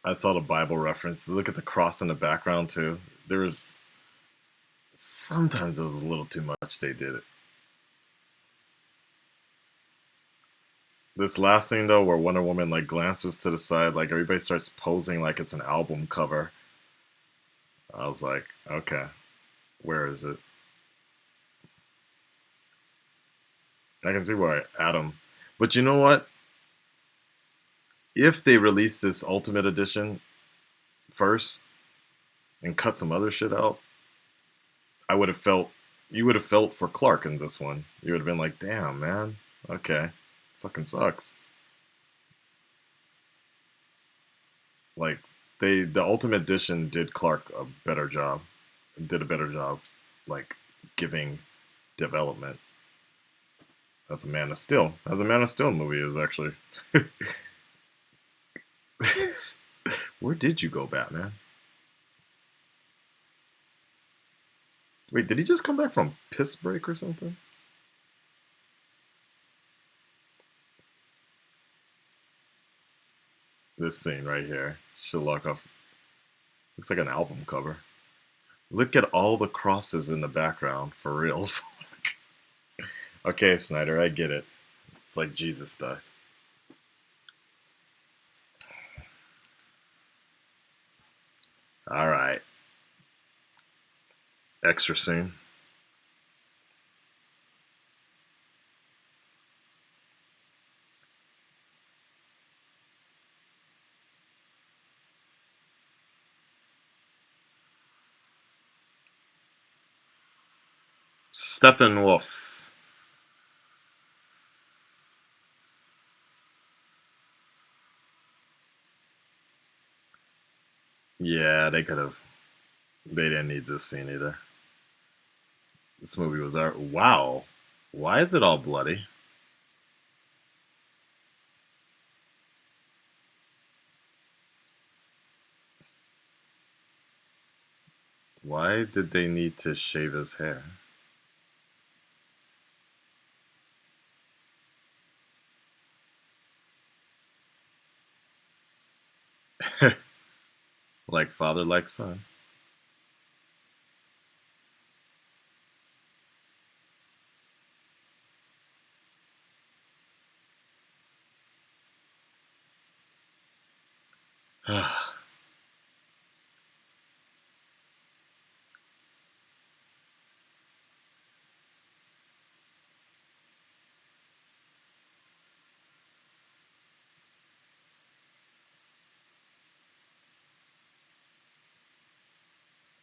I saw the Bible reference. Look at the cross in the background too. There was sometimes it was a little too much. They did it. This last scene though, where Wonder Woman like glances to the side, like everybody starts posing like it's an album cover. I was like, okay, where is it? I can see why Adam. But you know what? If they release this Ultimate Edition first and cut some other shit out, I would have felt you would have felt for Clark in this one. You would have been like, damn, man. Okay. Fucking sucks. Like the Ultimate Edition did Clark a better job. Did a better job like giving development as a Man of Steel. As a Man of Steel movie is actually where did you go, Batman? Wait, did he just come back from piss break or something? This scene right here. Sherlock looks like an album cover. Look at all the crosses in the background, for reals. Okay, Snyder, I get it. It's like Jesus died. Alright. Extra scene. Steppenwolf. Yeah, they could have. They didn't need this scene either. This movie was art. Wow. Why is it all bloody? Why did they need to shave his hair? Like father, like son.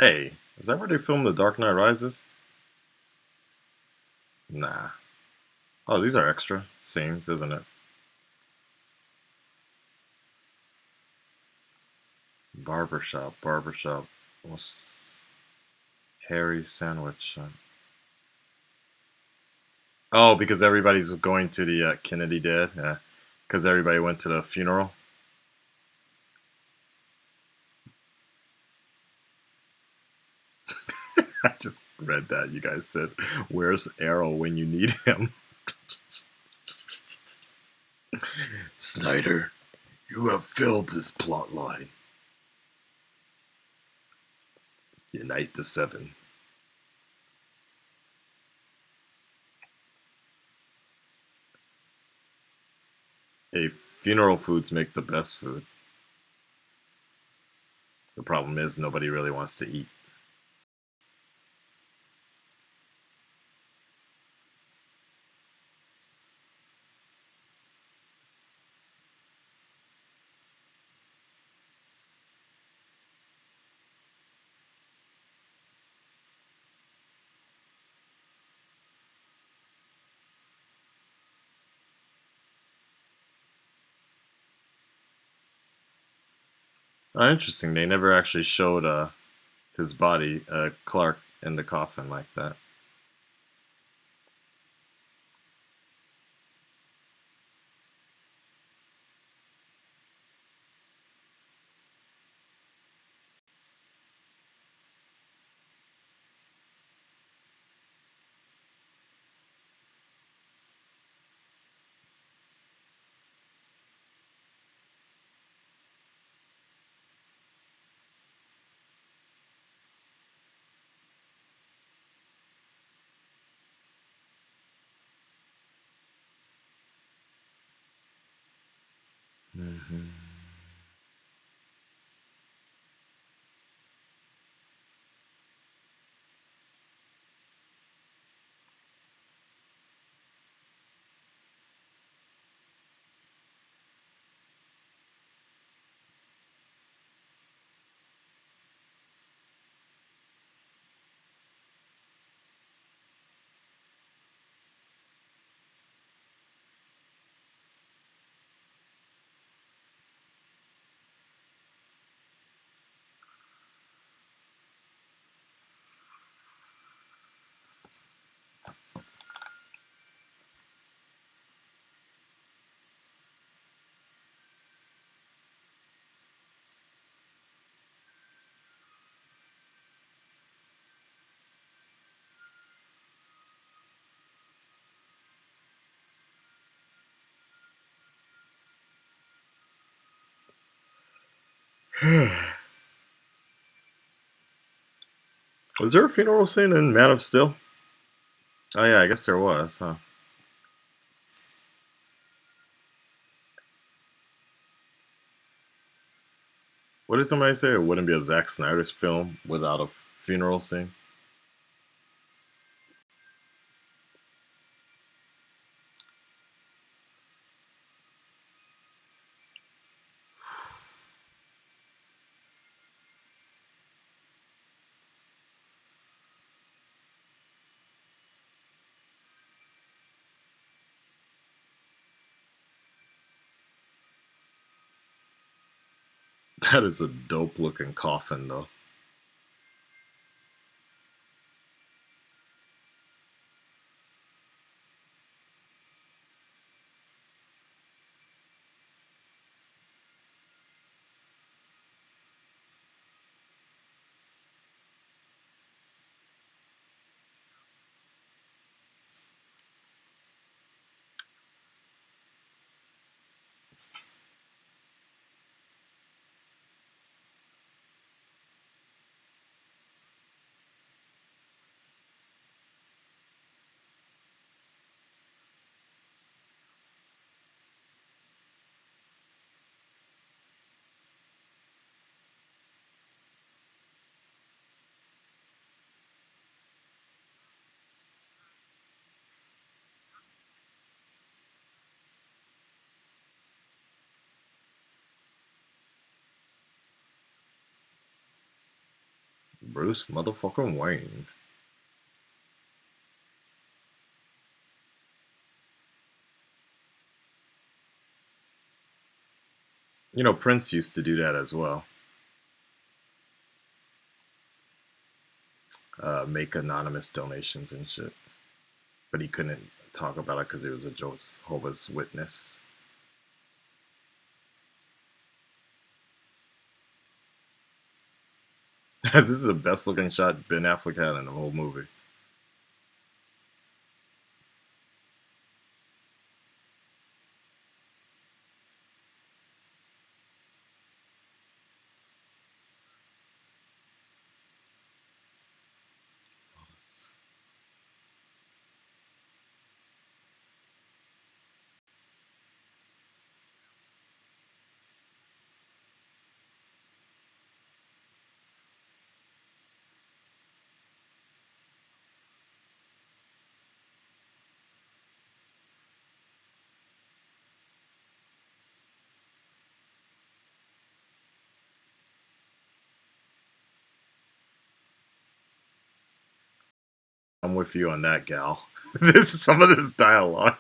Hey, is that where they filmed The Dark Knight Rises? Nah. Oh, these are extra scenes, isn't it? Barbershop, barbershop. What's Harry Sandwich? Oh, because everybody's going to the Kennedy dead. Yeah, because everybody went to the funeral. I just read that. You guys said, "Where's Arrow when you need him?" Snyder, you have filled this plot line. Unite the Seven. A funeral foods make the best food. The problem is nobody really wants to eat. Oh, interesting. They never actually showed his body, Clark, in the coffin like that. Was there a funeral scene in Man of Steel? Oh yeah, I guess there was, huh? What did somebody say? It wouldn't be a Zack Snyder's film without a funeral scene. That is a dope looking coffin, though. Bruce motherfucking Wayne. You know, Prince used to do that as well. Make anonymous donations and shit. But he couldn't talk about it because he was a Jehovah's Witness. This is the best looking shot Ben Affleck had in the whole movie. I'm with you on that, gal. This is some of this dialogue.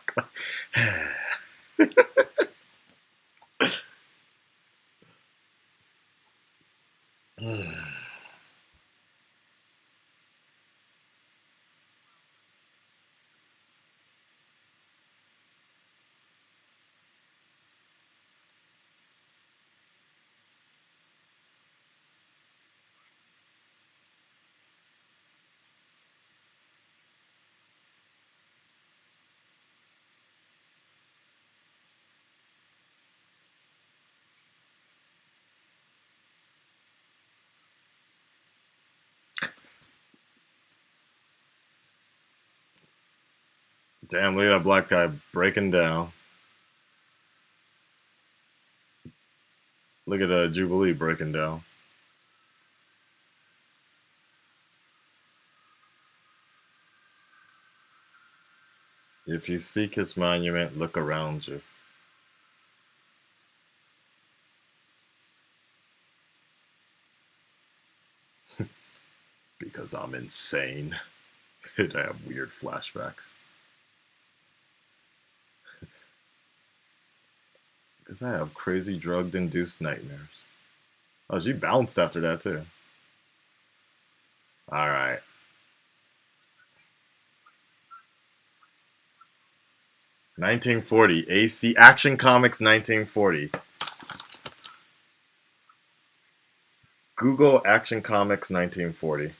Damn, look at that black guy breaking down. Look at Jubilee breaking down. If you seek his monument, look around you. Because I'm insane. And I have weird flashbacks. Because I have crazy drug-induced nightmares. Oh, she bounced after that, too. Alright. $1940. AC Action Comics 1940. Google Action Comics 1940.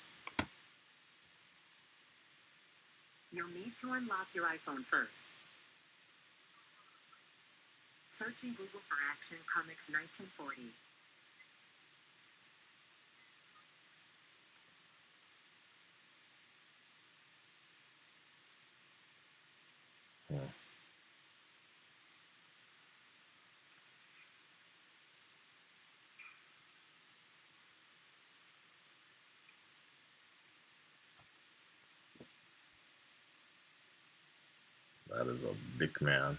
You'll need to unlock your iPhone first. Searching Google for Action Comics 1940.
That is a big man.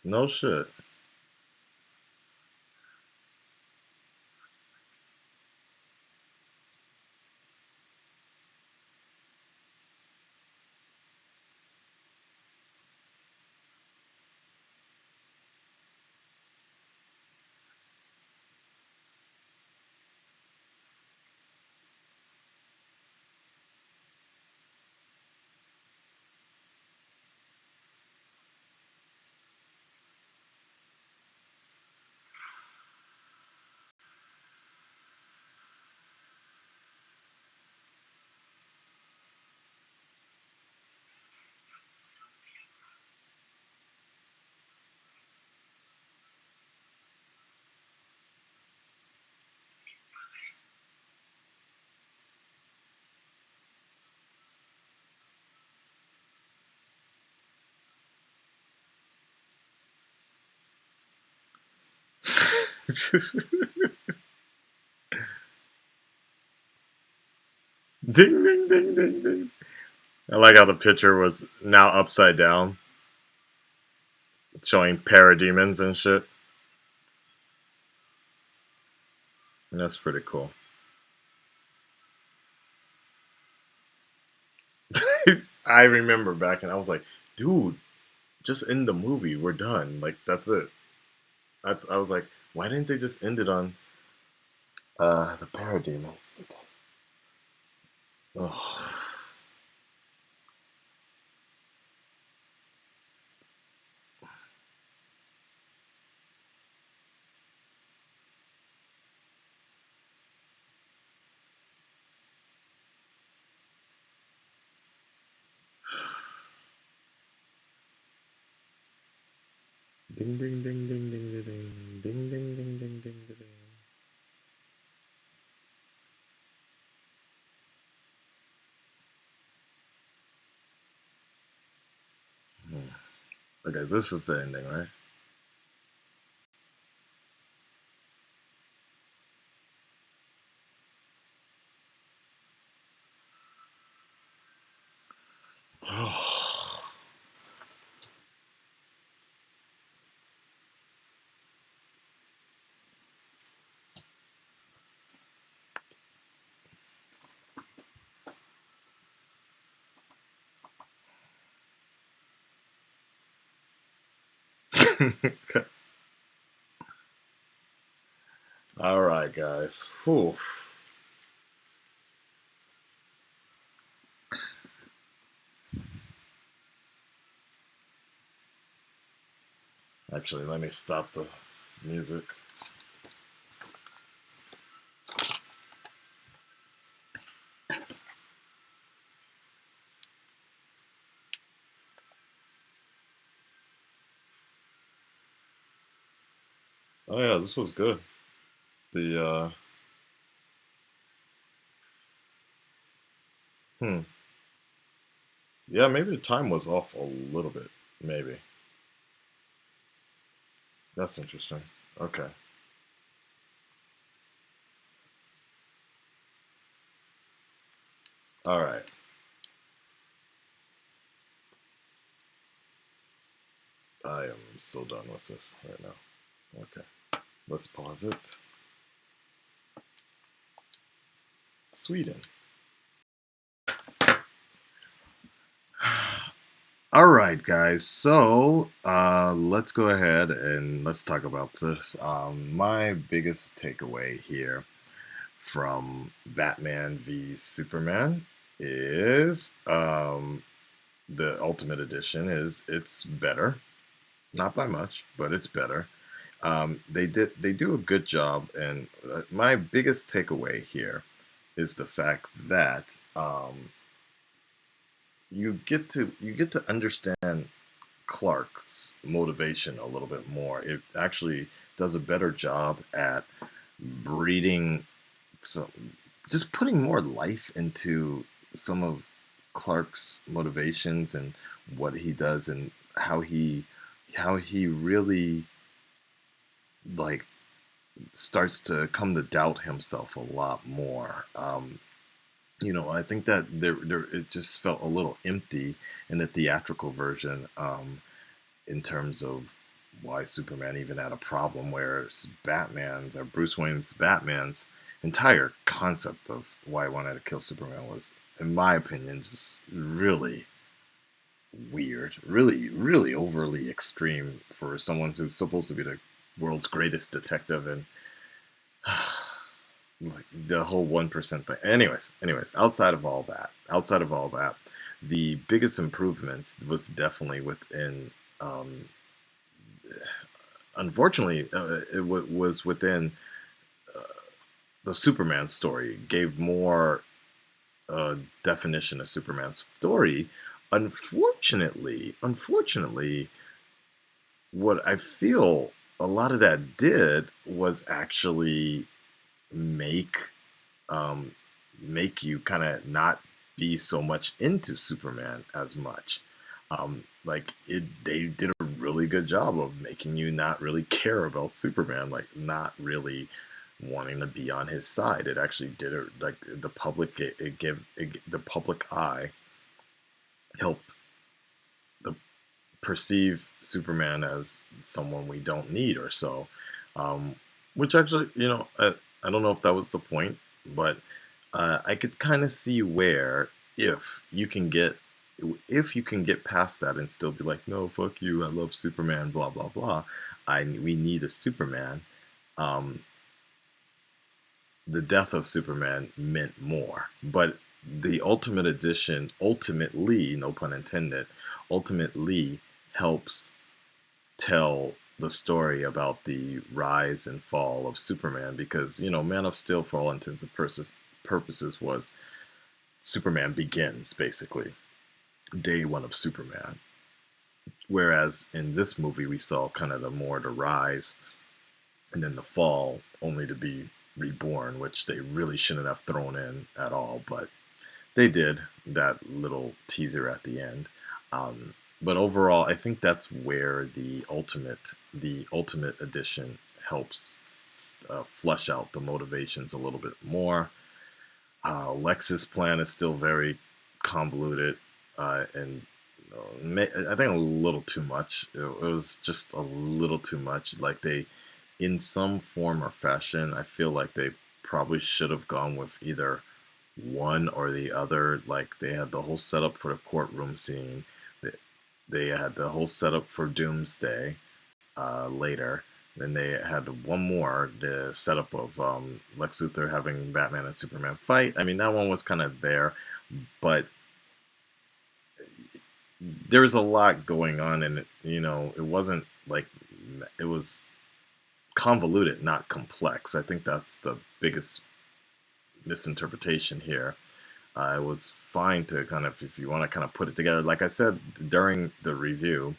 No shit. Ding, ding, ding, ding, ding. I like how the picture was now upside down, showing parademons and shit. That's pretty cool. I remember back and I was like, dude, just end the movie. We're done. Like, that's it. I was like, why didn't they just end it on the parademons? Oh. Ding, ding, ding, ding, ding, ding, ding, ding, ding, ding, ding, ding, ding. Okay, this is the ending, right? All right, guys. Whew. Actually, let me stop the music. Oh yeah, this was good. The hmm. Yeah, maybe the time was off a little bit. Maybe. That's interesting. Okay. All right. I am so done with this right now. Okay. Let's pause it. Sweden. All right, guys. So let's go ahead and let's talk about this. My biggest takeaway here from Batman v Superman is the Ultimate Edition is it's better, not by much, but it's better. They do a good job, and my biggest takeaway here is the fact that you get to understand Clark's motivation a little bit more. It actually does a better job at breeding some, just putting more life into some of Clark's motivations and what he does and how he really like starts to come to doubt himself a lot more. I think that there it just felt a little empty in the theatrical version, in terms of why Superman even had a problem, where Batman's or Bruce Wayne's Batman's entire concept of why he wanted to kill Superman was, in my opinion, just really weird, really, really overly extreme for someone who's supposed to be the world's greatest detective, and like the whole 1% thing. Anyways, outside of all that, the biggest improvements was definitely within. Unfortunately, was within uh, the Superman story. Gave more definition of Superman's story. Unfortunately, what I feel a lot of that did was actually make um, make you kind of not be so much into Superman as much. Like they did a really good job of making you not really care about Superman, like not really wanting to be on his side. It actually did it like the public. The public eye helped the perceive Superman as someone we don't need or so. Which actually, I don't know if that was the point, but I could kind of see where if you can get if you can get past that and still be like, no, fuck you, I love Superman, blah blah blah. We need a Superman. Um, the death of Superman meant more, but the Ultimate Edition ultimately, no pun intended, ultimately helps tell the story about the rise and fall of Superman because Man of Steel, for all intents and purposes, was Superman Begins, basically day one of Superman. Whereas in this movie, we saw kind of the rise and then the fall, only to be reborn, which they really shouldn't have thrown in at all, but they did that little teaser at the end. But overall, I think that's where the ultimate edition helps flesh out the motivations a little bit more. Lex's plan is still very convoluted, and I think a little too much. It was just a little too much. Like in some form or fashion, I feel like they probably should have gone with either one or the other. Like they had the whole setup for the courtroom scene. They, they had the whole setup for Doomsday. later. Then they had one more, the setup of Lex Luthor having Batman and Superman fight. I mean, that one was kind of there, but there was a lot going on, and it wasn't like it was convoluted, not complex. I think that's the biggest misinterpretation here. It was fine to kind of, if you want to kind of put it together. Like I said during the review,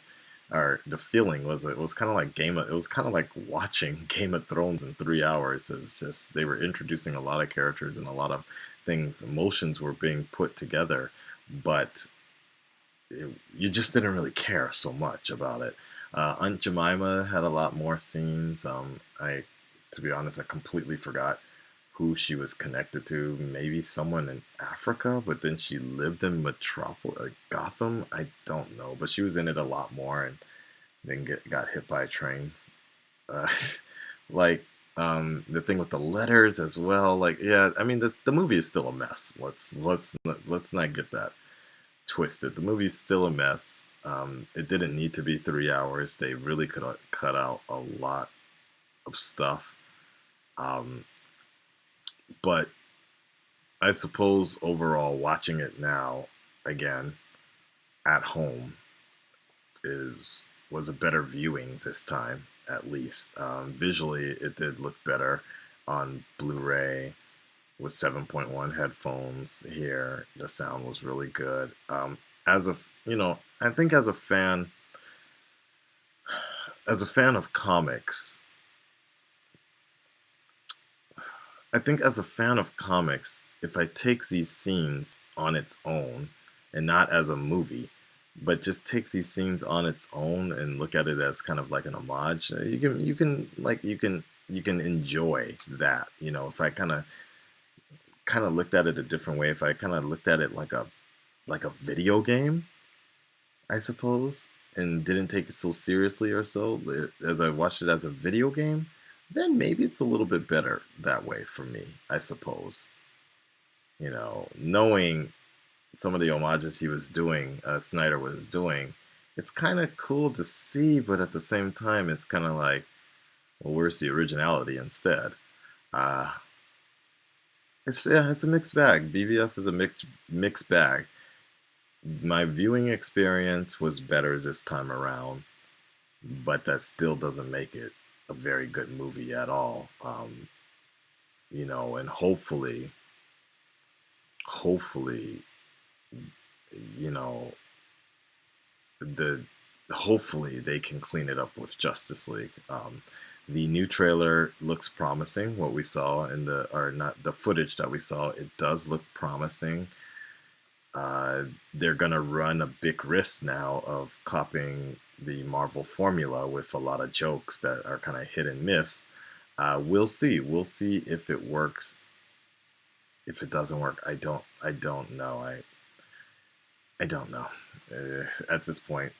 or the feeling was it was kind of like it was kind of like watching Game of Thrones in 3 hours. It's just they were introducing a lot of characters and a lot of things, emotions were being put together, but you just didn't really care so much about it. Aunt Jemima had a lot more scenes. To be honest, I completely forgot who she was connected to. Maybe someone in Africa, but then she lived in Metropolis, Gotham. I don't know, but she was in it a lot more, and then got hit by a train. Uh, like the thing with the letters as well. Like, yeah, I mean, the movie is still a mess. Let's not get that twisted. The movie's still a mess. It didn't need to be 3 hours. They really could have cut out a lot of stuff. But I suppose overall, watching it now again at home was a better viewing this time, at least. Visually, it did look better on Blu-ray with 7.1 headphones here. The sound was really good. As a I think as a fan of comics, if I take these scenes on its own and not as a movie, but just takes these scenes on its own and look at it as kind of like an homage, you can enjoy that. If I kind of looked at it a different way, if I kind of looked at it like a video game, I suppose, and didn't take it so seriously or so, as I watched it as a video game, then maybe it's a little bit better that way for me, I suppose. Knowing some of the homages Snyder was doing, it's kind of cool to see, but at the same time, it's kind of like, well, where's the originality instead? Uh, it's a mixed bag. BVS is a mixed bag. My viewing experience was better this time around, but that still doesn't make it a very good movie at all. And hopefully, you know, the hopefully they can clean it up with Justice League. The new trailer looks promising. What we saw or not the footage that we saw, it does look promising. They're gonna run a big risk now of copying the Marvel formula with a lot of jokes that are kind of hit and miss. We'll see. We'll see if it works. If it doesn't work, I don't know. I don't know. At this point,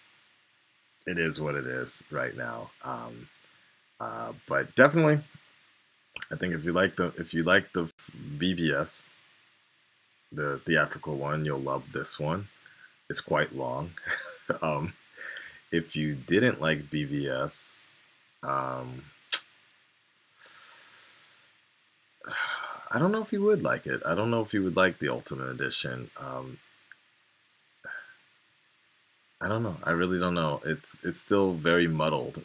it is what it is right now. But definitely, I think if you like the BBS, the theatrical one, you'll love this one. It's quite long. um, if you didn't like BVS, um, I don't know if you would like it. I don't know if you would like the Ultimate Edition. I don't know. I really don't know. It's still very muddled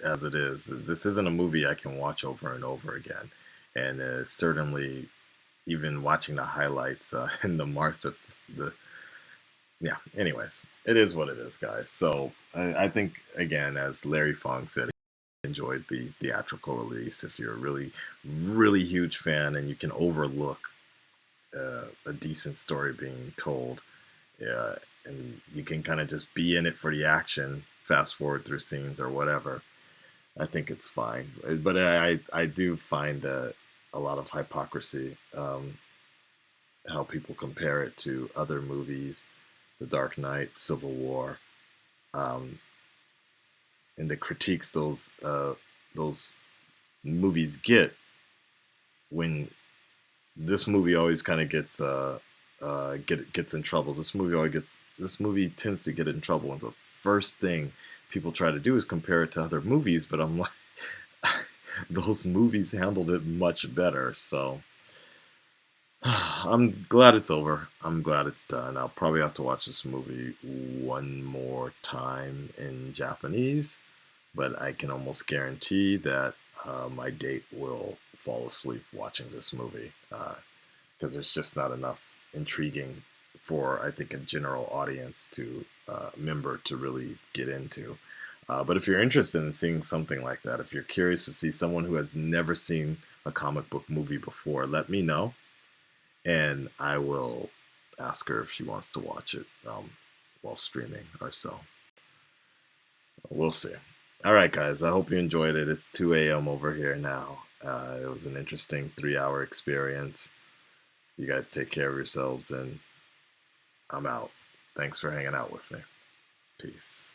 as it is. This isn't a movie I can watch over and over again, and certainly even watching the highlights in the Martha the yeah. Anyways, it is what it is, guys. So I think again, as Larry Fong said, he enjoyed the theatrical release. If you're a really really huge fan and you can overlook a decent story being told, and you can kind of just be in it for the action, fast forward through scenes or whatever, I think it's fine. But I do find a lot of hypocrisy, how people compare it to other movies, The Dark Knight, Civil War, um, and the critiques those movies get, when this movie always kind of gets in trouble. This movie tends to get in trouble, and the first thing people try to do is compare it to other movies, but I'm like, those movies handled it much better. So I'm glad it's over. I'm glad it's done. I'll probably have to watch this movie one more time in Japanese, but I can almost guarantee that my date will fall asleep watching this movie because there's just not enough intriguing for, I think, a general audience to member to really get into. But if you're interested in seeing something like that, if you're curious to see someone who has never seen a comic book movie before, let me know, and I will ask her if she wants to watch it while streaming or so. We'll see. All right, guys. I hope you enjoyed it. It's 2 a.m. over here now. It was an interesting 3-hour experience. You guys take care of yourselves, and I'm out. Thanks for hanging out with me. Peace.